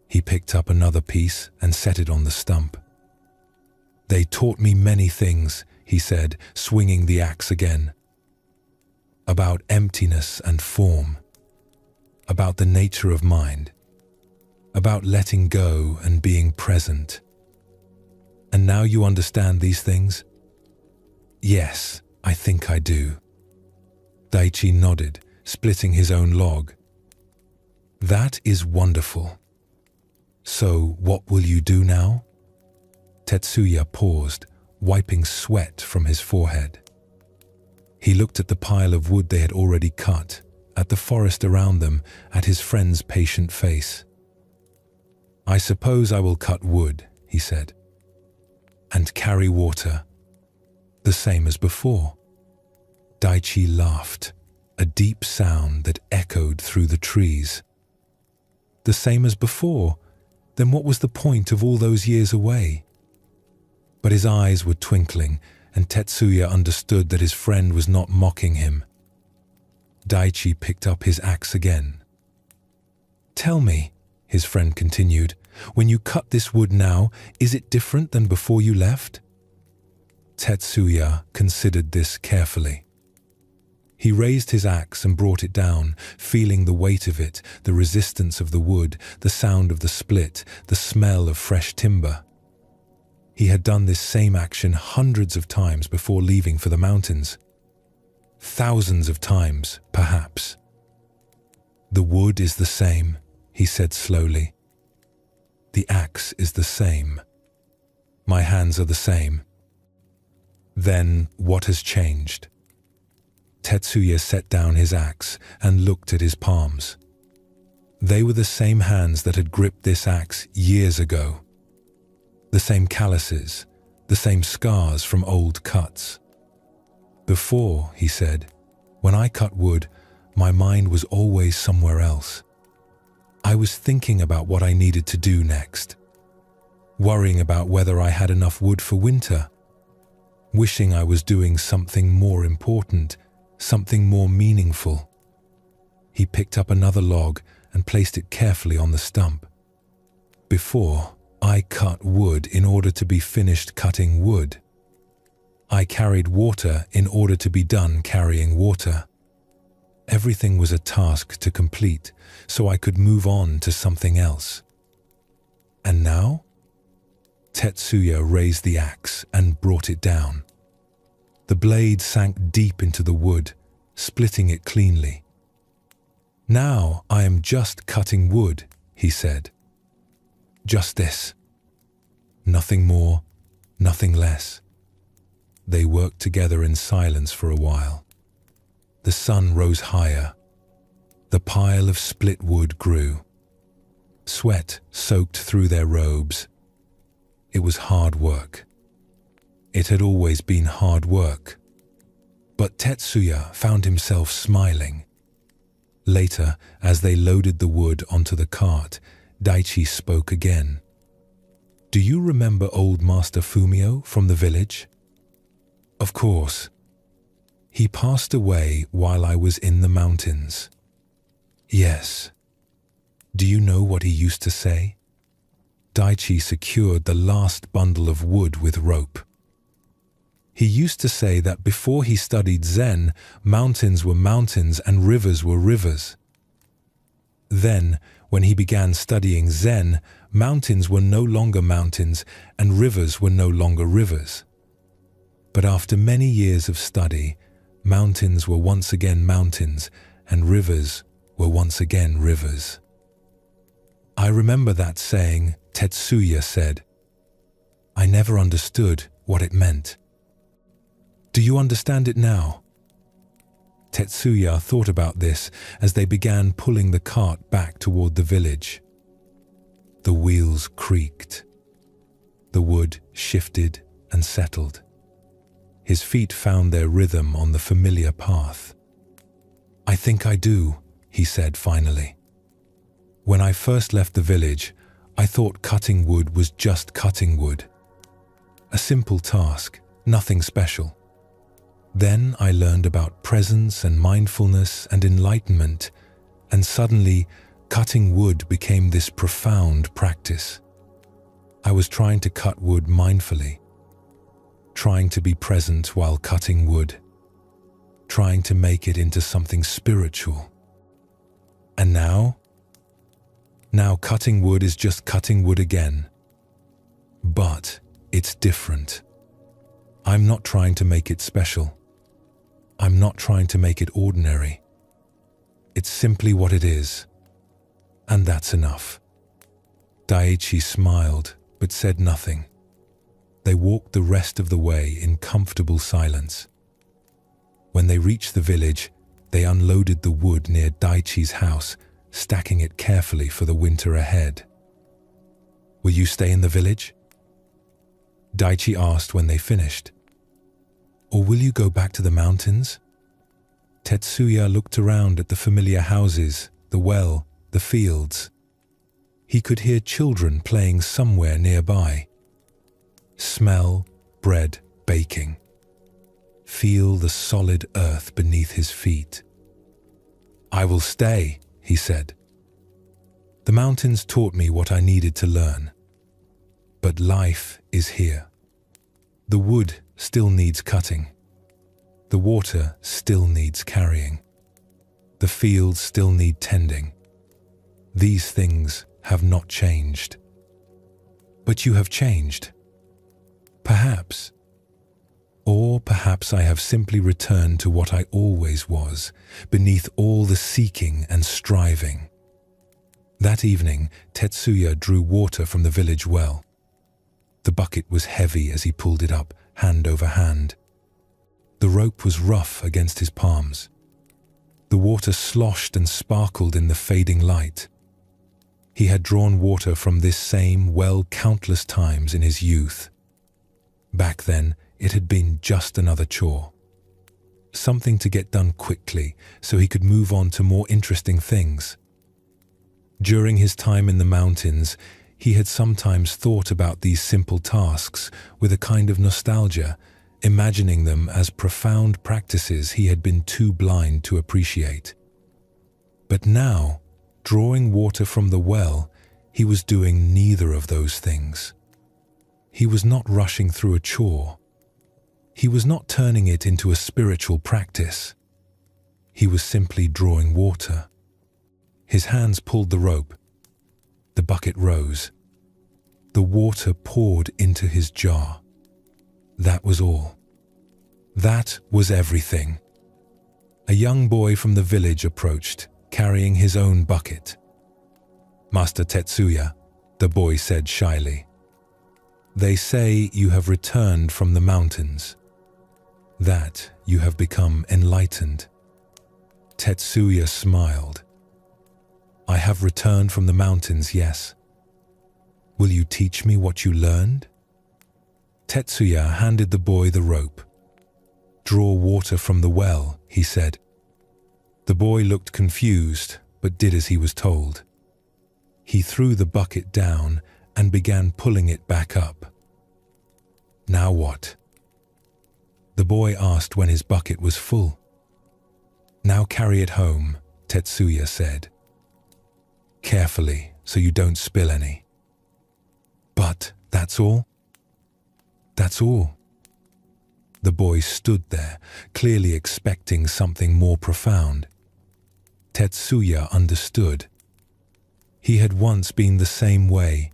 He picked up another piece and set it on the stump. "They taught me many things," he said, swinging the axe again. "About emptiness and form. About the nature of mind. About letting go and being present. And now you understand these things?" "Yes, I think I do." Daichi nodded, splitting his own log. "That is wonderful. So what will you do now?" Tetsuya paused, wiping sweat from his forehead. He looked at the pile of wood they had already cut, at the forest around them, at his friend's patient face. "I suppose I will cut wood," he said. "And carry water, the same as before." Daichi laughed, a deep sound that echoed through the trees. "The same as before? Then what was the point of all those years away?" But his eyes were twinkling, and Tetsuya understood that his friend was not mocking him. Daichi picked up his axe again. "Tell me," his friend continued, "when you cut this wood now, is it different than before you left?" Tetsuya considered this carefully. He raised his axe and brought it down, feeling the weight of it, the resistance of the wood, the sound of the split, the smell of fresh timber. He had done this same action hundreds of times before leaving for the mountains. Thousands of times, perhaps. "The wood is the same," he said slowly. "The axe is the same. My hands are the same. Then what has changed?" Tetsuya set down his axe and looked at his palms. They were the same hands that had gripped this axe years ago. The same calluses, the same scars from old cuts. "Before," he said, "when I cut wood, my mind was always somewhere else. I was thinking about what I needed to do next, worrying about whether I had enough wood for winter, wishing I was doing something more important, something more meaningful." He picked up another log and placed it carefully on the stump. "Before, I cut wood in order to be finished cutting wood. I carried water in order to be done carrying water. Everything was a task to complete, so I could move on to something else. And now?" Tetsuya raised the axe and brought it down. The blade sank deep into the wood, splitting it cleanly. "Now I am just cutting wood," he said. "Just this. Nothing more, nothing less." They worked together in silence for a while. The sun rose higher. The pile of split wood grew. Sweat soaked through their robes. It was hard work. It had always been hard work. But Tetsuya found himself smiling. Later, as they loaded the wood onto the cart, Daichi spoke again. "Do you remember old Master Fumio from the village?" "Of course. He passed away while I was in the mountains." "Yes. Do you know what he used to say?" Daichi secured the last bundle of wood with rope. "He used to say that before he studied Zen, mountains were mountains and rivers were rivers. Then, when he began studying Zen, mountains were no longer mountains and rivers were no longer rivers. But after many years of study, mountains were once again mountains and rivers were once again rivers." "I remember that saying," Tetsuya said. "I never understood what it meant. Do you understand it now?" Tetsuya thought about this as they began pulling the cart back toward the village. The wheels creaked. The wood shifted and settled. His feet found their rhythm on the familiar path. "I think I do," he said finally. "When I first left the village, I thought cutting wood was just cutting wood. A simple task, nothing special. Then I learned about presence and mindfulness and enlightenment, and suddenly cutting wood became this profound practice. I was trying to cut wood mindfully, trying to be present while cutting wood, trying to make it into something spiritual. And now cutting wood is just cutting wood again. But it's different. I'm not trying to make it special. I'm not trying to make it ordinary. It's simply what it is. And that's enough." Daiichi smiled, but said nothing. They walked the rest of the way in comfortable silence. When they reached the village, they unloaded the wood near Daiichi's house, stacking it carefully for the winter ahead. "Will you stay in the village?" Daiichi asked when they finished. "Or will you go back to the mountains?" Tetsuya looked around at the familiar houses, the well, the fields. He could hear children playing somewhere nearby. Smell bread baking. Feel the solid earth beneath his feet. "I will stay," he said. "The mountains taught me what I needed to learn. But life is here. The wood still needs cutting. The water still needs carrying. The fields still need tending. These things have not changed. But you have changed. Perhaps. Or perhaps I have simply returned to what I always was, beneath all the seeking and striving." That evening, Tetsuya drew water from the village well. The bucket was heavy as he pulled it up, hand over hand. The rope was rough against his palms. The water sloshed and sparkled in the fading light. He had drawn water from this same well countless times in his youth. Back then, it had been just another chore. Something to get done quickly so he could move on to more interesting things. During his time in the mountains, he had sometimes thought about these simple tasks with a kind of nostalgia, imagining them as profound practices he had been too blind to appreciate. But now, drawing water from the well, he was doing neither of those things. He was not rushing through a chore. He was not turning it into a spiritual practice. He was simply drawing water. His hands pulled the rope. The bucket rose. The water poured into his jar. That was all. That was everything. A young boy from the village approached, carrying his own bucket. "Master Tetsuya," the boy said shyly. "They say you have returned from the mountains, that you have become enlightened." Tetsuya smiled. "I have returned from the mountains, yes. Will you teach me what you learned?" Tetsuya handed the boy the rope. "Draw water from the well," he said. The boy looked confused, but did as he was told. He threw the bucket down and began pulling it back up. "Now what?" The boy asked when his bucket was full. "Now carry it home," Tetsuya said. "Carefully, so you don't spill any." "But that's all?" "That's all." The boy stood there, clearly expecting something more profound. Tetsuya understood. He had once been the same way,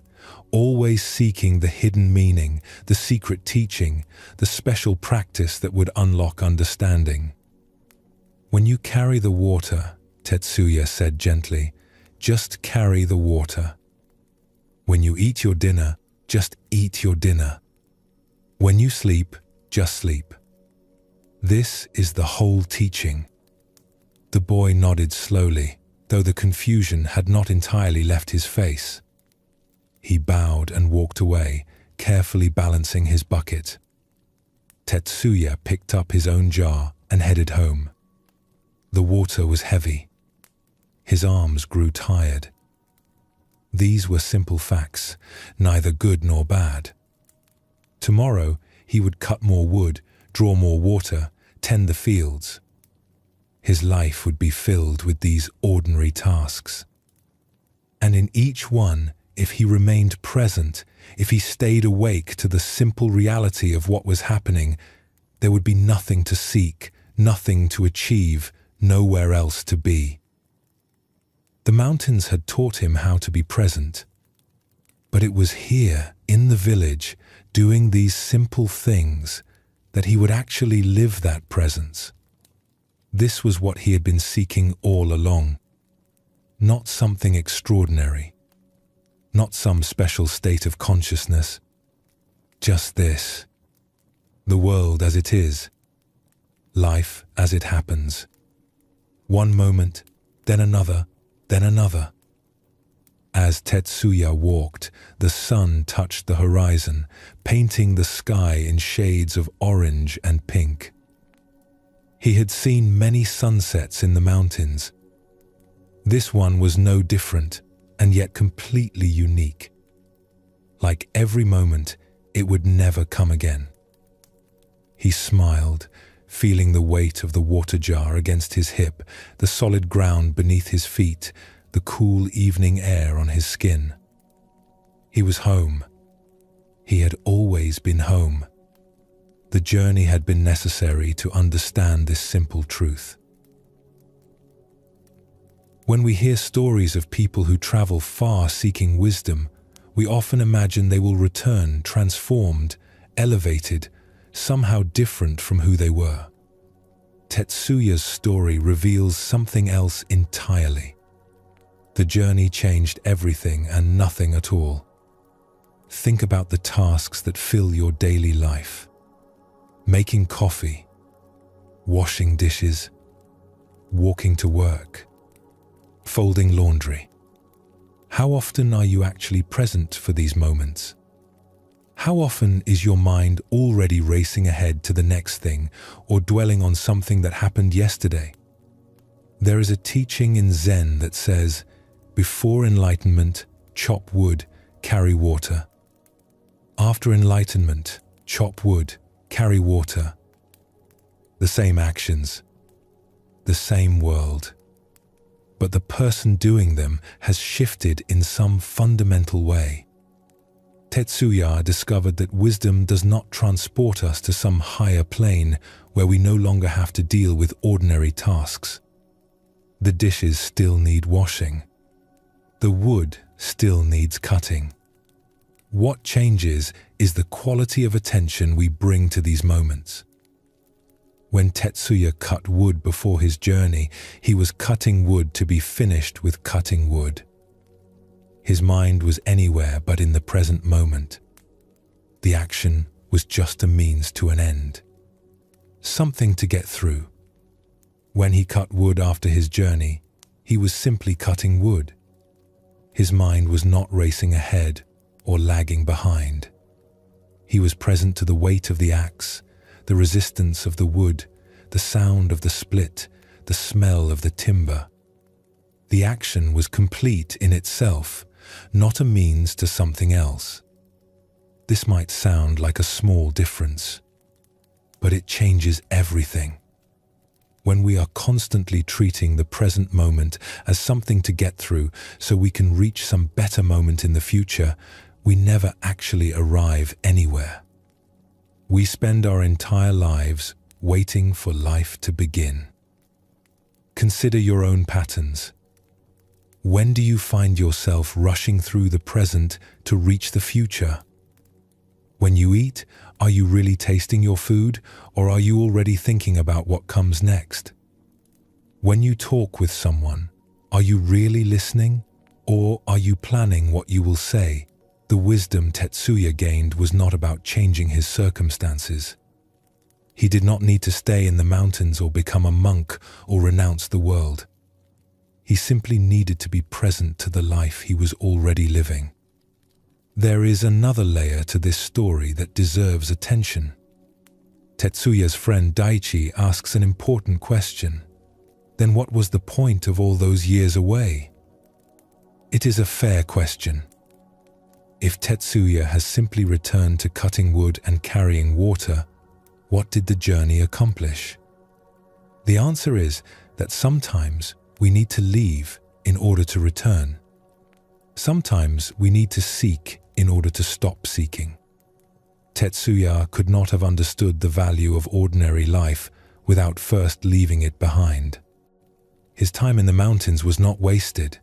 always seeking the hidden meaning, the secret teaching, the special practice that would unlock understanding. "When you carry the water," Tetsuya said gently, "just carry the water. When you eat your dinner, just eat your dinner. When you sleep, just sleep. This is the whole teaching. The boy nodded slowly, though the confusion had not entirely left his face. He bowed and walked away, carefully balancing his bucket. Tetsuya picked up his own jar and headed home. The water was heavy. His arms grew tired. These were simple facts, neither good nor bad. Tomorrow, he would cut more wood, draw more water, tend the fields. His life would be filled with these ordinary tasks. And in each one, if he remained present, if he stayed awake to the simple reality of what was happening, there would be nothing to seek, nothing to achieve, nowhere else to be. The mountains had taught him how to be present. But it was here, in the village, doing these simple things, that he would actually live that presence. This was what he had been seeking all along. Not something extraordinary. Not some special state of consciousness. Just this. The world as it is. Life as it happens. One moment, then another, then another. As Tetsuya walked, the sun touched the horizon, painting the sky in shades of orange and pink. He had seen many sunsets in the mountains. This one was no different, and yet completely unique. Like every moment, it would never come again. He smiled, feeling the weight of the water jar against his hip, the solid ground beneath his feet, the cool evening air on his skin. He was home. He had always been home. The journey had been necessary to understand this simple truth. When we hear stories of people who travel far seeking wisdom, we often imagine they will return transformed, elevated, somehow different from who they were. Tetsuya's story reveals something else entirely. The journey changed everything and nothing at all. Think about the tasks that fill your daily life. Making coffee, washing dishes, walking to work, folding laundry. How often are you actually present for these moments? How often is your mind already racing ahead to the next thing or dwelling on something that happened yesterday? There is a teaching in Zen that says, before enlightenment, chop wood, carry water. After enlightenment, chop wood, carry water. The same actions, the same world. But the person doing them has shifted in some fundamental way. Tetsuya discovered that wisdom does not transport us to some higher plane where we no longer have to deal with ordinary tasks. The dishes still need washing. The wood still needs cutting. What changes is the quality of attention we bring to these moments. When Tetsuya cut wood before his journey, he was cutting wood to be finished with cutting wood. His mind was anywhere but in the present moment. The action was just a means to an end. Something to get through. When he cut wood after his journey, he was simply cutting wood. His mind was not racing ahead or lagging behind. He was present to the weight of the axe, the resistance of the wood, the sound of the split, the smell of the timber. The action was complete in itself, not a means to something else. This might sound like a small difference, but it changes everything. When we are constantly treating the present moment as something to get through so we can reach some better moment in the future, we never actually arrive anywhere. We spend our entire lives waiting for life to begin. Consider your own patterns. When do you find yourself rushing through the present to reach the future? When you eat, are you really tasting your food, or are you already thinking about what comes next? When you talk with someone, are you really listening, or are you planning what you will say? The wisdom Tetsuya gained was not about changing his circumstances. He did not need to stay in the mountains or become a monk or renounce the world. He simply needed to be present to the life he was already living. There is another layer to this story that deserves attention. Tetsuya's friend Daichi asks an important question. Then what was the point of all those years away? It is a fair question. If Tetsuya has simply returned to cutting wood and carrying water, what did the journey accomplish? The answer is that sometimes we need to leave in order to return. Sometimes we need to seek in order to stop seeking. Tetsuya could not have understood the value of ordinary life without first leaving it behind. His time in the mountains was not wasted.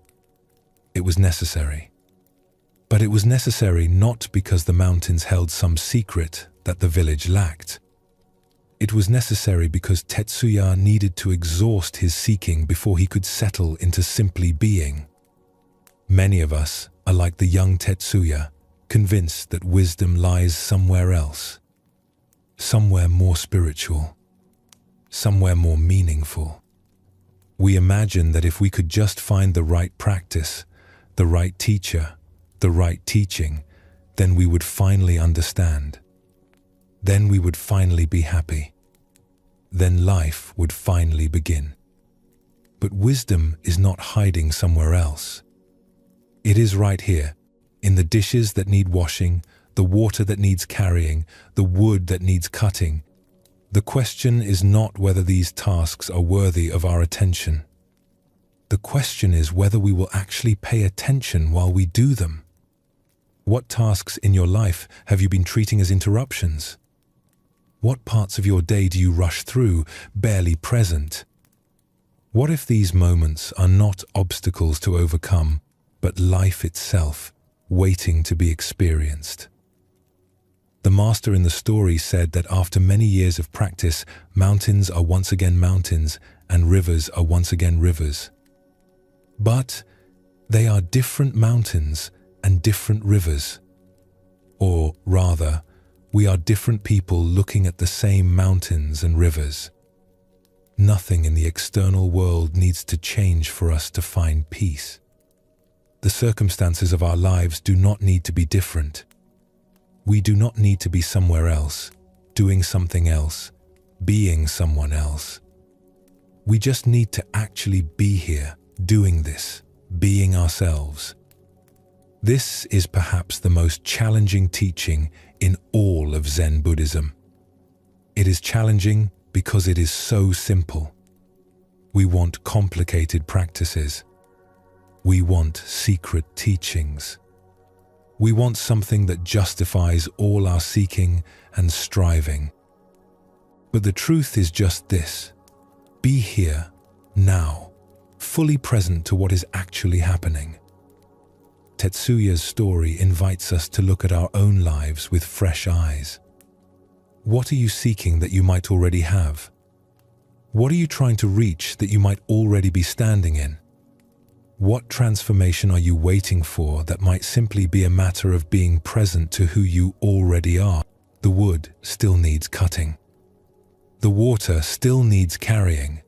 It was necessary. But it was necessary not because the mountains held some secret that the village lacked. It was necessary because Tetsuya needed to exhaust his seeking before he could settle into simply being. Many of us are like the young Tetsuya, convinced that wisdom lies somewhere else, somewhere more spiritual, somewhere more meaningful. We imagine that if we could just find the right practice, the right teacher, the right teaching, then we would finally understand. Then we would finally be happy. Then life would finally begin. But wisdom is not hiding somewhere else. It is right here, in the dishes that need washing, the water that needs carrying, the wood that needs cutting. The question is not whether these tasks are worthy of our attention. The question is whether we will actually pay attention while we do them. What tasks in your life have you been treating as interruptions? What parts of your day do you rush through, barely present? What if these moments are not obstacles to overcome, but life itself, waiting to be experienced? The master in the story said that after many years of practice, mountains are once again mountains and rivers are once again rivers. But they are different mountains and different rivers. Or rather, we are different people looking at the same mountains and rivers. Nothing in the external world needs to change for us to find peace. The circumstances of our lives do not need to be different. We do not need to be somewhere else, doing something else, being someone else. We just need to actually be here, doing this, being ourselves. This is perhaps the most challenging teaching in all of Zen Buddhism. It is challenging because it is so simple. We want complicated practices. We want secret teachings. We want something that justifies all our seeking and striving. But the truth is just this: be here, now, fully present to what is actually happening. Tetsuya's story invites us to look at our own lives with fresh eyes. What are you seeking that you might already have? What are you trying to reach that you might already be standing in? What transformation are you waiting for that might simply be a matter of being present to who you already are? The wood still needs cutting. The water still needs carrying.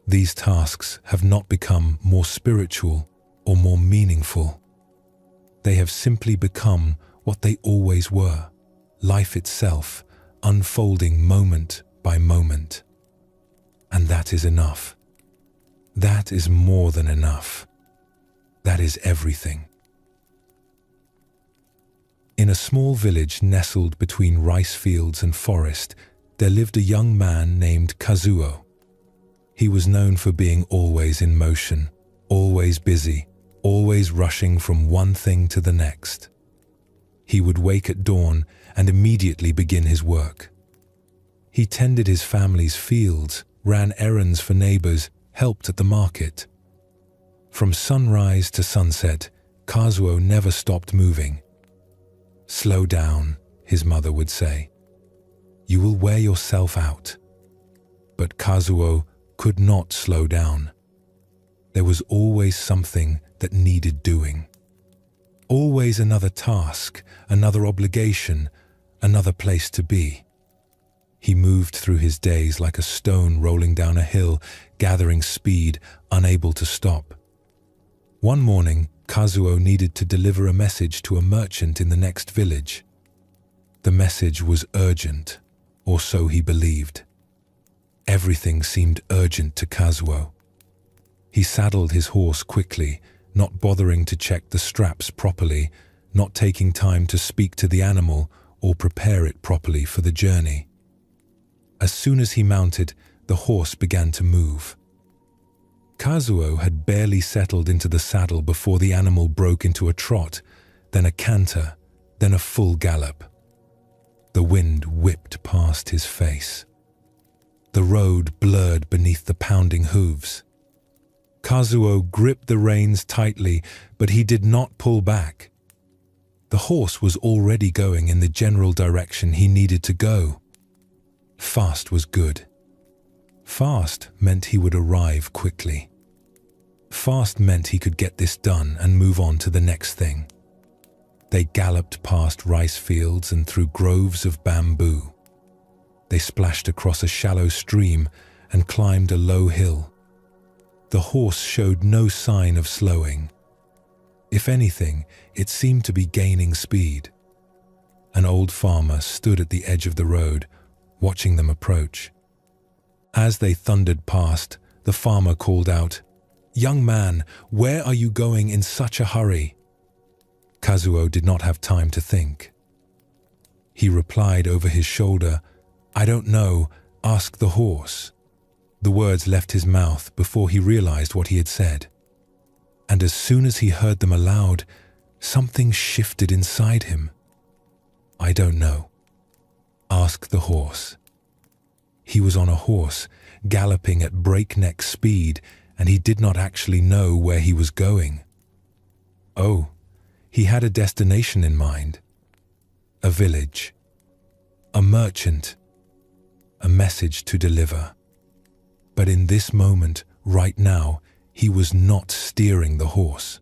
These tasks have not become more spiritual or more meaningful. They have simply become what they always were, life itself, unfolding moment by moment. And that is enough. That is more than enough. That is everything. In a small village nestled between rice fields and forest, there lived a young man named Kazuo. He was known for being always in motion, always busy, always rushing from one thing to the next. He would wake at dawn and immediately begin his work. He tended his family's fields, ran errands for neighbors, helped at the market. From sunrise to sunset, Kazuo never stopped moving. "Slow down," his mother would say. "You will wear yourself out." But Kazuo could not slow down. There was always something that needed doing. Always another task, another obligation, another place to be. He moved through his days like a stone rolling down a hill, gathering speed, unable to stop. One morning, Kazuo needed to deliver a message to a merchant in the next village. The message was urgent, or so he believed. Everything seemed urgent to Kazuo. He saddled his horse quickly, not bothering to check the straps properly, not taking time to speak to the animal or prepare it properly for the journey. As soon as he mounted, the horse began to move. Kazuo had barely settled into the saddle before the animal broke into a trot, then a canter, then a full gallop. The wind whipped past his face. The road blurred beneath the pounding hooves. Kazuo gripped the reins tightly, but he did not pull back. The horse was already going in the general direction he needed to go. Fast was good. Fast meant he would arrive quickly. Fast meant he could get this done and move on to the next thing. They galloped past rice fields and through groves of bamboo. They splashed across a shallow stream and climbed a low hill. The horse showed no sign of slowing. If anything, it seemed to be gaining speed. An old farmer stood at the edge of the road, watching them approach. As they thundered past, the farmer called out, "Young man, where are you going in such a hurry?" Kazuo did not have time to think. He replied over his shoulder, "I don't know, ask the horse." The words left his mouth before he realized what he had said. And as soon as he heard them aloud, something shifted inside him. "I don't know. Ask the horse." He was on a horse, galloping at breakneck speed, and he did not actually know where he was going. Oh, he had a destination in mind. A village. A merchant. A message to deliver. But in this moment, right now, he was not steering the horse.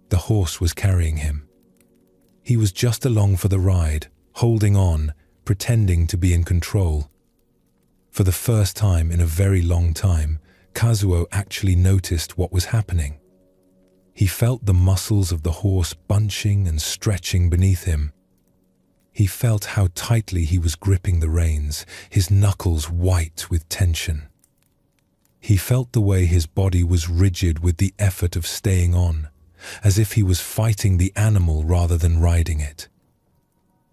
The horse was carrying him. He was just along for the ride, holding on, pretending to be in control. For the first time in a very long time, Kazuo actually noticed what was happening. He felt the muscles of the horse bunching and stretching beneath him. He felt how tightly he was gripping the reins, his knuckles white with tension. He felt the way his body was rigid with the effort of staying on, as if he was fighting the animal rather than riding it.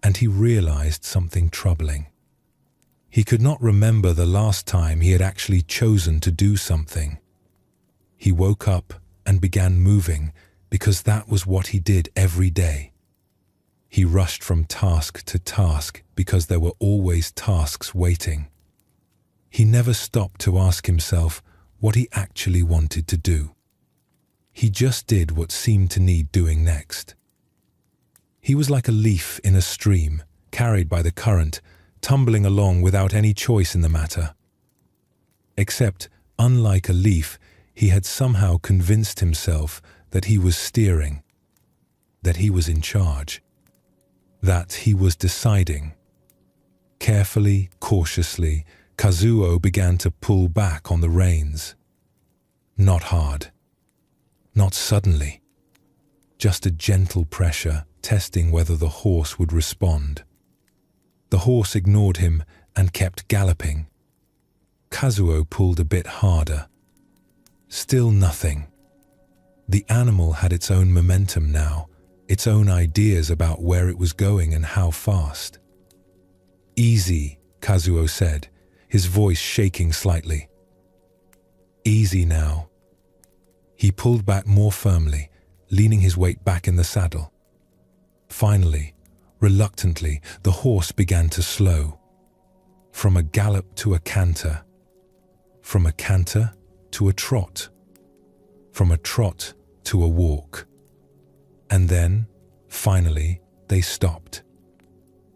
And he realized something troubling. He could not remember the last time he had actually chosen to do something. He woke up and began moving because that was what he did every day. He rushed from task to task because there were always tasks waiting. He never stopped to ask himself what he actually wanted to do. He just did what seemed to need doing next. He was like a leaf in a stream, carried by the current, tumbling along without any choice in the matter. Except, unlike a leaf, he had somehow convinced himself that he was steering, that he was in charge, that he was deciding. Carefully, cautiously, Kazuo began to pull back on the reins. Not hard. Not suddenly. Just a gentle pressure, testing whether the horse would respond. The horse ignored him and kept galloping. Kazuo pulled a bit harder. Still nothing. The animal had its own momentum now, its own ideas about where it was going and how fast. "Easy," Kazuo said, his voice shaking slightly. "Easy now." He pulled back more firmly, leaning his weight back in the saddle. Finally, reluctantly, the horse began to slow. From a gallop to a canter. From a canter to a trot. From a trot to a walk. And then, finally, they stopped.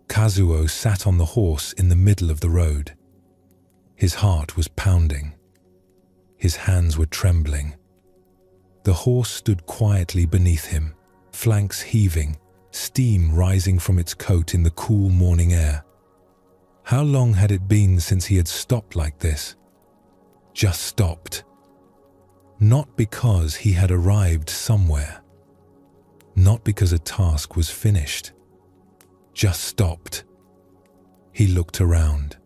Kazuo sat on the horse in the middle of the road. His heart was pounding. His hands were trembling. The horse stood quietly beneath him, flanks heaving, steam rising from its coat in the cool morning air. How long had it been since he had stopped like this? Just stopped. Not because he had arrived somewhere. Not because a task was finished. Just stopped. He looked around.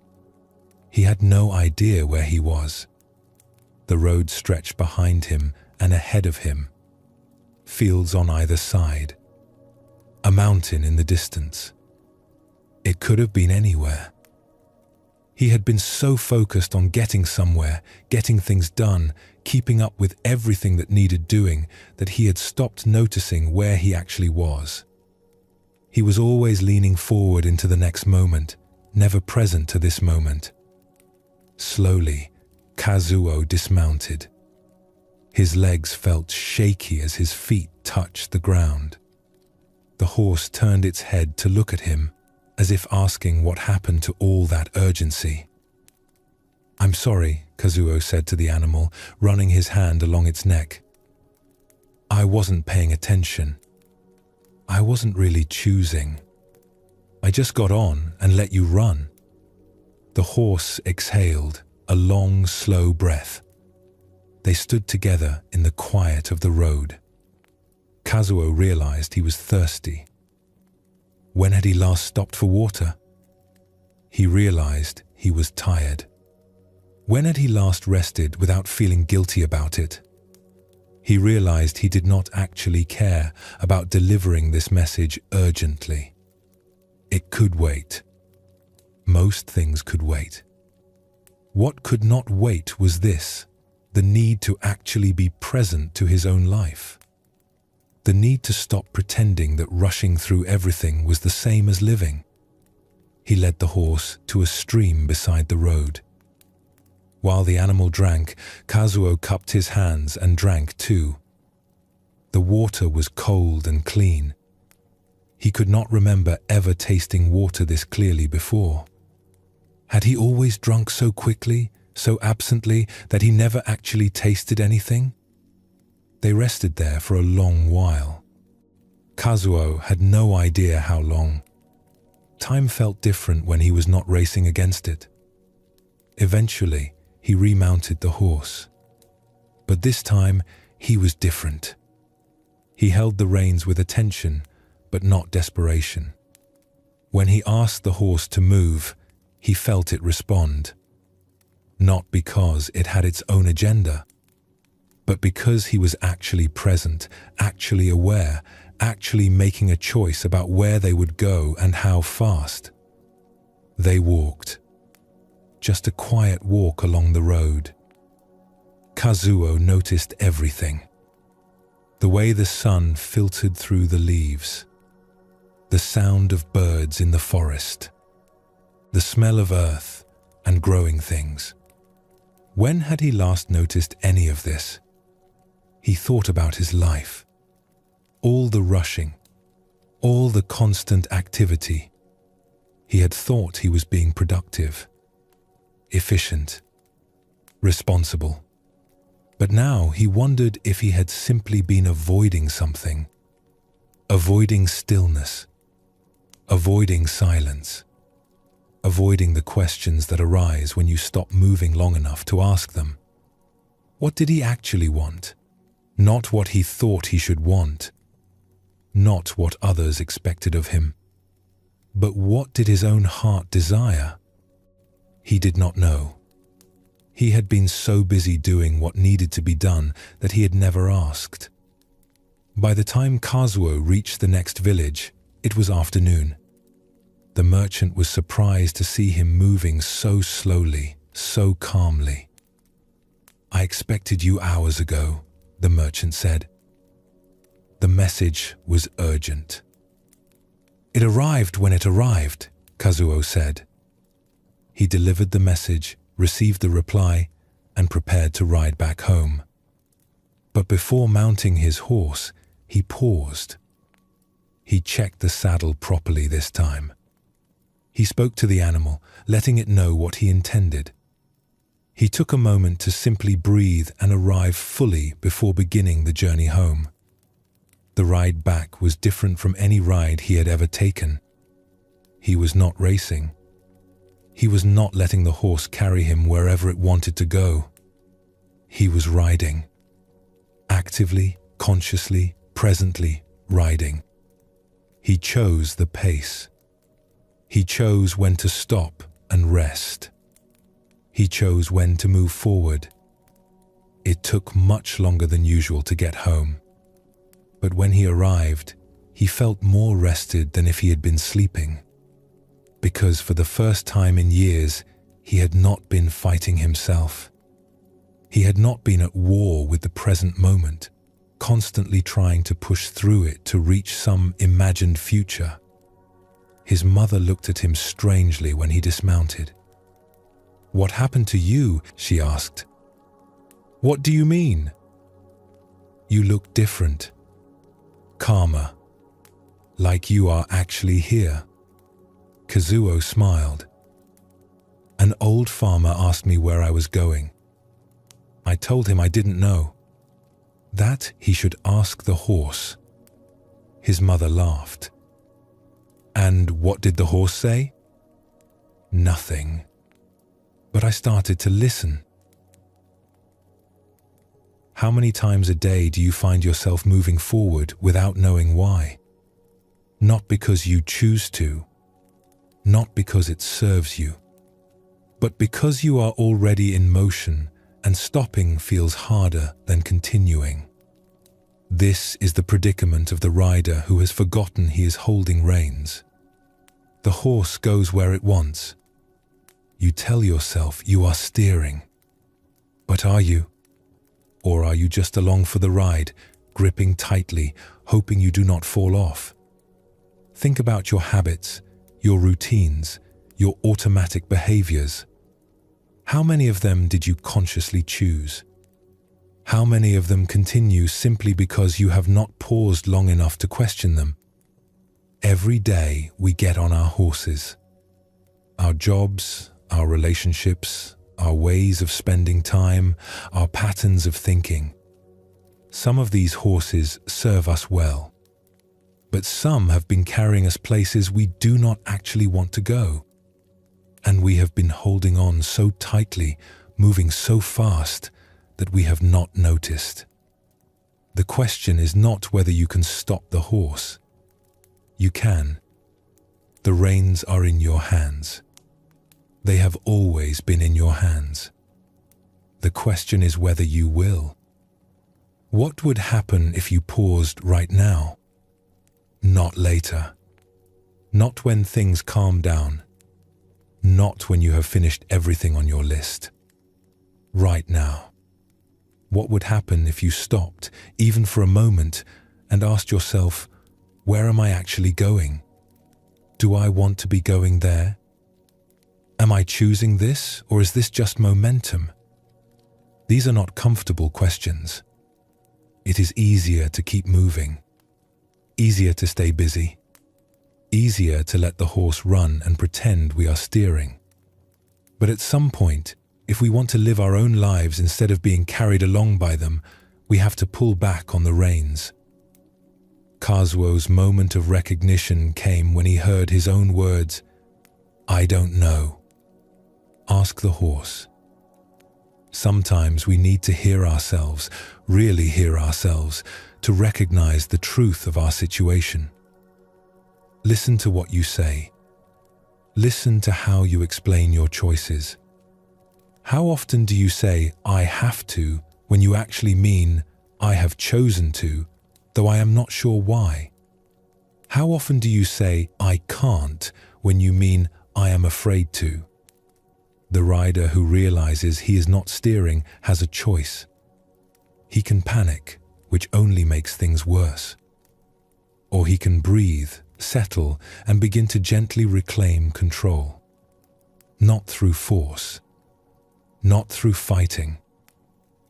He had no idea where he was. The road stretched behind him and ahead of him. Fields on either side. A mountain in the distance. It could have been anywhere. He had been so focused on getting somewhere, getting things done, keeping up with everything that needed doing, that he had stopped noticing where he actually was. He was always leaning forward into the next moment, never present to this moment. Slowly, Kazuo dismounted. His legs felt shaky as his feet touched the ground. The horse turned its head to look at him, as if asking what happened to all that urgency. "I'm sorry," Kazuo said to the animal, running his hand along its neck. "I wasn't paying attention. I wasn't really choosing. I just got on and let you run." The horse exhaled a long, slow breath. They stood together in the quiet of the road. Kazuo realized he was thirsty. When had he last stopped for water? He realized he was tired. When had he last rested without feeling guilty about it? He realized he did not actually care about delivering this message urgently. It could wait. Most things could wait. What could not wait was this, the need to actually be present to his own life. The need to stop pretending that rushing through everything was the same as living. He led the horse to a stream beside the road. While the animal drank, Kazuo cupped his hands and drank too. The water was cold and clean. He could not remember ever tasting water this clearly before. Had he always drunk so quickly, so absently, that he never actually tasted anything? They rested there for a long while. Kazuo had no idea how long. Time felt different when he was not racing against it. Eventually, he remounted the horse. But this time, he was different. He held the reins with attention, but not desperation. When he asked the horse to move, he felt it respond. Not because it had its own agenda, but because he was actually present, actually aware, actually making a choice about where they would go and how fast. They walked. Just a quiet walk along the road. Kazuo noticed everything. The way the sun filtered through the leaves. The sound of birds in the forest. The smell of earth and growing things. When had he last noticed any of this? He thought about his life. All the rushing, all the constant activity. He had thought he was being productive, efficient, responsible. But now he wondered if he had simply been avoiding something. Avoiding stillness. Avoiding silence. Avoiding the questions that arise when you stop moving long enough to ask them. What did he actually want? Not what he thought he should want. Not what others expected of him. But what did his own heart desire? He did not know. He had been so busy doing what needed to be done that he had never asked. By the time Kazuo reached the next village, it was afternoon. The merchant was surprised to see him moving so slowly, so calmly. "I expected you hours ago," the merchant said. The message was urgent. "It arrived when it arrived," Kazuo said. He delivered the message, received the reply, and prepared to ride back home. But before mounting his horse, he paused. He checked the saddle properly this time. He spoke to the animal, letting it know what he intended. He took a moment to simply breathe and arrive fully before beginning the journey home. The ride back was different from any ride he had ever taken. He was not racing. He was not letting the horse carry him wherever it wanted to go. He was riding. Actively, consciously, presently riding. He chose the pace. He chose when to stop and rest. He chose when to move forward. It took much longer than usual to get home. But when he arrived, he felt more rested than if he had been sleeping. Because for the first time in years, he had not been fighting himself. He had not been at war with the present moment, constantly trying to push through it to reach some imagined future. His mother looked at him strangely when he dismounted. "What happened to you?" she asked. "What do you mean?" "You look different. Calmer. Like you are actually here." Kazuo smiled. "An old farmer asked me where I was going. I told him I didn't know. That he should ask the horse." His mother laughed. "And what did the horse say?" "Nothing. But I started to listen." How many times a day do you find yourself moving forward without knowing why? Not because you choose to, not because it serves you, but because you are already in motion and stopping feels harder than continuing. This is the predicament of the rider who has forgotten he is holding reins. The horse goes where it wants. You tell yourself you are steering. But are you? Or are you just along for the ride, gripping tightly, hoping you do not fall off? Think about your habits, your routines, your automatic behaviors. How many of them did you consciously choose? How many of them continue simply because you have not paused long enough to question them? Every day we get on our horses. Our jobs, our relationships, our ways of spending time, our patterns of thinking. Some of these horses serve us well, but some have been carrying us places we do not actually want to go. And we have been holding on so tightly, moving so fast, that we have not noticed. The question is not whether you can stop the horse. You can. The reins are in your hands. They have always been in your hands. The question is whether you will. What would happen if you paused right now? Not later. Not when things calm down. Not when you have finished everything on your list. Right now. What would happen if you stopped, even for a moment, and asked yourself, where am I actually going? Do I want to be going there? Am I choosing this, or is this just momentum? These are not comfortable questions. It is easier to keep moving, easier to stay busy, easier to let the horse run and pretend we are steering. But at some point, if we want to live our own lives instead of being carried along by them, we have to pull back on the reins. Kazuo's moment of recognition came when he heard his own words, "I don't know." Ask the horse. Sometimes we need to hear ourselves, really hear ourselves, to recognize the truth of our situation. Listen to what you say. Listen to how you explain your choices. How often do you say, "I have to," when you actually mean, "I have chosen to," though I am not sure why? How often do you say, "I can't," when you mean, "I am afraid to"? The rider who realizes he is not steering has a choice. He can panic, which only makes things worse. Or he can breathe, settle, and begin to gently reclaim control. Not through force, not through fighting,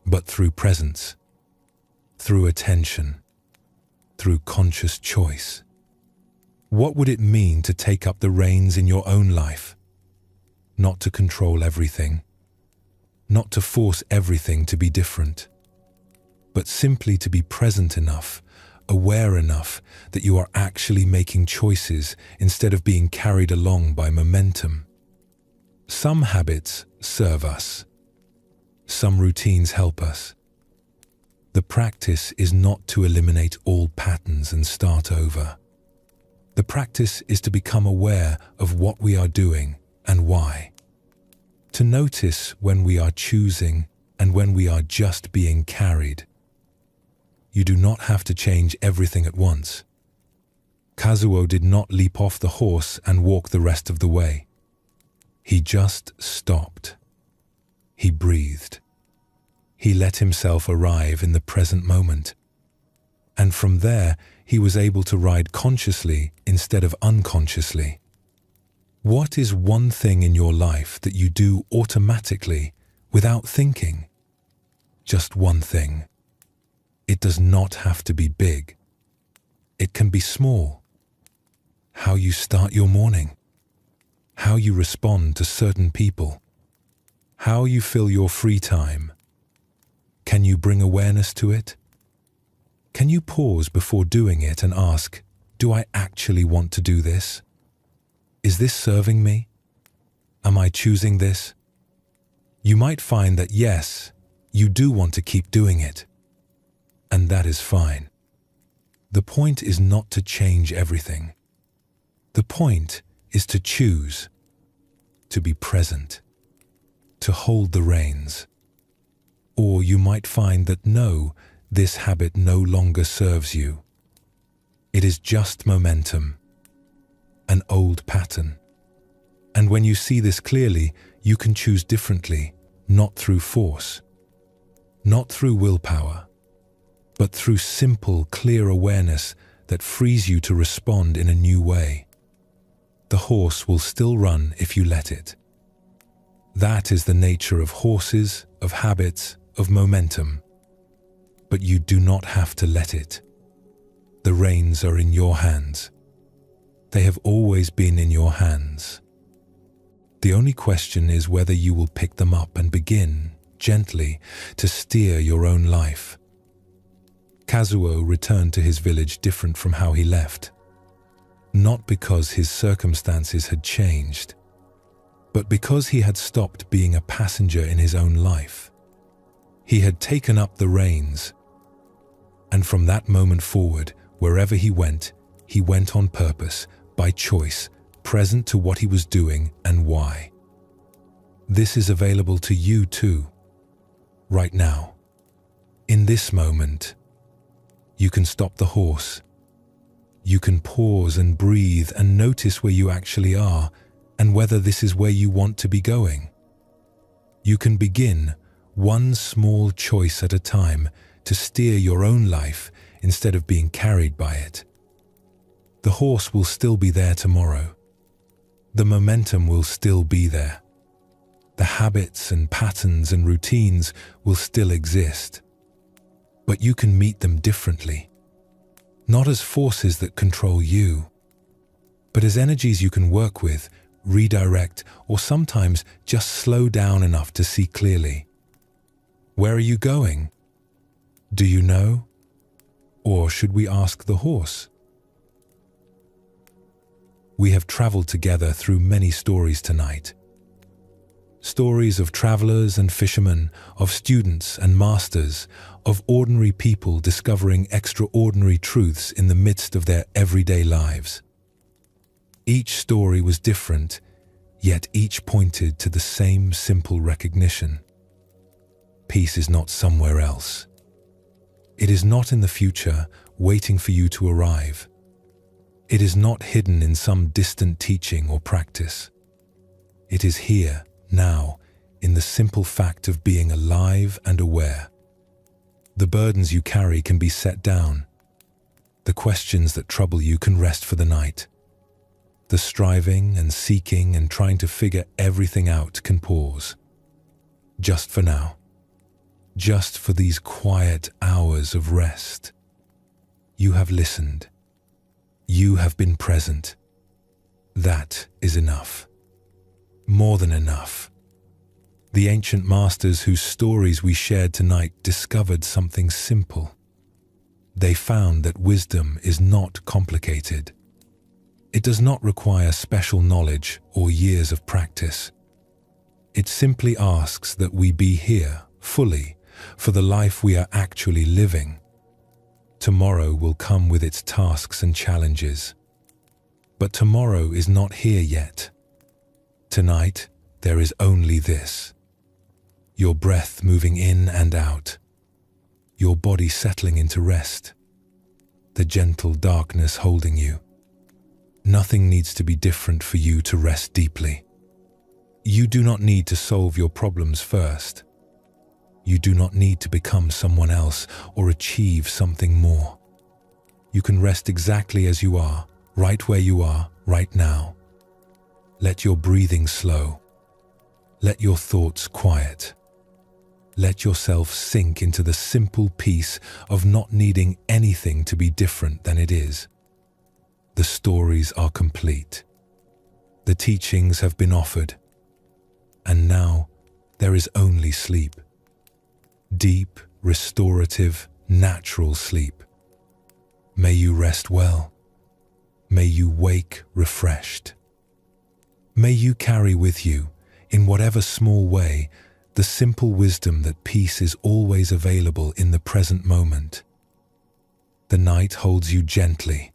but through presence, through attention, through conscious choice. What would it mean to take up the reins in your own life? Not to control everything, not to force everything to be different, but simply to be present enough, aware enough that you are actually making choices instead of being carried along by momentum. Some habits serve us. Some routines help us. The practice is not to eliminate all patterns and start over. The practice is to become aware of what we are doing and why. To notice when we are choosing and when we are just being carried. You do not have to change everything at once. Kazuo did not leap off the horse and walk the rest of the way. He just stopped. He breathed. He let himself arrive in the present moment. And from there, he was able to ride consciously instead of unconsciously. What is one thing in your life that you do automatically without thinking? Just one thing. It does not have to be big. It can be small. How you start your morning. How you respond to certain people. How you fill your free time. Can you bring awareness to it? Can you pause before doing it and ask, do I actually want to do this? Is this serving me? Am I choosing this? You might find that yes, you do want to keep doing it. And that is fine. The point is not to change everything. The point is to choose, to be present, to hold the reins. Or you might find that no, this habit no longer serves you. It is just momentum, an old pattern. And when you see this clearly, you can choose differently, not through force, not through willpower, but through simple, clear awareness that frees you to respond in a new way. The horse will still run if you let it. That is the nature of horses, of habits, of momentum. But you do not have to let it. The reins are in your hands. They have always been in your hands. The only question is whether you will pick them up and begin, gently, to steer your own life. Kazuo returned to his village different from how he left. Not because his circumstances had changed, but because he had stopped being a passenger in his own life. He had taken up the reins, and from that moment forward, wherever he went on purpose, by choice, present to what he was doing and why. This is available to you too, right now. In this moment, you can stop the horse. You can pause and breathe and notice where you actually are and whether this is where you want to be going. You can begin one small choice at a time to steer your own life instead of being carried by it. The horse will still be there tomorrow. The momentum will still be there. The habits and patterns and routines will still exist. But you can meet them differently. Not as forces that control you, but as energies you can work with, redirect, or sometimes just slow down enough to see clearly. Where are you going? Do you know? Or should we ask the horse? We have traveled together through many stories tonight. Stories of travelers and fishermen, of students and masters, of ordinary people discovering extraordinary truths in the midst of their everyday lives. Each story was different, yet each pointed to the same simple recognition. Peace is not somewhere else. It is not in the future, waiting for you to arrive. It is not hidden in some distant teaching or practice. It is here, now, in the simple fact of being alive and aware. The burdens you carry can be set down. The questions that trouble you can rest for the night. The striving and seeking and trying to figure everything out can pause. Just for now. Just for these quiet hours of rest. You have listened. You have been present. That is enough. More than enough. The ancient masters whose stories we shared tonight discovered something simple. They found that wisdom is not complicated. It does not require special knowledge or years of practice. It simply asks that we be here, fully, for the life we are actually living. Tomorrow will come with its tasks and challenges. But tomorrow is not here yet. Tonight, there is only this. Your breath moving in and out. Your body settling into rest. The gentle darkness holding you. Nothing needs to be different for you to rest deeply. You do not need to solve your problems first. You do not need to become someone else or achieve something more. You can rest exactly as you are, right where you are, right now. Let your breathing slow. Let your thoughts quiet. Let yourself sink into the simple peace of not needing anything to be different than it is. The stories are complete. The teachings have been offered. And now there is only sleep. Deep, restorative, natural sleep. May you rest well. May you wake refreshed. May you carry with you, in whatever small way, the simple wisdom that peace is always available in the present moment. The night holds you gently.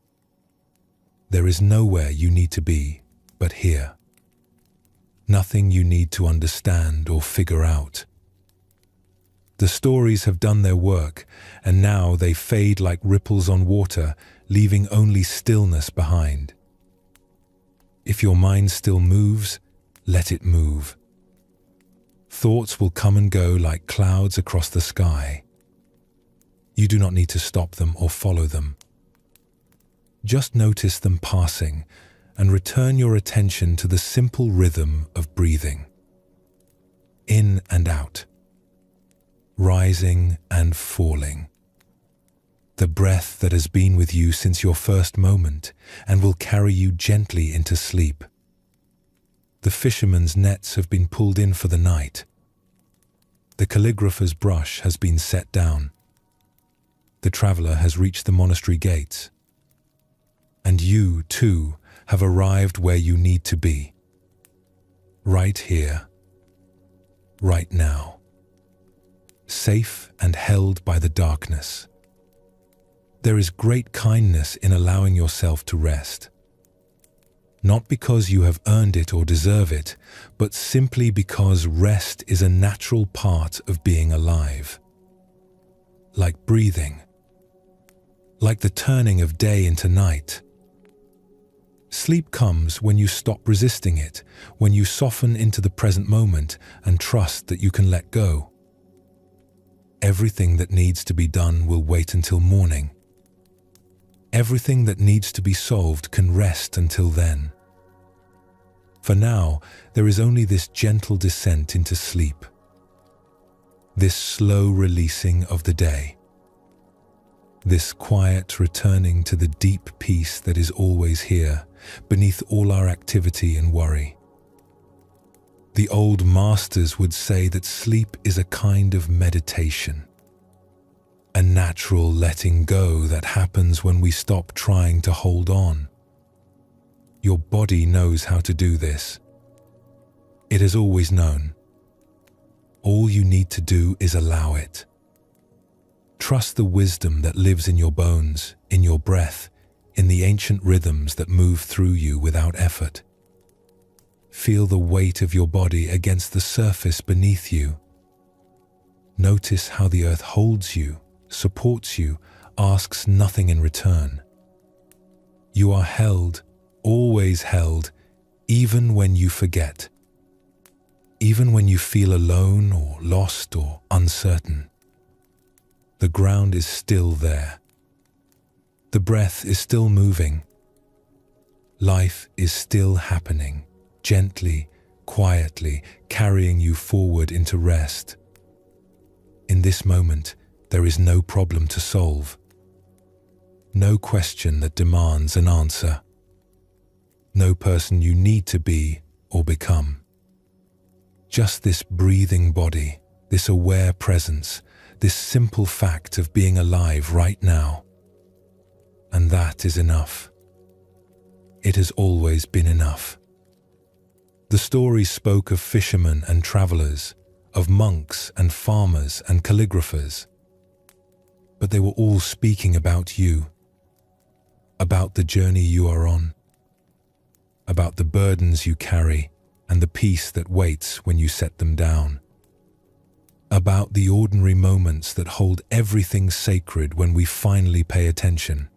There is nowhere you need to be but here. Nothing you need to understand or figure out. The stories have done their work, and now they fade like ripples on water, leaving only stillness behind. If your mind still moves, let it move. Thoughts will come and go like clouds across the sky. You do not need to stop them or follow them. Just notice them passing and return your attention to the simple rhythm of breathing. In and out. Rising and falling. The breath that has been with you since your first moment and will carry you gently into sleep. The fisherman's nets have been pulled in for the night. The calligrapher's brush has been set down. The traveler has reached the monastery gates. And you, too, have arrived where you need to be. Right here. Right now. Safe and held by the darkness. There is great kindness in allowing yourself to rest. Not because you have earned it or deserve it, but simply because rest is a natural part of being alive. Like breathing. Like the turning of day into night. Sleep comes when you stop resisting it, when you soften into the present moment and trust that you can let go. Everything that needs to be done will wait until morning. Everything that needs to be solved can rest until then. For now, there is only this gentle descent into sleep. This slow releasing of the day. This quiet returning to the deep peace that is always here, beneath all our activity and worry. The old masters would say that sleep is a kind of meditation. A natural letting go that happens when we stop trying to hold on. Your body knows how to do this. It has always known. All you need to do is allow it. Trust the wisdom that lives in your bones, in your breath, in the ancient rhythms that move through you without effort. Feel the weight of your body against the surface beneath you. Notice how the earth holds you, supports you, asks nothing in return. You are held, always held, even when you forget. Even when you feel alone or lost or uncertain. The ground is still there. The breath is still moving. Life is still happening, gently, quietly, carrying you forward into rest. In this moment, there is no problem to solve. No question that demands an answer. No person you need to be or become. Just this breathing body, this aware presence, this simple fact of being alive right now. And that is enough. It has always been enough. The stories spoke of fishermen and travelers, of monks and farmers and calligraphers. But they were all speaking about you, about the journey you are on, about the burdens you carry and the peace that waits when you set them down, about the ordinary moments that hold everything sacred when we finally pay attention.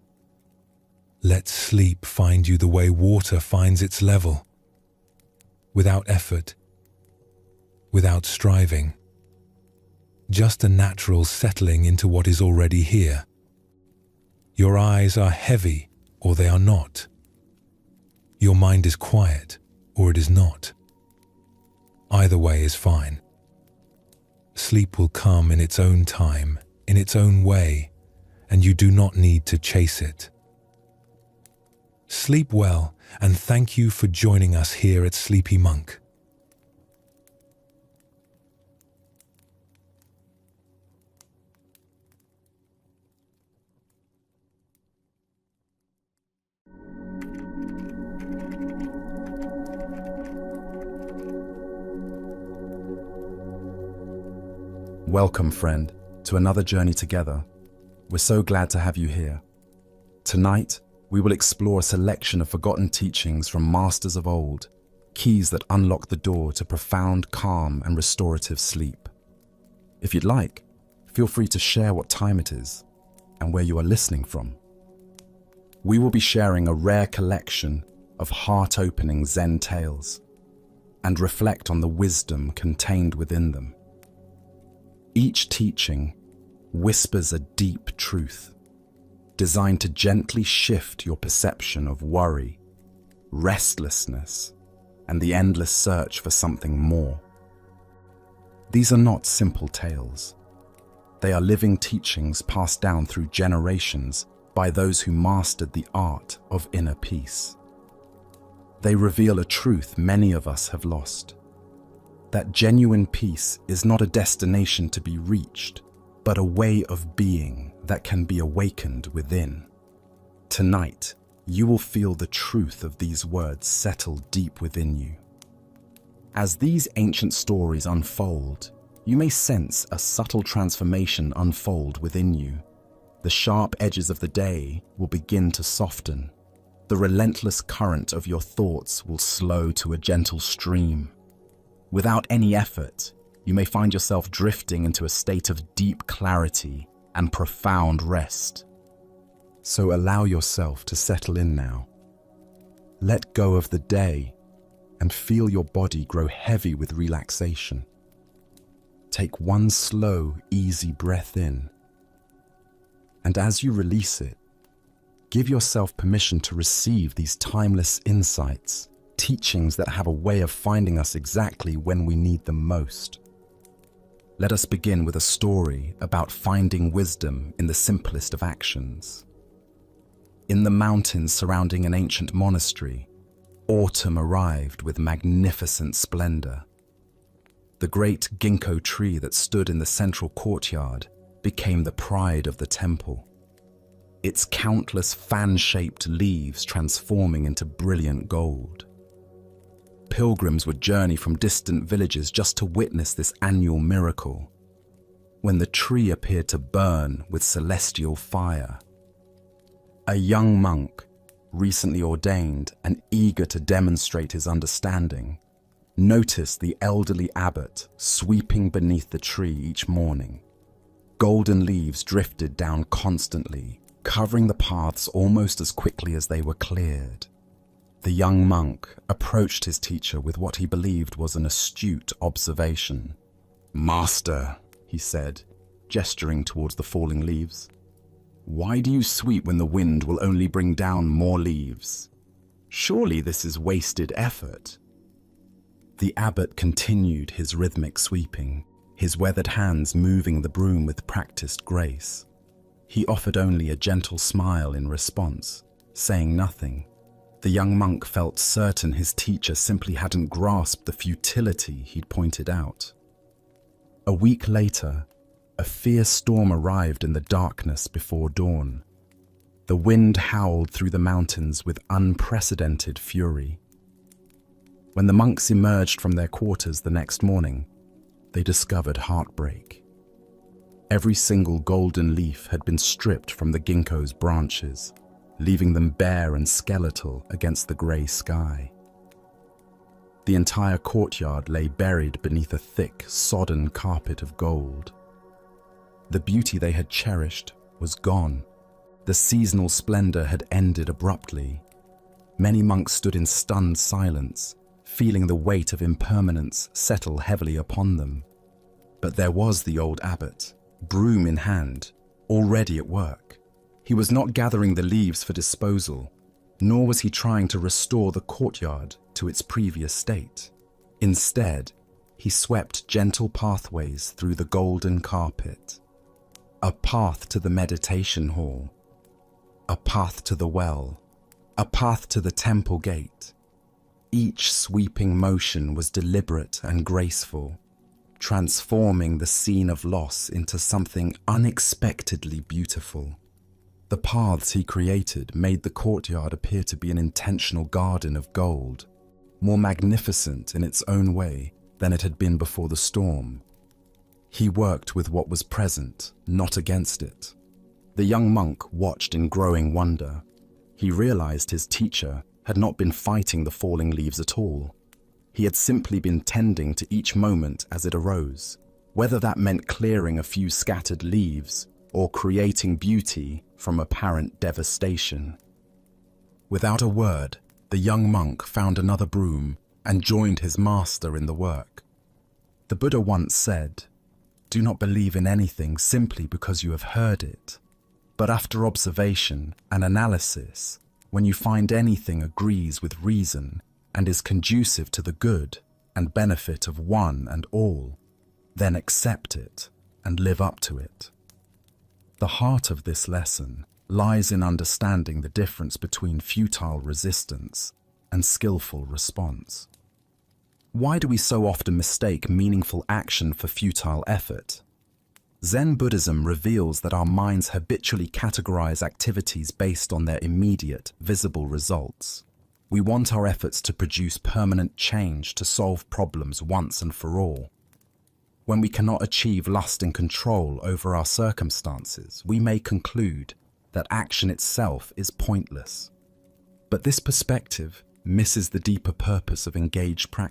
Let sleep find you the way water finds its level, without effort, without striving, just a natural settling into what is already here. Your eyes are heavy or they are not. Your mind is quiet or it is not. Either way is fine. Sleep will come in its own time, in its own way, and you do not need to chase it. Sleep well, and thank you for joining us here at Sleepy Monk. Welcome, friend, to another journey together. We're so glad to have you here. Tonight, we will explore a selection of forgotten teachings from masters of old, keys that unlock the door to profound calm and restorative sleep. If you'd like, feel free to share what time it is and where you are listening from. We will be sharing a rare collection of heart-opening Zen tales and reflect on the wisdom contained within them. Each teaching whispers a deep truth, designed to gently shift your perception of worry, restlessness, and the endless search for something more. These are not simple tales. They are living teachings passed down through generations by those who mastered the art of inner peace. They reveal a truth many of us have lost: that genuine peace is not a destination to be reached, but a way of being that can be awakened within. Tonight, you will feel the truth of these words settle deep within you. As these ancient stories unfold, you may sense a subtle transformation unfold within you. The sharp edges of the day will begin to soften. The relentless current of your thoughts will slow to a gentle stream. Without any effort, you may find yourself drifting into a state of deep clarity and profound rest. So allow yourself to settle in now. Let go of the day and feel your body grow heavy with relaxation. Take one slow, easy breath in. And as you release it, give yourself permission to receive these timeless insights, teachings that have a way of finding us exactly when we need them most. Let us begin with a story about finding wisdom in the simplest of actions. In the mountains surrounding an ancient monastery, autumn arrived with magnificent splendor. The great ginkgo tree that stood in the central courtyard became the pride of the temple, its countless fan-shaped leaves transforming into brilliant gold. Pilgrims would journey from distant villages just to witness this annual miracle, when the tree appeared to burn with celestial fire. A young monk, recently ordained and eager to demonstrate his understanding, noticed the elderly abbot sweeping beneath the tree each morning. Golden leaves drifted down constantly, covering the paths almost as quickly as they were cleared. The young monk approached his teacher with what he believed was an astute observation. "Master," he said, gesturing towards the falling leaves, "why do you sweep when the wind will only bring down more leaves? Surely this is wasted effort." The abbot continued his rhythmic sweeping, his weathered hands moving the broom with practiced grace. He offered only a gentle smile in response, saying nothing. The young monk felt certain his teacher simply hadn't grasped the futility he'd pointed out. A week later, a fierce storm arrived in the darkness before dawn. The wind howled through the mountains with unprecedented fury. When the monks emerged from their quarters the next morning, they discovered heartbreak. Every single golden leaf had been stripped from the ginkgo's branches, leaving them bare and skeletal against the grey sky. The entire courtyard lay buried beneath a thick, sodden carpet of gold. The beauty they had cherished was gone. The seasonal splendor had ended abruptly. Many monks stood in stunned silence, feeling the weight of impermanence settle heavily upon them. But there was the old abbot, broom in hand, already at work. He was not gathering the leaves for disposal, nor was he trying to restore the courtyard to its previous state. Instead, he swept gentle pathways through the golden carpet. A path to the meditation hall, a path to the well, a path to the temple gate. Each sweeping motion was deliberate and graceful, transforming the scene of loss into something unexpectedly beautiful. The paths he created made the courtyard appear to be an intentional garden of gold, more magnificent in its own way than it had been before the storm. He worked with what was present, not against it. The young monk watched in growing wonder. He realized his teacher had not been fighting the falling leaves at all. He had simply been tending to each moment as it arose, whether that meant clearing a few scattered leaves or creating beauty from apparent devastation. Without a word, the young monk found another broom and joined his master in the work. The Buddha once said, "Do not believe in anything simply because you have heard it. But after observation and analysis, when you find anything agrees with reason and is conducive to the good and benefit of one and all, then accept it and live up to it." The heart of this lesson lies in understanding the difference between futile resistance and skillful response. Why do we so often mistake meaningful action for futile effort? Zen Buddhism reveals that our minds habitually categorize activities based on their immediate, visible results. We want our efforts to produce permanent change, to solve problems once and for all. When we cannot achieve lasting control over our circumstances, we may conclude that action itself is pointless. But this perspective misses the deeper purpose of engaged practice.